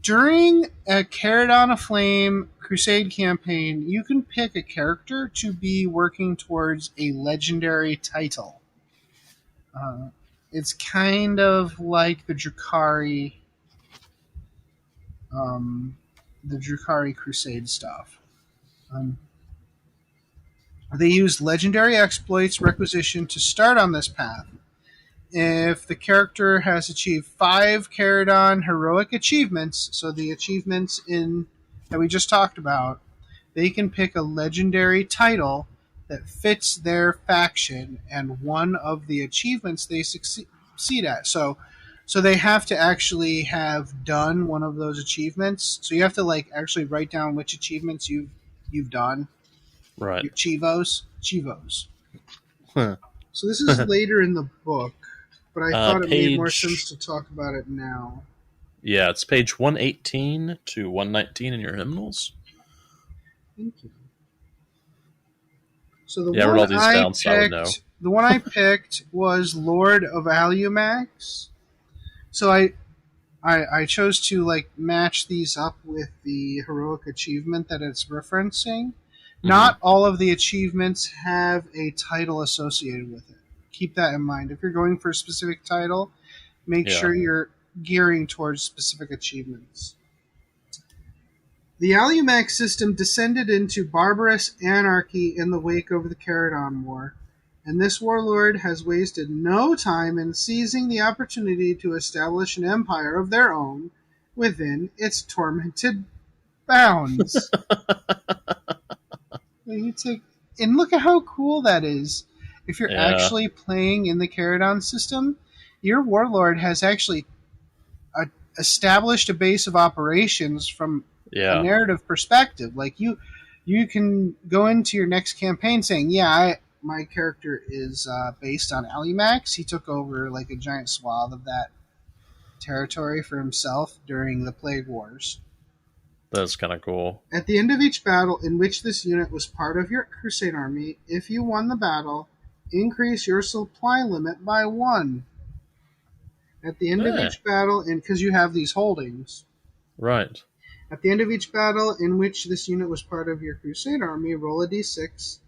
During a Charadon Aflame Crusade campaign, you can pick a character to be working towards a legendary title. It's kind of like the Drukhari Crusade stuff. They use legendary exploits Requisition to start on this path. If the character has achieved 5 Charadon heroic achievements, so the achievements that we just talked about, they can pick a legendary title that fits their faction and one of the achievements they succeed at. So they have to actually have done one of those achievements. So you have to actually write down which achievements you've done. Right. Your Chivos. Huh. So this is later in the book, but I thought it made more sense to talk about it now. Yeah, it's page 118 to 119 in your hymnals. Thank you. So wrote all these down so I would know. The one I picked was Lord of Alumax. So I chose to match these up with the heroic achievement that it's referencing. Mm-hmm. Not all of the achievements have a title associated with it. Keep that in mind. If you're going for a specific title, make sure you're gearing towards specific achievements. The Alumax system descended into barbarous anarchy in the wake of the Charadon War, and this warlord has wasted no time in seizing the opportunity to establish an empire of their own within its tormented bounds. And look at how cool that is. If you're actually playing in the Charadon system, your warlord has actually established a base of operations from a narrative perspective. Like you can go into your next campaign saying, my character is based on Alumax. He took over a giant swath of that territory for himself during the Plague Wars. That's kind of cool. At the end of each battle in which this unit was part of your Crusade army, if you won the battle, increase your supply limit by 1. At the end of each battle, and because you have these holdings. Right. At the end of each battle in which this unit was part of your Crusade army, roll a d6,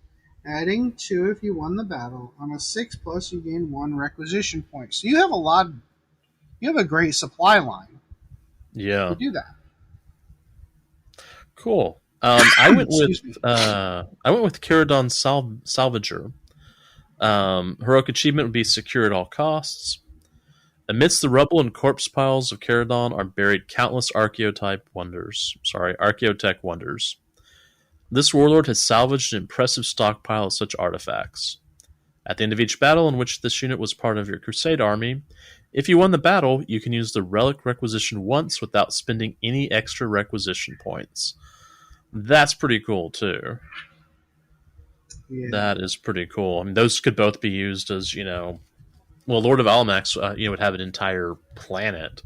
adding 2 if you won the battle. On a 6+, you gain 1 requisition point. So you have a great supply line. Yeah. To do that. Cool. I went with Charadon Salvager. Heroic achievement would be secure at all costs. Amidst the rubble and corpse piles of Charadon are buried countless Archaeotech wonders. This warlord has salvaged an impressive stockpile of such artifacts. At the end of each battle in which this unit was part of your Crusade army, if you won the battle, you can use the Relic Requisition once without spending any extra requisition points. That's pretty cool, too. Yeah. That is pretty cool. I mean, those could both be used as, Lord of Alumax, would have an entire planet.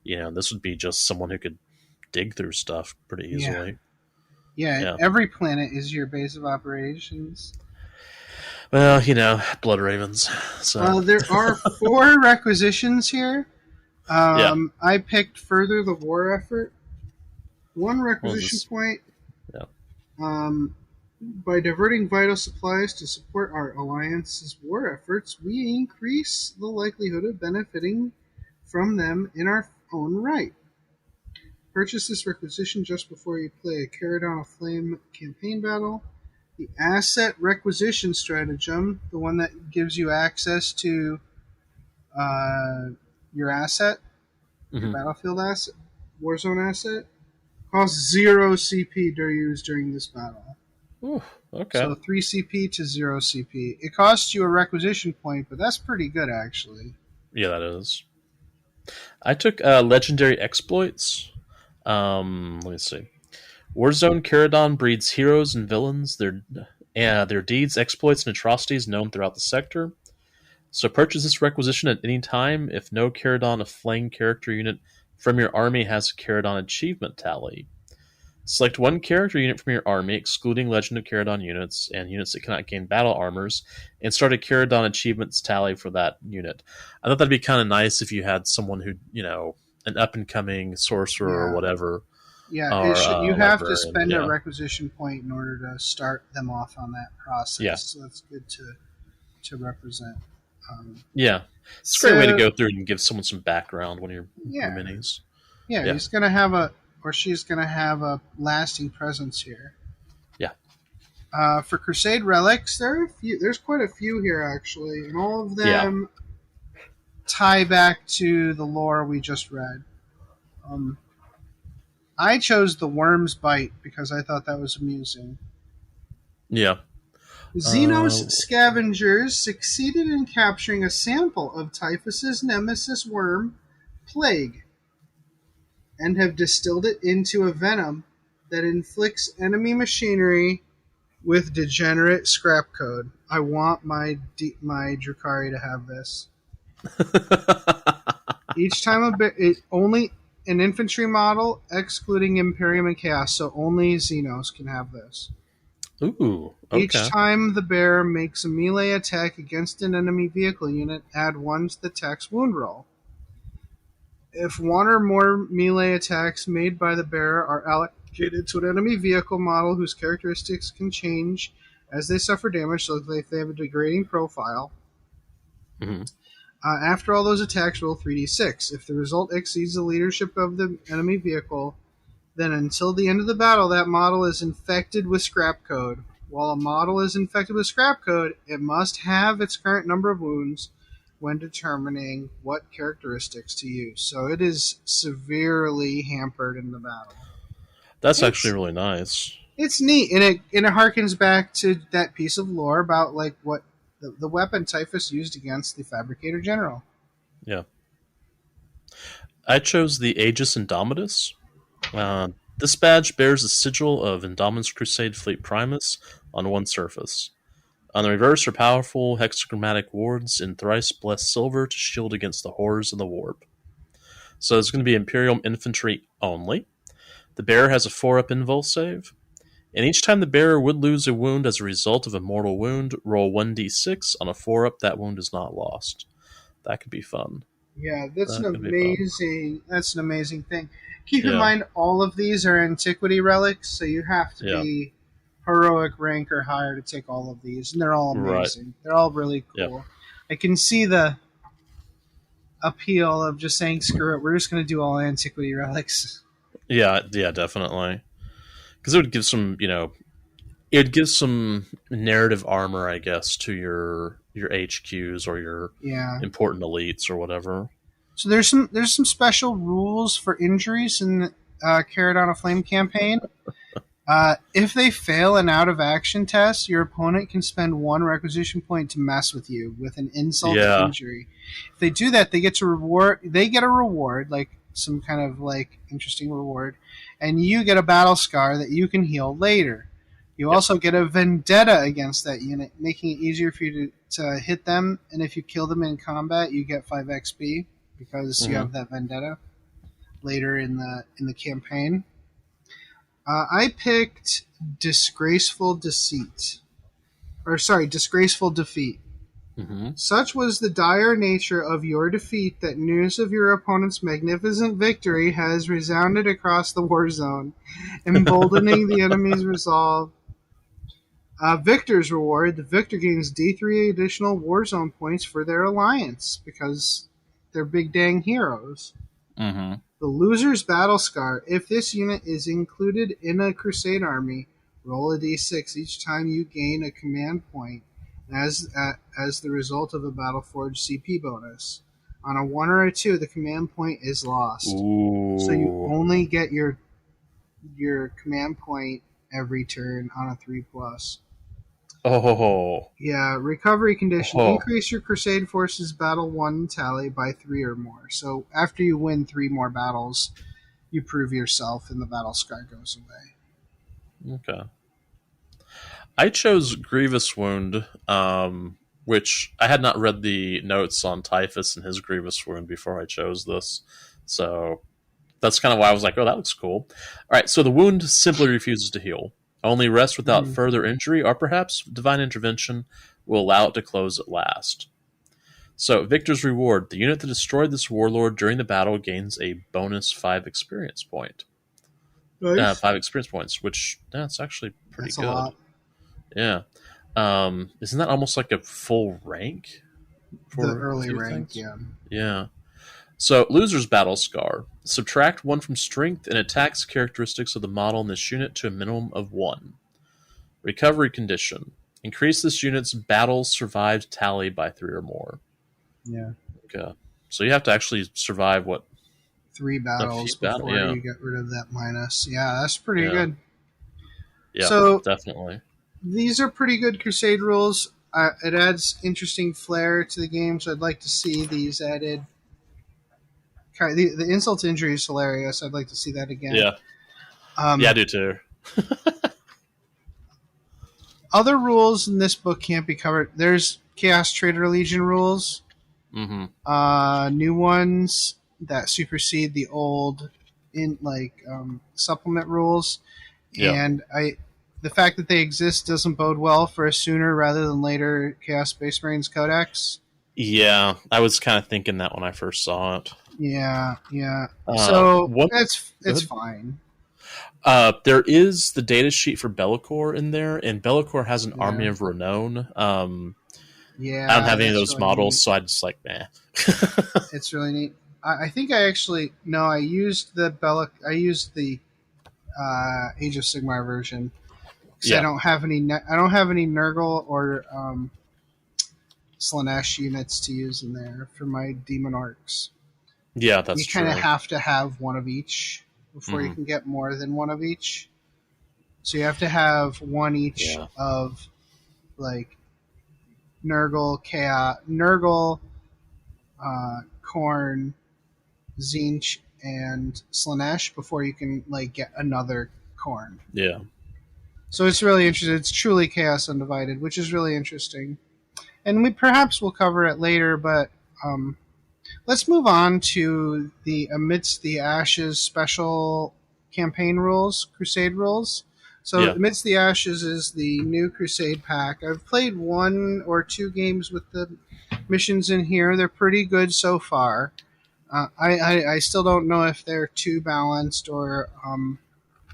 This would be just someone who could dig through stuff pretty easily. Yeah, every planet is your base of operations. Well, Blood Ravens. So. There are 4 requisitions here. I picked Further the War Effort. 1 requisition point. By diverting vital supplies to support our alliance's war efforts, we increase the likelihood of benefiting from them in our own right. Purchase this requisition just before you play a Charadon of Flame campaign battle. The asset requisition stratagem, the one that gives you access to your asset, your battlefield asset, Warzone asset, costs 0 CP to use during this battle. Ooh, okay. So 3 CP to 0 CP. It costs you a requisition point, but that's pretty good, actually. Yeah, that is. I took legendary exploits. Let me see. Warzone Charadon breeds heroes and villains. Their deeds, exploits, and atrocities known throughout the sector. So purchase this requisition at any time if no Charadon of Flame character unit from your army has a Charadon achievement tally. Select one character unit from your army, excluding Legend of Charadon units and units that cannot gain battle armors, and start a Charadon achievements tally for that unit. I thought that'd be kind of nice if you had someone who, an up-and-coming sorcerer or whatever. Yeah, or, you have to spend a requisition point in order to start them off on that process. Yeah. So that's good to represent. It's a great way to go through and give someone some background when you're minis. Yeah, he's going to have she's going to have a lasting presence here. Yeah. For Crusade Relics, there's quite a few here, actually, and all of them tie back to the lore we just read. I chose the Worm's Bite because I thought that was amusing. Yeah. Xenos scavengers succeeded in capturing a sample of Typhus's nemesis worm, Plague, and have distilled it into a venom that inflicts enemy machinery with degenerate scrap code. I want my Drukhari to have this. Each time only an infantry model, excluding Imperium and Chaos, so only Xenos can have this. Ooh, okay. Each time the bearer makes a melee attack against an enemy vehicle unit, add 1 to the attack's wound roll. If one or more melee attacks made by the bearer are allocated to an enemy vehicle model whose characteristics can change as they suffer damage, so if they have a degrading profile, after all those attacks, roll 3d6. If the result exceeds the leadership of the enemy vehicle, then until the end of the battle, that model is infected with scrap code. While a model is infected with scrap code, it must have its current number of wounds when determining what characteristics to use. So it is severely hampered in the battle. That's actually really nice. It's neat, and it harkens back to that piece of lore about what the weapon Typhus used against the Fabricator General. Yeah. I chose the Aegis Indomitus. This badge bears the sigil of Indominus Crusade Fleet Primus on one surface. On the reverse are powerful hexagrammatic wards in thrice blessed silver to shield against the horrors of the warp. So it's going to be Imperial Infantry only. The bearer has a 4-up invul save. And each time the bearer would lose a wound as a result of a mortal wound, roll 1d6. On a 4-up, that wound is not lost. That could be fun. Yeah, that's an amazing thing. Keep in mind, all of these are antiquity relics, so you have to be heroic rank or higher to take all of these, and they're all amazing. Right. They're all really cool. Yeah. I can see the appeal of just saying, screw it, we're just going to do all antiquity relics. Yeah, definitely. Because it would give some, it'd give some narrative armor, I guess, to your HQs or your important elites or whatever. So there's some special rules for injuries in the Charadon of Flame campaign. If they fail an out-of-action test, your opponent can spend 1 requisition point to mess with you with an insult to injury. If they do that, they get a reward, like some kind of interesting reward, and you get a battle scar that you can heal later. You also get a vendetta against that unit, making it easier for you to hit them, and if you kill them in combat, you get 5 XP because you have that vendetta later in the campaign. I picked Disgraceful Defeat. Mm-hmm. Such was the dire nature of your defeat that news of your opponent's magnificent victory has resounded across the war zone, emboldening the enemy's resolve. Victor's reward. The victor gains D3 additional war zone points for their alliance, because they're big dang heroes. Mm-hmm. The loser's battle scar. If this unit is included in a Crusade army, roll a d6 each time you gain a command point as the result of a Battleforge CP bonus. On a 1 or a 2, the command point is lost. Ooh. So you only get your command point every turn on a 3+. Oh. Yeah, recovery condition. Oh. Increase your Crusade Forces Battle 1 tally by 3 or more. So after you win 3 more battles, you prove yourself and the battle scar goes away. Okay. I chose Grievous Wound, which I had not read the notes on Typhus and his Grievous Wound before I chose this. So that's kind of why I was like, oh, that looks cool. All right, so the wound simply refuses to heal. Only rest without further injury, or perhaps divine intervention will allow it to close at last. So, Victor's Reward. The unit that destroyed this warlord during the battle gains a bonus 5 experience point. Nice. 5 experience points, which that's actually pretty That's good. a lot. Yeah. Isn't that almost like a full rank? The early rank, things? yeah. Yeah. So, Loser's Battle Scar. Subtract 1 from strength and attacks characteristics of the model in this unit to a minimum of 1. Recovery condition. Increase this unit's battles survived tally by 3 or more. Yeah. Okay. So you have to actually survive, 3 battles before you get rid of that minus. Yeah, that's pretty good. Yeah, so, definitely. These are pretty good Crusade rules. It adds interesting flair to the game, so I'd like to see these added. The insult to injury is hilarious. I'd like to see that again. Yeah. Yeah, I do too. Other rules in this book can't be covered. There's Chaos Traitor Legion rules. Mm-hmm. New ones that supersede the old supplement rules. Yeah. And the fact that they exist doesn't bode well for a sooner rather than later Chaos Space Marines Codex. Yeah, I was kind of thinking that when I first saw it. Yeah. So it's fine. There is the data sheet for Bellicor in there, and Bellicor has an Army of Renown. I don't have any of those really models, neat. So I just like, nah. It's really neat. I think I used the Age of Sigmar version because I don't have any Nurgle or Slaanesh units to use in there for my Demon Orcs. Yeah, that's true. You kind of have to have one of each before you can get more than one of each. So you have to have one each of like Nurgle, Khorne, Tzeentch, and Slaanesh before you can get another Khorne. Yeah. So it's really interesting. It's truly Chaos Undivided, which is really interesting. And we perhaps will cover it later, but let's move on to the Amidst the Ashes special campaign rules, Crusade rules. So Amidst the Ashes is the new Crusade pack. I've played 1 or 2 games with the missions in here. They're pretty good so far. I still don't know if they're too balanced or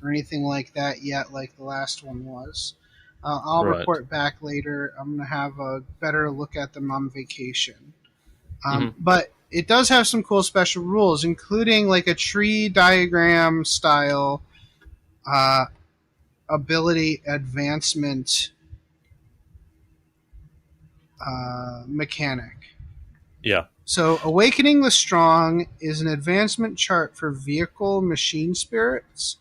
anything like that yet, like the last one was. I'll report back later. I'm going to have a better look at them on vacation. But it does have some cool special rules, including like a tree diagram style ability advancement mechanic. Yeah. So Awakening the Strong is an advancement chart for vehicle machine spirits.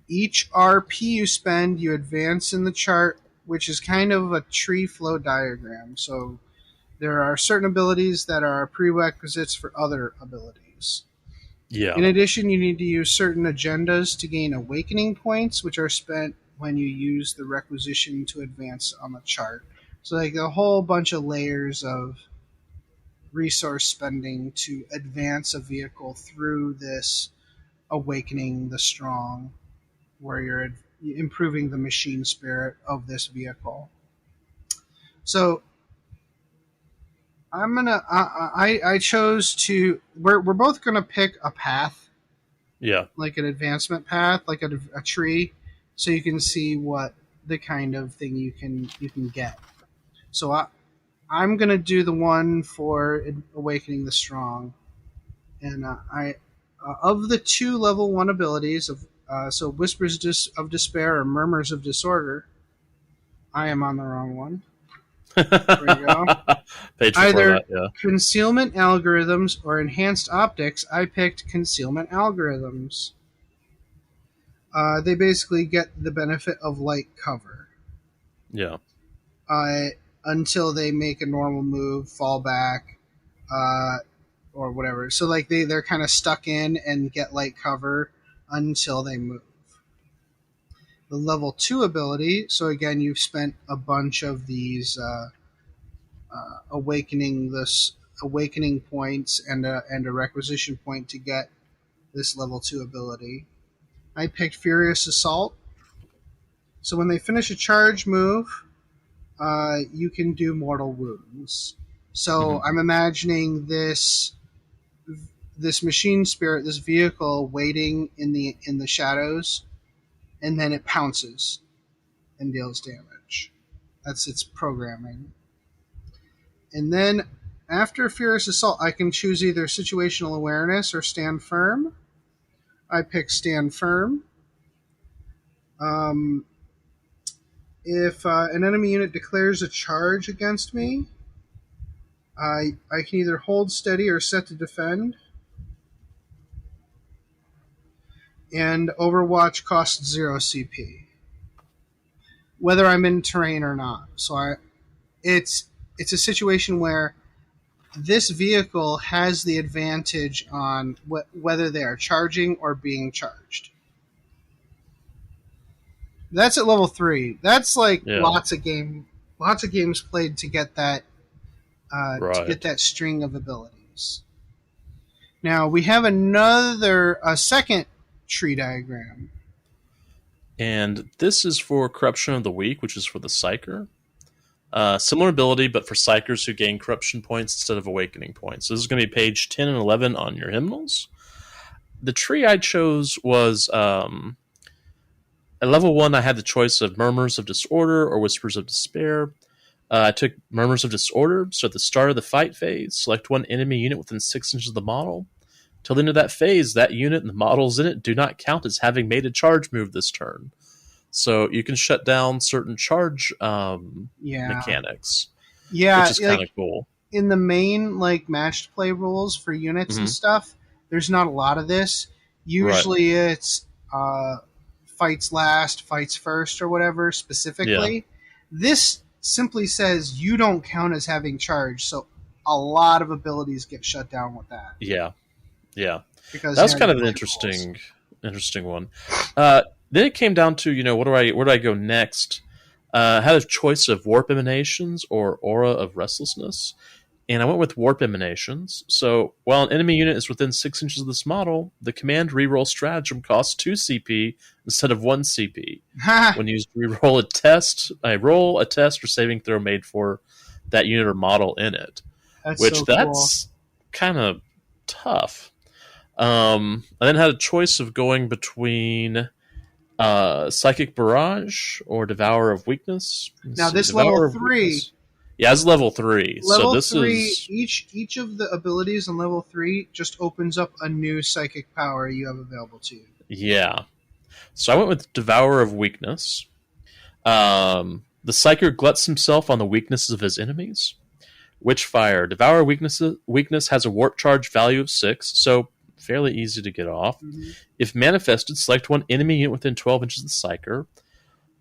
Each RP you spend, you advance in the chart, which is kind of a tree flow diagram. So there are certain abilities that are prerequisites for other abilities. Yeah. In addition, you need to use certain agendas to gain awakening points, which are spent when you use the requisition to advance on the chart. So like a whole bunch of layers of resource spending to advance a vehicle through this Awakening the Strong, where you're improving the machine spirit of this vehicle. So I chose to. We're both gonna pick a path. Yeah. Like an advancement path, like a tree, so you can see what the kind of thing you can get. So I'm gonna do the one for Awakening the Strong. And of the 2 level 1 abilities of so Whispers of Despair or Murmurs of Disorder, I am on the wrong one. There we go. Page Either that, yeah. Concealment Algorithms or Enhanced Optics. I picked Concealment Algorithms. They basically get the benefit of light cover. Yeah. Until they make a normal move, fall back, or whatever. So like they're kind of stuck in and get light cover until they move. The level 2 ability, so again, you've spent a bunch of these awakening points and a requisition point to get this level 2 ability. I picked Furious Assault. So when they finish a charge move, you can do mortal wounds. So I'm imagining this machine spirit, this vehicle, waiting in the shadows, and then it pounces and deals damage. That's its programming. And then after Furious Assault, I can choose either Situational Awareness or Stand Firm. I pick Stand Firm. If an enemy unit declares a charge against me, I can either hold steady or set to defend. And Overwatch costs 0 CP, whether I'm in terrain or not. So it's a situation where this vehicle has the advantage on whether they are charging or being charged. That's at level 3. That's like lots of games played to get that to get that string of abilities. Now we have a second tree diagram. And this is for Corruption of the Weak, which is for the Psyker. Similar ability, but for Psykers who gain Corruption points instead of Awakening points. So this is going to be page 10 and 11 on your hymnals. The tree I chose was... at level 1, I had the choice of Murmurs of Disorder or Whispers of Despair. I took Murmurs of Disorder, so at the start of the fight phase, select one enemy unit within 6 inches of the model. Till the end of that phase, that unit and the models in it do not count as having made a charge move this turn. So you can shut down certain charge mechanics. Yeah, which is kind of cool. In the main matched play rules for units and stuff, there's not a lot of this. Usually it's fights last, fights first, or whatever specifically. Yeah. This simply says you don't count as having charge, so a lot of abilities get shut down with that. Yeah. Because that's kind of an interesting one. Then it came down to, where do I go next? I had a choice of Warp Emanations or Aura of Restlessness, and I went with Warp Emanations. So while an enemy unit is within 6 inches of this model, the command reroll stratagem costs 2 CP instead of 1 CP. When you reroll a test, I roll a test or saving throw made for that unit or model in it. That's kind of tough. I then had a choice of going between Psychic Barrage or Devourer of Weakness. Now this level 3. Yeah, it's level 3. Level 3, each of the abilities in level 3 just opens up a new psychic power you have available to you. Yeah. So I went with Devourer of Weakness. The Psyker gluts himself on the weaknesses of his enemies. Witchfire. Devourer Weakness has a warp charge value of 6, so fairly easy to get off. If manifested, select one enemy unit within 12 inches of the Psyker.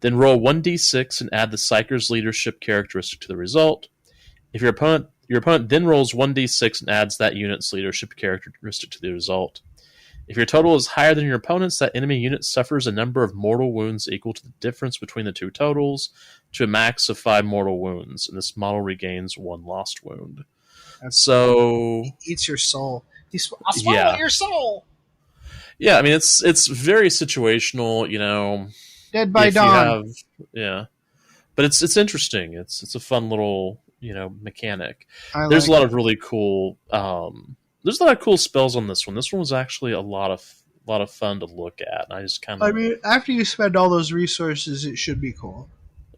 Then roll 1d6 and add the Psyker's leadership characteristic to the result. If your opponent then rolls 1d6 and adds that unit's leadership characteristic to the result. If your total is higher than your opponent's, that enemy unit suffers a number of mortal wounds equal to the difference between the two totals to a max of 5 mortal wounds, and this model regains 1 lost wound. It eats your soul. I'll swallow your soul! Yeah, I mean, it's very situational, Dead by Dawn. But it's interesting. It's a fun little mechanic. There's a lot of really cool. There's a lot of cool spells on this one. This one was actually a lot of fun to look at. And I just kind of. I mean, after you spend all those resources, it should be cool.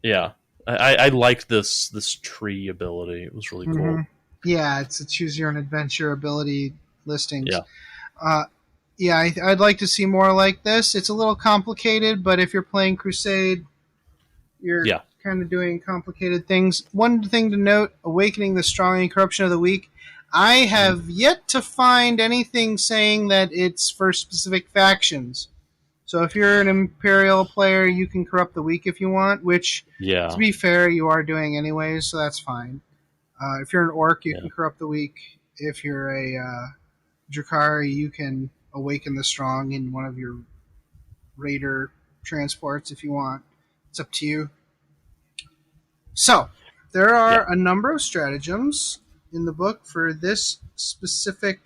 Yeah, I liked this tree ability. It was really cool. Yeah, it's a choose your own adventure ability. listings. Yeah. I'd like to see more like this. It's a little complicated, but if you're playing Crusade, you're kind of doing complicated things. One thing to note, Awakening the Strong and Corruption of the Weak. I have yet to find anything saying that it's for specific factions. So if you're an Imperial player, you can corrupt the weak if you want, which, to be fair, you are doing anyways, so that's fine. If you're an Orc, you can corrupt the weak. If you're a Drakari, you can Awaken the Strong in one of your Raider transports if you want. It's up to you. So, there are a number of stratagems in the book for this specific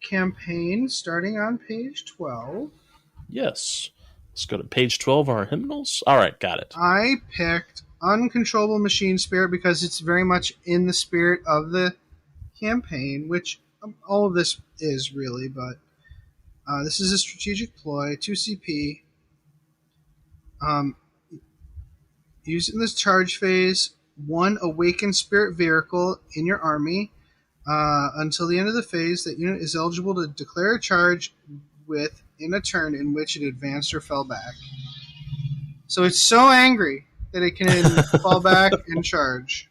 campaign, starting on page 12. Yes. Let's go to page 12 of our hymnals. All right, got it. I picked Uncontrollable Machine Spirit because it's very much in the spirit of the campaign, which all of this is really, but this is a strategic ploy, 2 CP. Use it in this charge phase, 1 Awakened Spirit Vehicle in your army. Until the end of the phase, that unit is eligible to declare a charge in a turn in which it advanced or fell back. So it's so angry that it can fall back and charge.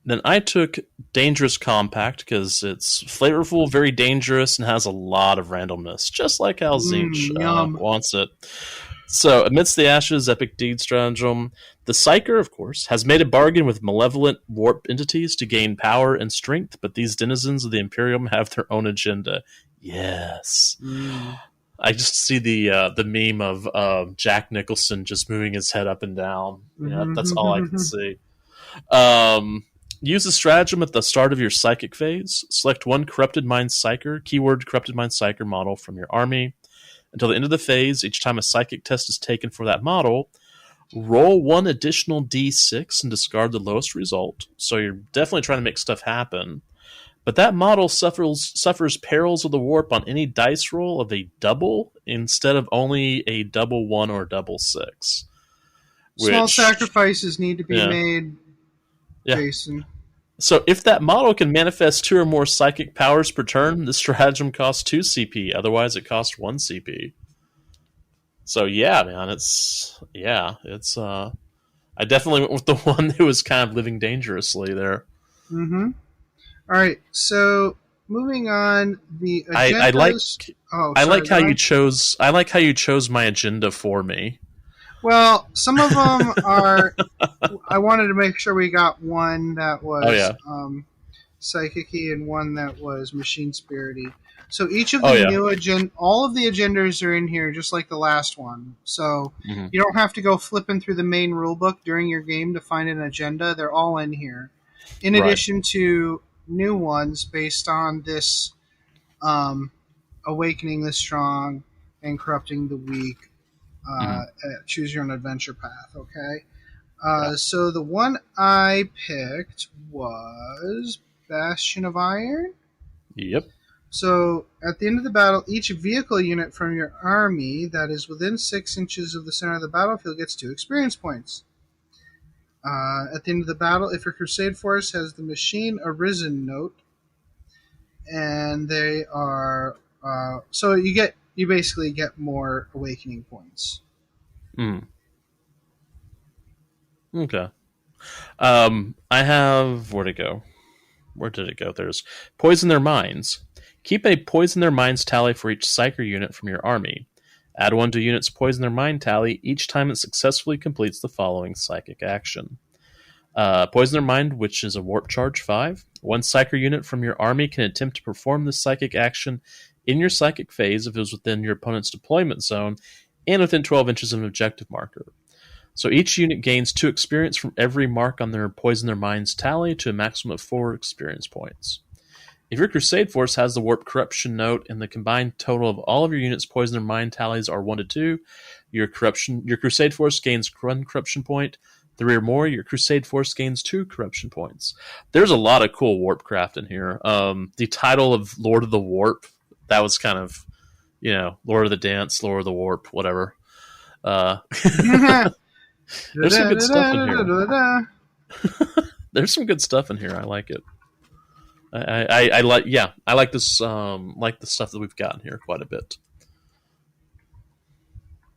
Then I took Dangerous Compact because it's flavorful, very dangerous, and has a lot of randomness, just like how Zinch wants it. So, Amidst the Ashes, Epic Deed Stratagem. The Psyker, of course, has made a bargain with malevolent warp entities to gain power and strength, but these denizens of the Imperium have their own agenda. Yes. I just see the meme of Jack Nicholson just moving his head up and down. Yeah, that's all I can see. Use the stratagem at the start of your Psychic phase. Select 1 Corrupted Mind Psyker, keyword Corrupted Mind Psyker model from your army. Until the end of the phase, each time a Psychic test is taken for that model, roll 1 additional d6 and discard the lowest result. So you're definitely trying to make stuff happen. But that model suffers perils of the warp on any dice roll of a double instead of only a double 1 or double 6. Small sacrifices need to be made, Jason. So if that model can manifest 2 or more psychic powers per turn, the stratagem costs 2 CP. Otherwise, it costs 1 CP. So yeah, man, it's I definitely went with the one that was kind of living dangerously there. Mm-hmm. All right, so moving on, the agendas. I like how you chose. I like how you chose my agenda for me. Well, some of them are. I wanted to make sure we got one that was psychic-y and one that was machine spirity. So each of the new agenda, all of the agendas are in here, just like the last one. So you don't have to go flipping through the main rulebook during your game to find an agenda. They're all in here, in addition to new ones based on this awakening the strong and corrupting the weak. Choose your own adventure path. Okay. So the one I picked was Bastion of Iron. Yep. So, at the end of the battle, each vehicle unit from your army that is within 6 inches of the center of the battlefield gets 2 experience points. At the end of the battle, if your Crusade force has the Machine Arisen note, and they are... so you basically get more awakening points. Okay. I have... Where'd it go? Where did it go? There's Poison Their Minds. Keep a Poison Their Minds tally for each Psyker unit from your army. Add 1 to unit's Poison Their Mind tally each time it successfully completes the following psychic action. Poison Their Mind, which is a Warp Charge 5. 1 Psyker unit from your army can attempt to perform this psychic action in your psychic phase if it was within your opponent's deployment zone and within 12 inches of an objective marker. So each unit gains 2 experience from every mark on their Poison Their Minds tally to a maximum of 4 experience points. If your Crusade force has the Warp Corruption note and the combined total of all of your units' Poison Their Mind tallies are 1 to 2, your Crusade force gains 1 corruption point. 3 or more, your Crusade force gains 2 corruption points. There's a lot of cool warp craft in here. The title of Lord of the Warp, that was kind of, Lord of the Dance, Lord of the Warp, whatever. There's some good stuff in here. There's some good stuff in here. I like it. I like this like the stuff that we've gotten here quite a bit.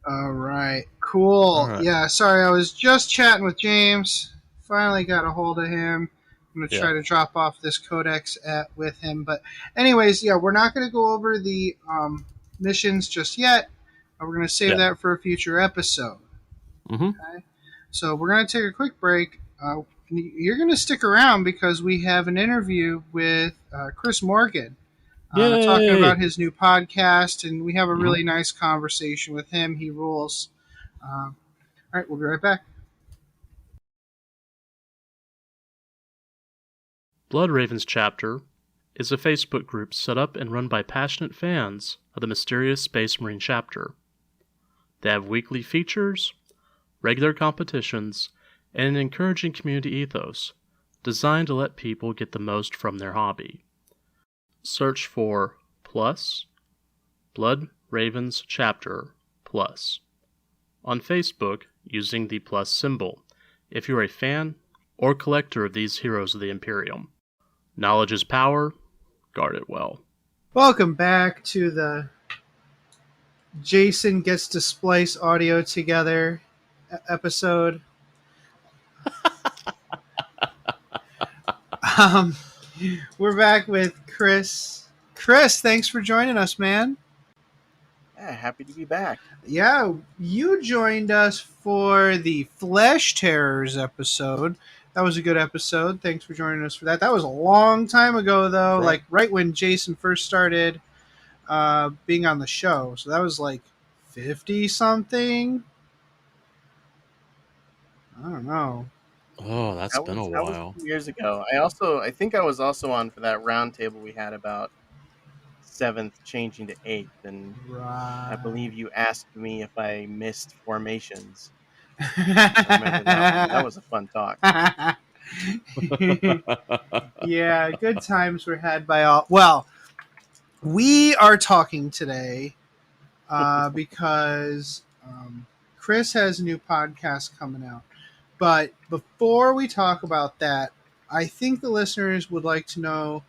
All right, cool. All right. Yeah, sorry, I was just chatting with James. Finally got a hold of him. I'm going to try to drop off this codex with him. But anyways, yeah, we're not going to go over the missions just yet. We're going to save that for a future episode. Mm-hmm. Okay? So we're going to take a quick break. You're going to stick around because we have an interview with Chris Morgan talking about his new podcast, and we have a really nice conversation with him. He rules. All right, we'll be right back. Blood Ravens Chapter is a Facebook group set up and run by passionate fans of the mysterious Space Marine chapter. They have weekly features, regular competitions, and an encouraging community ethos designed to let people get the most from their hobby. Search for Plus Blood Ravens Chapter Plus on Facebook using the plus symbol if you're a fan or collector of these heroes of the Imperium. Knowledge is power. Guard it well. Welcome back to the Jason Gets to Splice Audio Together episode. We're back with Chris. Chris, thanks for joining us, man. Yeah, happy to be back. Yeah, you joined us for the Flesh Terrors episode. That was a good episode. Thanks for joining us for that. That was a long time ago, though, like right when Jason first started being on the show. So that was like 50-something. I don't know. Oh, that's been a while. That was 2 years ago. I think I was also on for that round table we had about 7th changing to 8th, and I believe you asked me if I missed formations. I remember that was a fun talk. Yeah, good times were had by all. Well, we are talking today because Chris has a new podcast coming out. But before we talk about that, I think the listeners would like to know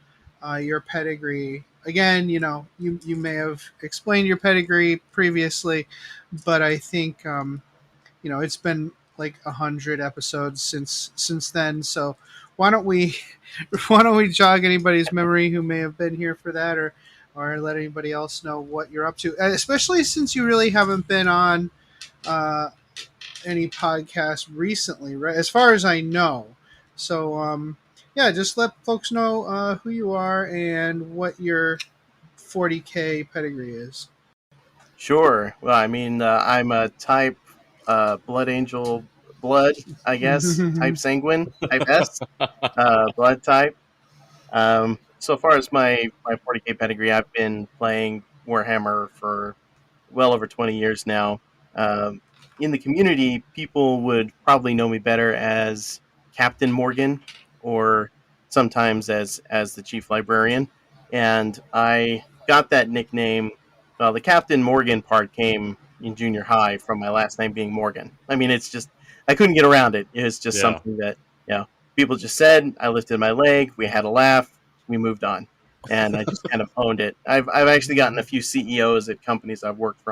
your pedigree. Again, you may have explained your pedigree previously, but I think it's been like 100 episodes since then. So why don't we jog anybody's memory who may have been here for that, or let anybody else know what you're up to, especially since you really haven't been on any podcast recently, right? As far as I know. So just let folks know who you are and what your 40K pedigree is. Sure. Well, I mean, I'm a type Blood Angel blood, I guess. Type Sanguine, type S, blood type. So far as my 40K pedigree, I've been playing Warhammer for well over 20 years now. In the community, people would probably know me better as Captain Morgan, or sometimes as the Chief Librarian. And I got that nickname. Well, the Captain Morgan part came in junior high from my last name being Morgan. I mean, it's just, I couldn't get around it. It was just something that, people just said. I lifted my leg, we had a laugh, we moved on. And I just kind of owned it. I've actually gotten a few CEOs at companies I've worked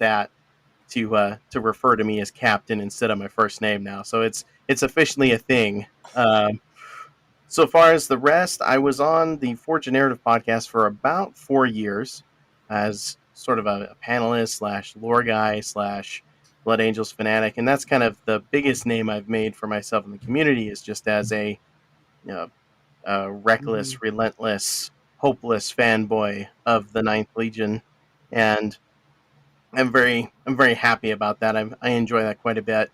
at to refer to me as Captain instead of my first name now. So it's officially a thing. So far as the rest, I was on the Forge Narrative podcast for about 4 years as sort of a panelist / lore guy / Blood Angels fanatic, and that's kind of the biggest name I've made for myself in the community, is just as a reckless, relentless, hopeless fanboy of the Ninth Legion, and I'm very happy about that. I enjoy that quite a bit.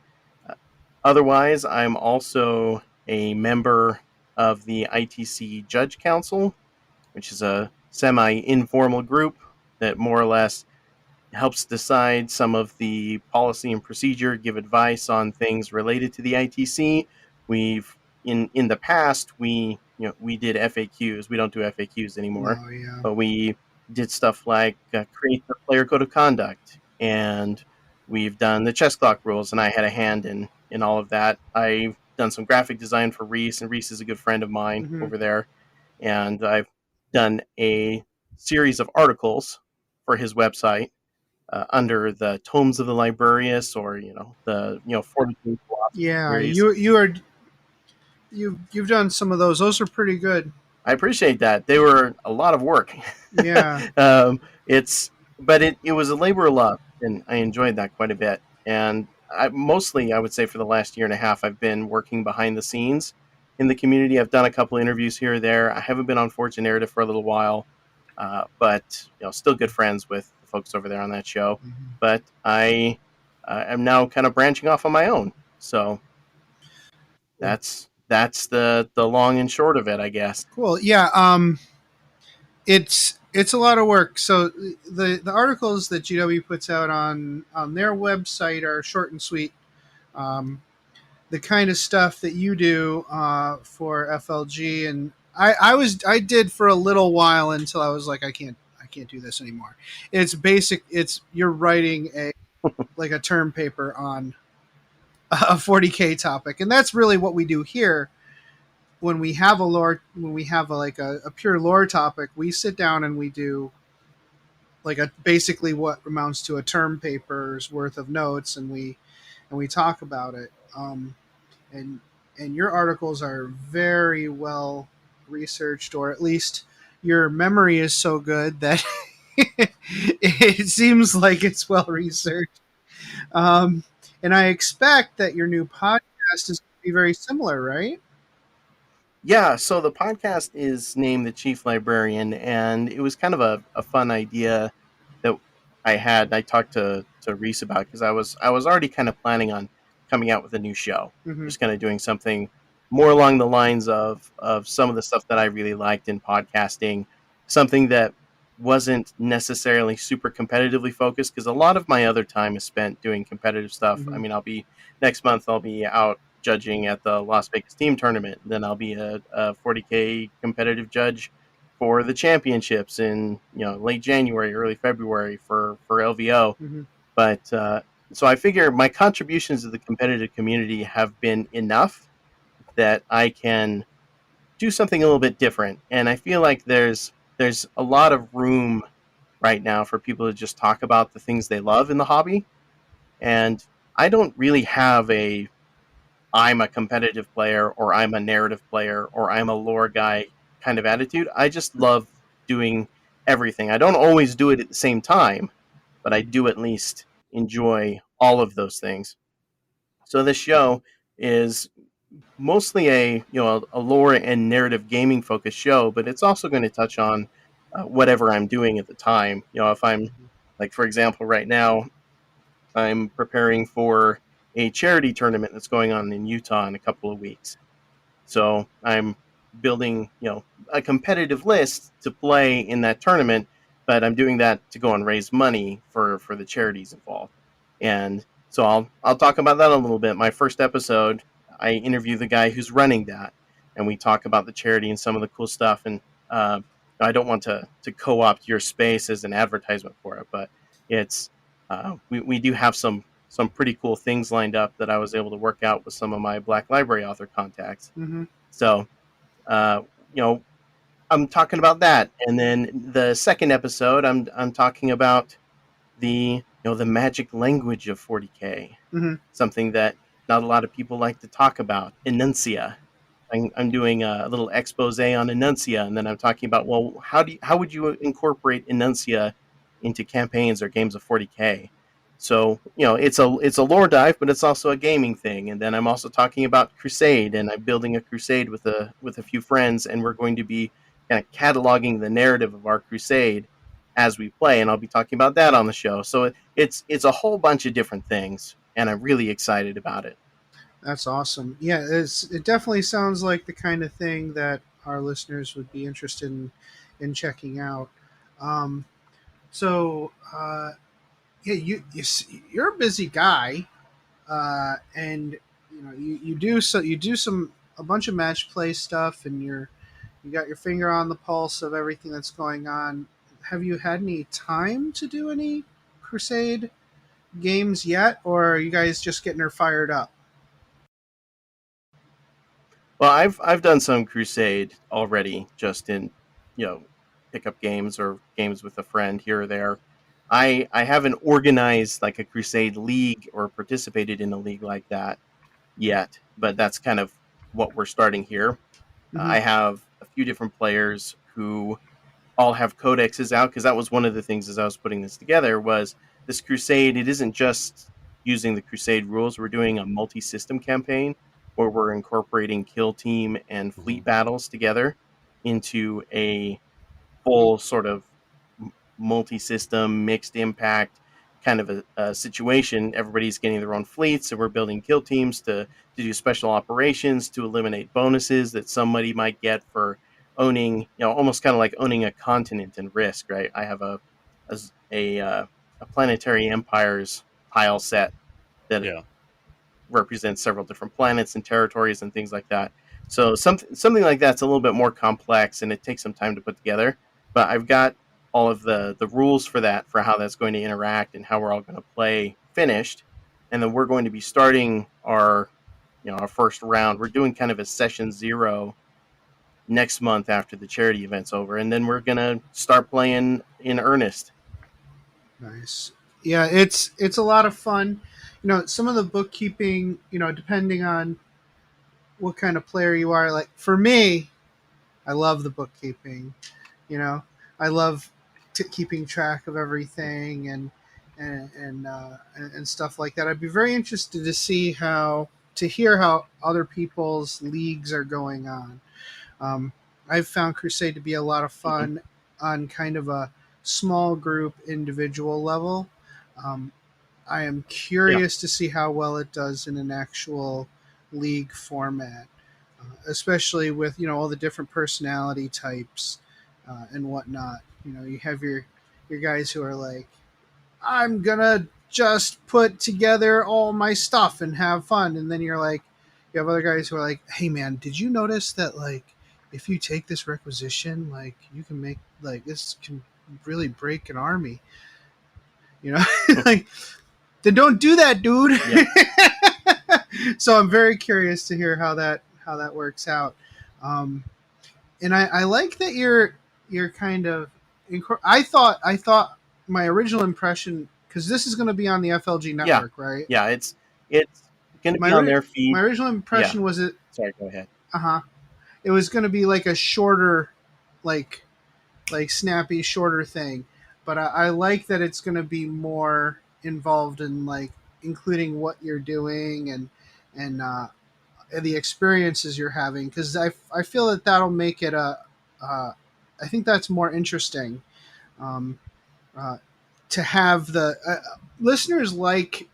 Otherwise, I'm also a member of the ITC Judge Council, which is a semi-informal group that more or less helps decide some of the policy and procedure, give advice on things related to the ITC. We've in the past we did FAQs. We don't do FAQs anymore, but we did stuff like create the player code of conduct, and we've done the chess clock rules, and I had a hand in all of that. I've done some graphic design for Reese, and Reese is a good friend of mine over there. And I've done a series of articles for his website under the Tomes of the Librarius, or the 42 Yeah, series. you've done some of those. Those are pretty good. I appreciate that. They were a lot of work. Yeah. But it was a labor of love, and I enjoyed that quite a bit. And I would say for the last year and a half, I've been working behind the scenes in the community. I've done a couple interviews here or there. I haven't been on Forge and Narrative for a little while, but still good friends with the folks over there on that show. Mm-hmm. But I am now kind of branching off on my own. So that's the long and short of it, I guess. Cool. Yeah. It's a lot of work. So the articles that GW puts out on their website are short and sweet. The kind of stuff that you do for FLG, and I did for a little while until I was like, I can't do this anymore. It's basic. You're writing a term paper on a 40K topic, and that's really what we do here. When we have a pure lore topic, we sit down and we do basically what amounts to a term paper's worth of notes, and we talk about it. And your articles are very well researched, or at least your memory is so good that it seems like it's well researched. And I expect that your new podcast is going to be very similar, right? Yeah, so the podcast is named The Chief Librarian, and it was kind of a fun idea that I had. I talked to Reese about, because I was already kind of planning on coming out with a new show, just kind of doing something more along the lines of some of the stuff that I really liked in podcasting, something that wasn't necessarily super competitively focused, because a lot of my other time is spent doing competitive stuff. I mean, next month I'll be out judging at the Las Vegas Team Tournament. Then I'll be a 40K competitive judge for the championships in late January, early February for LVO. But so I figure my contributions to the competitive community have been enough that I can do something a little bit different. And I feel like there's a lot of room right now for people to just talk about the things they love in the hobby. And I don't really have I'm a competitive player, or I'm a narrative player, or I'm a lore guy kind of attitude. I just love doing everything. I don't always do it at the same time, but I do at least enjoy all of those things. So this show is mostly a lore and narrative gaming focused show, but it's also going to touch on whatever I'm doing at the time. If I'm, like, for example, right now, I'm preparing for a charity tournament that's going on in Utah in a couple of weeks. So I'm building, a competitive list to play in that tournament, but I'm doing that to go and raise money for the charities involved. And so I'll talk about that a little bit. My first episode, I interview the guy who's running that, and we talk about the charity and some of the cool stuff. And I don't want to co-opt your space as an advertisement for it, but it's we do have some pretty cool things lined up that I was able to work out with some of my Black Library author contacts. So, I'm talking about that. And then the second episode, I'm talking about the magic language of 40K, something that not a lot of people like to talk about, Enuncia. I'm doing a little expose on Enuncia, and then I'm talking about, well, how would you incorporate Enuncia into campaigns or games of 40K? So, it's a lore dive, but it's also a gaming thing. And then I'm also talking about Crusade, and I'm building a Crusade with a few friends, and we're going to be kind of cataloging the narrative of our Crusade as we play, and I'll be talking about that on the show. So it's a whole bunch of different things, and I'm really excited about it. That's awesome. Yeah, it definitely sounds like the kind of thing that our listeners would be interested in checking out. Yeah, you're a busy guy, and you do a bunch of match play stuff, and you got your finger on the pulse of everything that's going on. Have you had any time to do any Crusade games yet, or are you guys just getting her fired up? Well, I've done some Crusade already, just in pickup games or games with a friend here or there. I haven't organized like a Crusade league or participated in a league like that yet, but that's kind of what we're starting here. Mm-hmm. I have a few different players who all have codexes out, because that was one of the things as I was putting this together was this Crusade. It isn't just using the Crusade rules. We're doing a multi-system campaign where we're incorporating kill team and fleet battles together into a full sort of multi-system mixed impact kind of a situation. Everybody's getting their own fleets, and we're building kill teams to do special operations to eliminate bonuses that somebody might get for owning, almost kind of like owning a continent in Risk, right? I have a planetary empires tile set that represents several different planets and territories and things like that. So something like that's a little bit more complex, and it takes some time to put together. But I've got all of the rules for that, for how that's going to interact and how we're all going to play finished. And then we're going to be starting our first round. We're doing kind of a session 0 next month after the charity event's over, and then we're going to start playing in earnest. Nice. Yeah, it's a lot of fun. Some of the bookkeeping, depending on what kind of player you are, like for me, I love the bookkeeping. I love keeping track of everything and stuff like that. I'd be very interested to hear how other people's leagues are going on. I've found Crusade to be a lot of fun on kind of a small group individual level. I am curious to see how well it does in an actual league format, especially with all the different personality types and whatnot. You have your guys who are like, I'm gonna just put together all my stuff and have fun, and then you have other guys who are like, hey man, did you notice that like if you take this requisition, like you can make like this can really break an army, like then don't do that, dude. So I'm very curious to hear how that works out. And I like that you're kind of I thought my original impression, because this is going to be on the FLG network, right? Yeah, it's going to be on their feed. My original impression was it. Sorry, go ahead. It was going to be like a shorter, like snappy, shorter thing, but I like that it's going to be more involved in like including what you're doing and the experiences you're having, because I feel that that'll make it I think that's more interesting to have the listeners like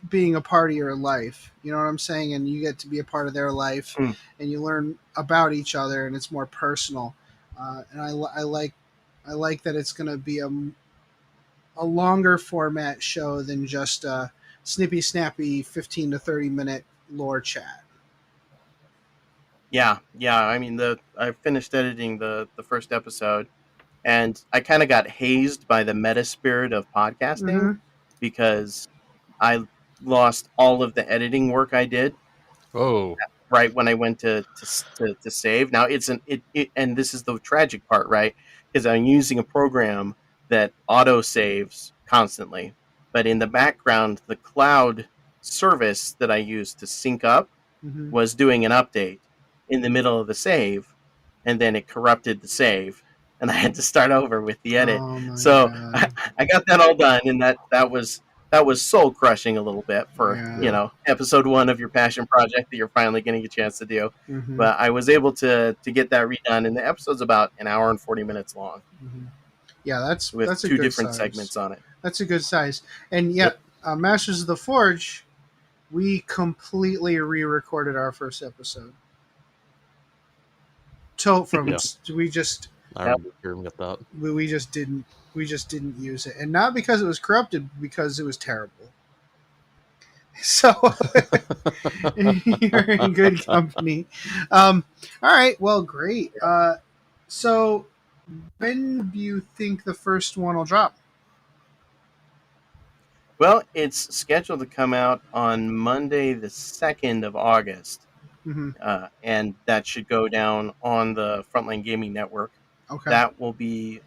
being a part of your life, you know what I'm saying, and you get to be a part of their life and you learn about each other, and it's more personal, and I like that it's going to be a longer format show than just a snippy snappy 15 to 30 minute lore chat. Yeah. I mean, I finished editing the first episode, and I kind of got hazed by the meta spirit of podcasting because I lost all of the editing work I did. Oh, right when I went to save. Now and this is the tragic part, right? Because I'm using a program that auto saves constantly, but in the background, the cloud service that I used to sync up was doing an update in the middle of the save, and then it corrupted the save, and I had to start over with the edit. So I got that all done, and that was soul crushing a little bit for episode 1 of your passion project that you're finally getting a chance to do. But I was able to get that redone, and the episode's about an hour and 40 minutes long. Yeah, that's with that's a two good different size. segments on it. That's a good size. And Masters of the Forge, we completely re-recorded our first episode. We just I remember hearing about that. we just didn't use it, and not because it was corrupted, because it was terrible. So you're in good company. All right, well, great. So when do you think the first one will drop? Well, it's scheduled to come out on Monday, the 2nd of August. and that should go down on the Frontline Gaming Network. Okay. That will be.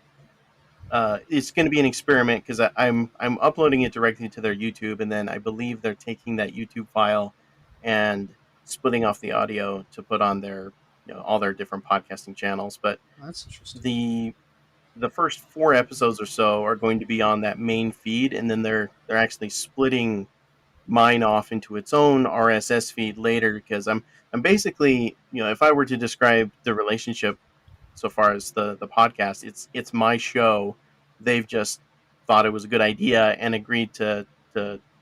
It's going to be an experiment because I'm uploading it directly to their YouTube, and then I believe they're taking that YouTube file and splitting off the audio to put on their all their different podcasting channels. But that's interesting. The first 4 episodes or so are going to be on that main feed, and then they're actually splitting mine off into its own RSS feed later, because I'm basically, if I were to describe the relationship so far as the podcast, it's my show. They've just thought it was a good idea and agreed to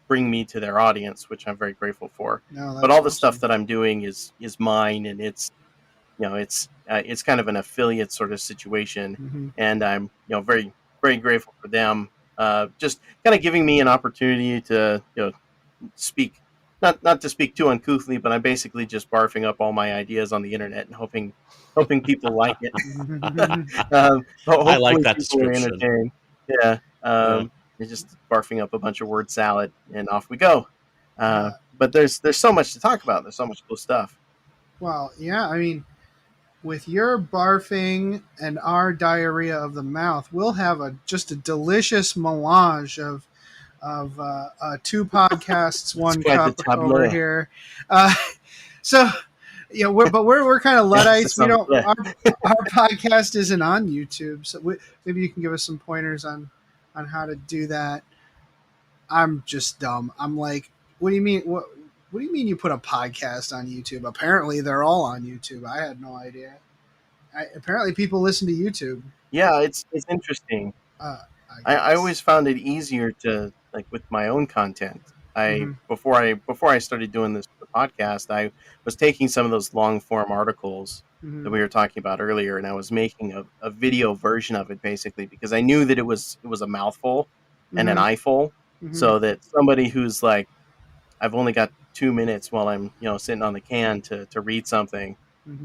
bring me to their audience, which I'm very grateful for. But all the stuff that I'm doing is mine, and it's kind of an affiliate sort of situation, and I'm very, very grateful for them. Just kind of giving me an opportunity to speak, not to speak too uncouthly, but I'm basically just barfing up all my ideas on the internet and hoping people like it. I like that description. Yeah, you're just barfing up a bunch of word salad, and off we go. But there's so much to talk about. There's so much cool stuff. Well, yeah, I mean, with your barfing and our diarrhea of the mouth, we'll have just a delicious melange of 2 podcasts, 1 cup over here. So, we're kind of Luddites. We don't. Our podcast isn't on YouTube, so maybe you can give us some pointers on how to do that. I'm just dumb. I'm like, what do you mean? What do you mean you put a podcast on YouTube? Apparently, they're all on YouTube. I had no idea. Apparently, people listen to YouTube. Yeah, it's interesting. I always found it easier to, like, with my own content. Before I started doing this podcast, I was taking some of those long form articles that we were talking about earlier, and I was making a video version of it, basically, because I knew that it was a mouthful and an eyeful, so that somebody who's like, I've only got 2 minutes while I'm sitting on the can to read something,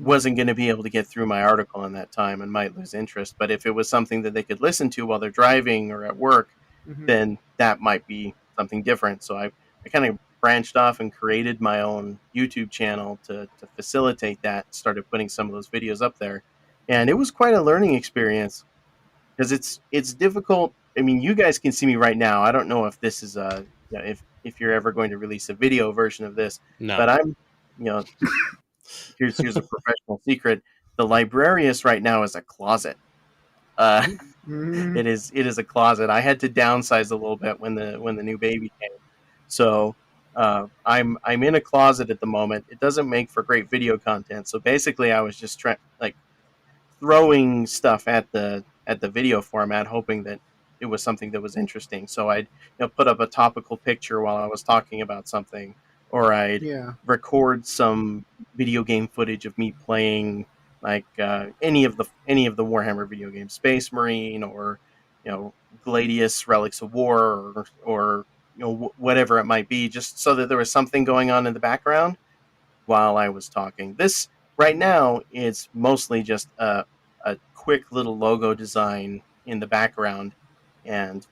wasn't going to be able to get through my article in that time and might lose interest. But if it was something that they could listen to while they're driving or at work, then that might be something different. So I kind of branched off and created my own YouTube channel to facilitate that, started putting some of those videos up there. And it was quite a learning experience, because it's difficult. I mean, you guys can see me right now. I don't know if this is if you're ever going to release a video version of this, but I'm, here's a professional secret. The Librarius right now is a closet. It is a closet. I had to downsize a little bit when the new baby came. So I'm in a closet at the moment. It doesn't make for great video content. So basically, I was just throwing stuff at the video format, hoping that it was something that was interesting. So I'd put up a topical picture while I was talking about something, or I'd record some video game footage of me playing, like any of the Warhammer video games, Space Marine, or Gladius, Relics of War, or whatever it might be, just so that there was something going on in the background while I was talking. This right now is mostly just a quick little logo design in the background, and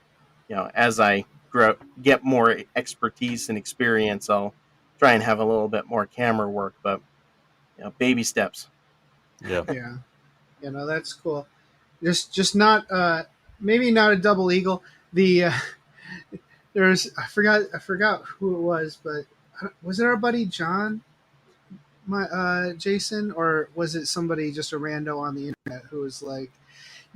as I get more expertise and experience, I'll try and have a little bit more camera work, but baby steps. Yeah. That's cool. Just not maybe not a double eagle. The I forgot who it was, but was it our buddy John, Jason, or was it somebody, just a rando on the internet, who was like,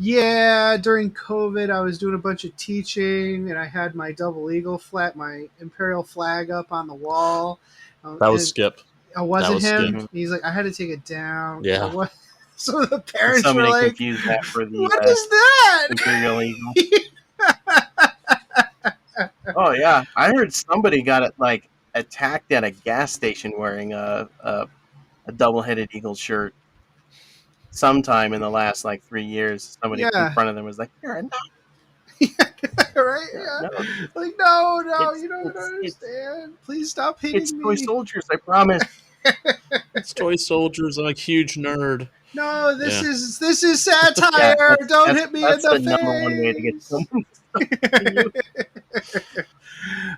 yeah, during COVID I was doing a bunch of teaching and I had my double eagle my Imperial flag up on the wall. That was Skip. Oh, was it him? Skip. He's like, I had to take it down. Yeah. So the parents were like, confused that for the, what is that? Imperial Eagle. Oh yeah, I heard somebody got it attacked at a gas station wearing a double-headed eagle shirt. Sometime in the last 3 years, somebody in front of them was like, "You're a nut." Right? Yeah. No, you don't understand. Please stop hitting me. It's toy soldiers, I promise. It's toy soldiers. I'm a huge nerd. No, this is satire. Don't hit me in the face. That's the number one way to get someone.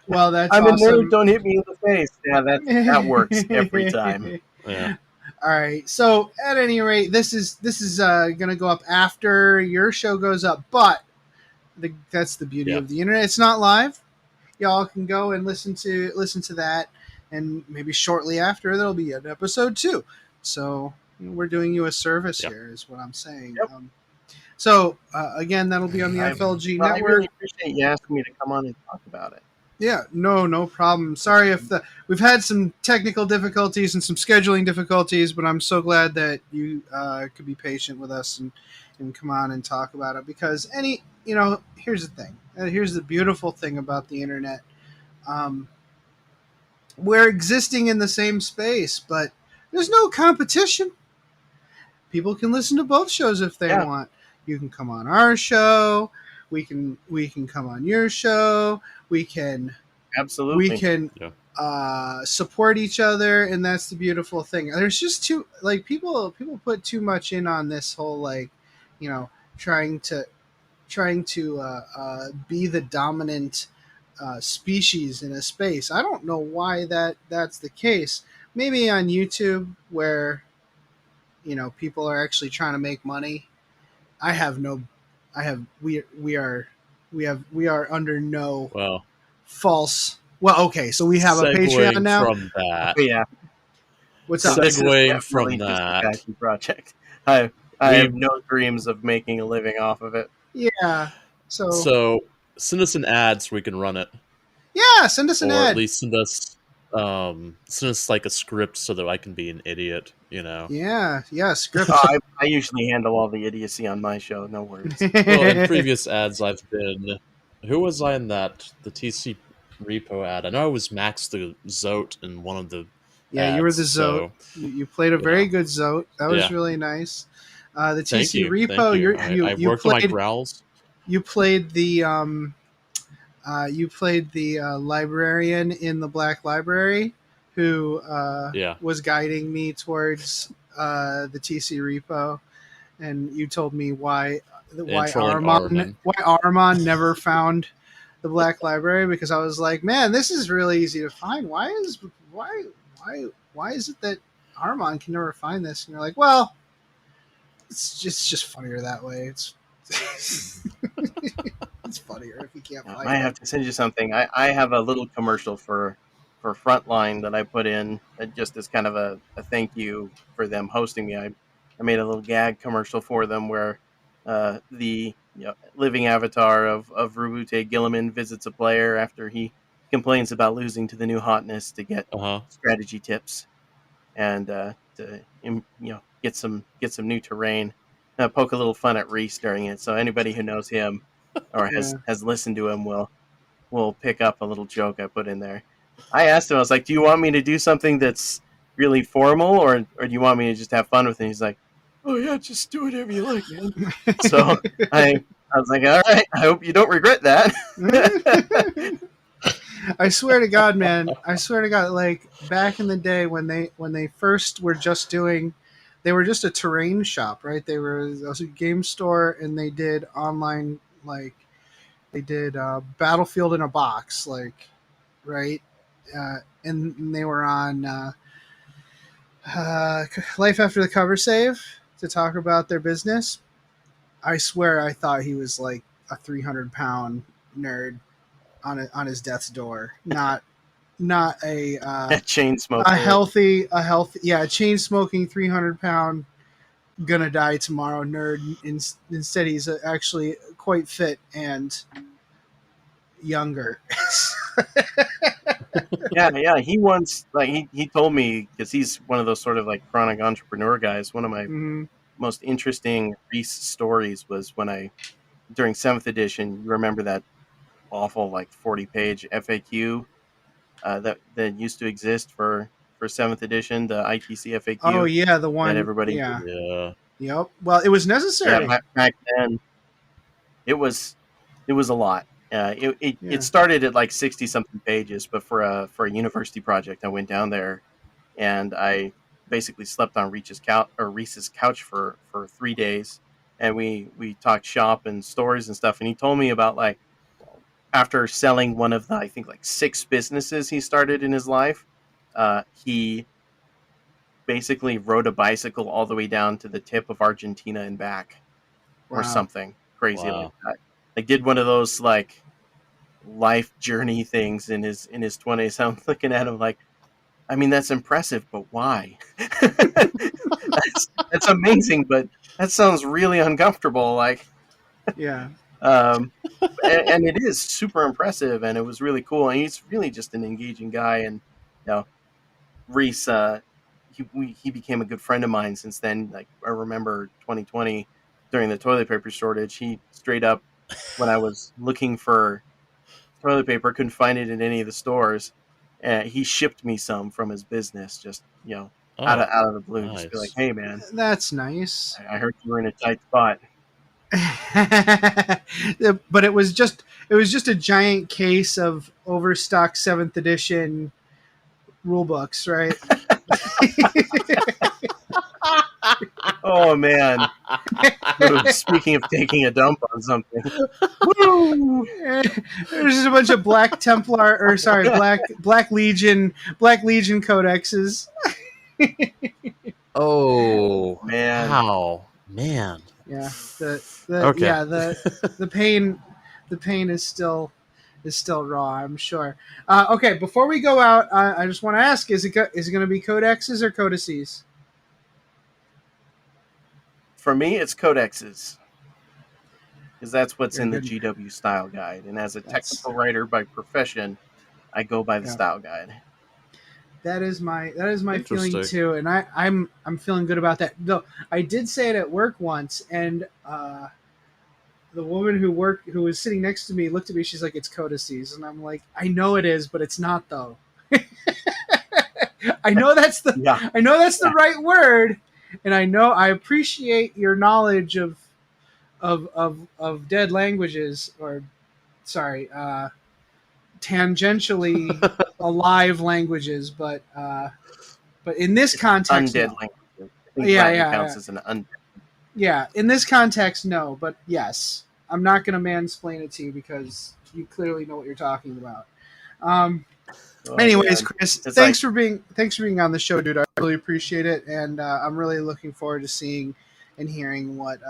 Well, that's I'm awesome. a nerd. Don't hit me in the face. Yeah, that works every time. Yeah. All right. So at any rate, this is going to go up after your show goes up, but that's the beauty of the internet. It's not live. Y'all can go and listen to that, and maybe shortly after there'll be an episode 2. So we're doing you a service here, is what I'm saying. Yep. So again, that'll be on the FLG network. I really appreciate you asking me to come on and talk about it. Yeah, no problem. Sorry if we've had some technical difficulties and some scheduling difficulties, but I'm so glad that you could be patient with us and come on and talk about it. Because here's the thing. Here's the beautiful thing about the internet. We're existing in the same space, but there's no competition. People can listen to both shows if they want. You can come on our show. We can come on your show. We can support each other, and that's the beautiful thing. There's just people put too much in on this whole trying to be the dominant species in a space. I don't know why that's the case. Maybe on YouTube where people are actually trying to make money. We are under no false. Well, okay, so we have a Patreon now. From that, yeah. What's up? Segueing from that project, I have no dreams of making a living off of it. Yeah. So send us an ad so we can run it. Yeah, send us an ad. Or at least send us like a script so that I can be an idiot. Yeah, script. I usually handle all the idiocy on my show. No worries. Well, in previous ads, I've been. Who was I in that? The TC Repo ad. I know I was Max the Zote in one of the. Yeah, ads, you were the Zote. So, you played a very good Zote. That was really nice. The TC Repo. Thank you. I worked on my growls. You played the librarian in the Black Library, who was guiding me towards the TC Repo, and you told me why Armand never found the Black Library, because I was like, man, this is really easy to find. Why is it that Armand can never find this? And you're like, well, it's just funnier that way. It's it's funnier if you can't find it. I have to send you something. I have a little commercial for Frontline that I put in just as kind of a thank you for them hosting me. I made a little gag commercial for them where the living avatar of Rubute Gilliman visits a player after he complains about losing to the new hotness to get strategy tips and to get some new terrain. Poke a little fun at Reese during it, so anybody who knows him or has listened to him will pick up a little joke I put in there. I asked him, I was like, do you want me to do something that's really formal, or do you want me to just have fun with it? He's like, oh yeah, just do whatever you like, man. So I was like, all right, I hope you don't regret that. I swear to God, man. Like back in the day when they first were just doing, they were just a terrain shop, right? They were a game store, and they did online, like they did Battlefield in a Box, like, right? And they were on Life After the Cover Save to talk about their business. I swear I thought he was like a 300-pound nerd on his death's door, not a chain smoker, a healthy chain smoking 300-pound gonna die tomorrow nerd. Instead, he's actually quite fit and younger. yeah. He once, like, he told me, because he's one of those sort of like chronic entrepreneur guys. One of my most interesting Reese stories was when during 7th edition, you remember that awful like 40-page FAQ that used to exist for 7th edition, the ITC FAQ. Oh yeah, the one that everybody. Yeah. Yep. Well, it was necessary. Yeah, back then, it was a lot. It started at like 60-something pages, but for a university project, I went down there, and I basically slept on Reese's couch for 3 days, and we talked shop and stories and stuff. And he told me about, like, after selling one of the, I think, like 6 businesses he started in his life, he basically rode a bicycle all the way down to the tip of Argentina and back, or something crazy like that. Like did one of those like life journey things in his 20s. I'm looking at him like, I mean, that's impressive, but why? that's amazing, but that sounds really uncomfortable. Like, yeah. And it is super impressive, and it was really cool. And he's really just an engaging guy. And Reese, he became a good friend of mine since then. Like I remember 2020 during the toilet paper shortage, he straight up, when I was looking for toilet paper, couldn't find it in any of the stores. He shipped me some from his business, just out of the blue. Nice. Just be like, hey man, that's nice. I heard you were in a tight spot. But it was just a giant case of overstocked 7th edition rule books, right? Oh man! Speaking of taking a dump on something, woo! There's just a bunch of Black Templar, or sorry, Black Legion codexes. Oh man! Wow, man! Yeah, okay. The pain is still raw, I'm sure. Okay, before we go out, I just want to ask: is it going to be codexes or codices? For me, it's codexes, because that's what's in the GW style guide. And as a technical writer by profession, I go by the style guide. That is my feeling too, and I'm feeling good about that. Though I did say it at work once, and the woman who was sitting next to me looked at me. She's like, "It's codices," and I'm like, "I know it is, but it's not though." I know that's the right word. And I appreciate your knowledge of dead languages, or tangentially alive languages, but in this context, undead languages. I think counts as an undead. Yeah, in this context, no, but yes, I'm not going to mansplain it to you because you clearly know what you're talking about. Anyways, Chris, thanks for being on the show, dude. I really appreciate it, and I'm really looking forward to seeing and hearing what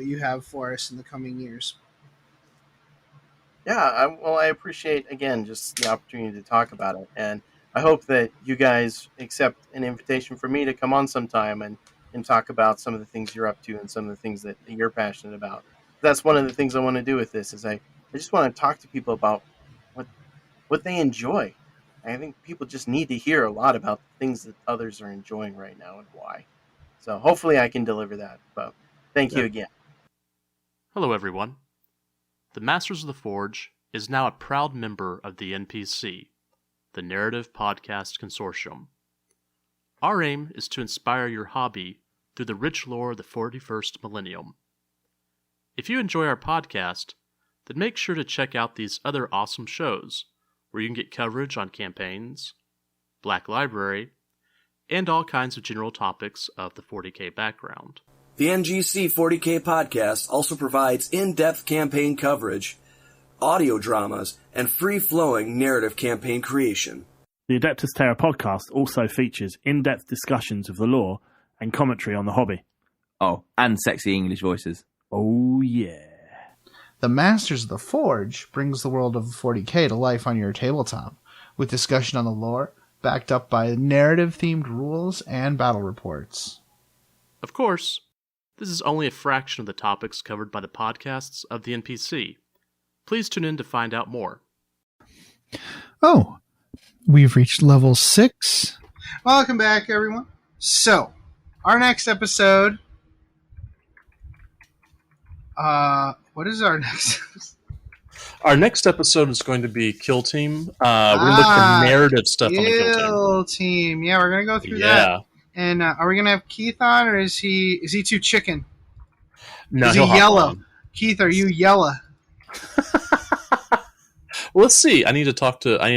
you have for us in the coming years. Yeah, I appreciate again just the opportunity to talk about it, and I hope that you guys accept an invitation for me to come on sometime and talk about some of the things you're up to and some of the things that you're passionate about. That's one of the things I want to do with this. Is I just want to talk to people about what they enjoy. I think people just need to hear a lot about the things that others are enjoying right now and why. So hopefully I can deliver that. But thank you again. Hello, everyone. The Masters of the Forge is now a proud member of the NPC, the Narrative Podcast Consortium. Our aim is to inspire your hobby through the rich lore of the 41st millennium. If you enjoy our podcast, then make sure to check out these other awesome shows, where you can get coverage on campaigns, Black Library, and all kinds of general topics of the 40K background. The NGC 40K podcast also provides in-depth campaign coverage, audio dramas, and free-flowing narrative campaign creation. The Adeptus Terra podcast also features in-depth discussions of the lore and commentary on the hobby. Oh, and sexy English voices. Oh, yeah. The Masters of the Forge brings the world of 40K to life on your tabletop, with discussion on the lore, backed up by narrative-themed rules and battle reports. Of course, this is only a fraction of the topics covered by the podcasts of the NPC. Please tune in to find out more. Oh, we've reached level 6. Welcome back, everyone. So, our next episode... what is our next episode? Our next episode is going to be Kill Team. We're going to look for narrative stuff on the Kill Team. Yeah, we're going to go through that. And are we going to have Keith on, or is he too chicken? No, is he yellow? Keith, are you yellow? Well, let's see. I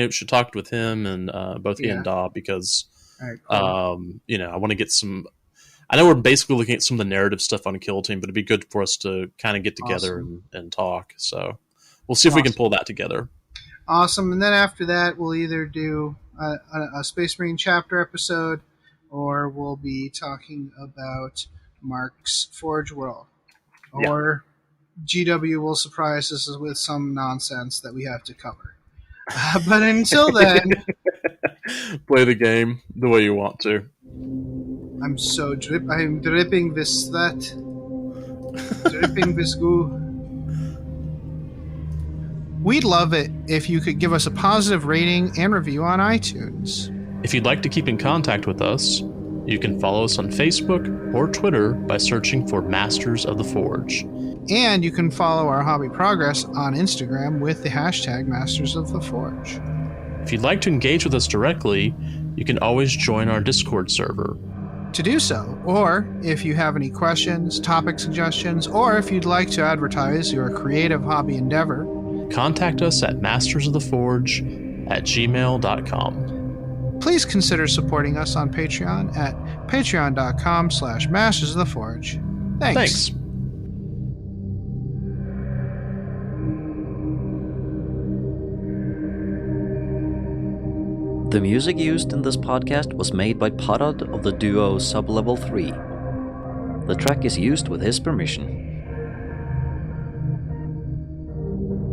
should talk with him and both he and Da, because right, cool. I want to get some. I know we're basically looking at some of the narrative stuff on Kill Team, but it'd be good for us to kind of get together and talk. So we'll see if we can pull that together. Awesome. And then after that, we'll either do a Space Marine chapter episode, or we'll be talking about Mark's Forge World, or GW will surprise us with some nonsense that we have to cover. But until then, play the game the way you want to. I'm dripping with sweat, dripping with goo. We'd love it if you could give us a positive rating and review on iTunes. If you'd like to keep in contact with us, you can follow us on Facebook or Twitter by searching for Masters of the Forge. And you can follow our hobby progress on Instagram with the hashtag Masters of the Forge. If you'd like to engage with us directly, you can always join our Discord server. To do so, or if you have any questions, topic suggestions, or if you'd like to advertise your creative hobby endeavor, contact us at mastersoftheforge@gmail.com. Please consider supporting us on Patreon at patreon.com/mastersoftheforge. Thanks. The music used in this podcast was made by Parad of the duo Sublevel 3. The track is used with his permission.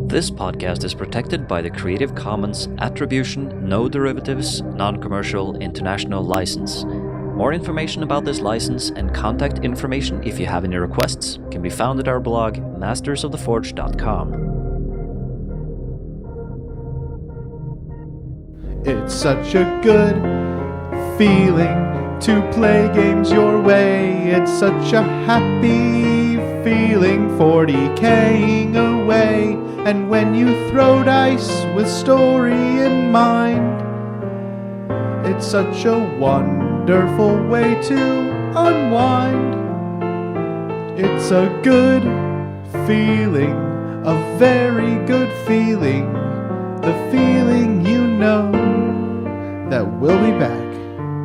This podcast is protected by the Creative Commons Attribution, No Derivatives, Non-Commercial International License. More information about this license and contact information if you have any requests can be found at our blog, mastersoftheforge.com. It's such a good feeling to play games your way. It's such a happy feeling 40K'ing away. And when you throw dice with story in mind, it's such a wonderful way to unwind. It's a good feeling, a very good feeling, the feeling you know that we'll be back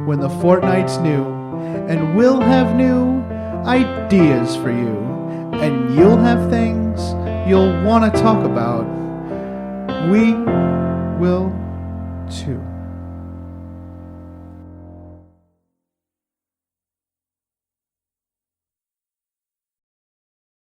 when the fortnight's new, and we'll have new ideas for you, and you'll have things you'll want to talk about. We will too.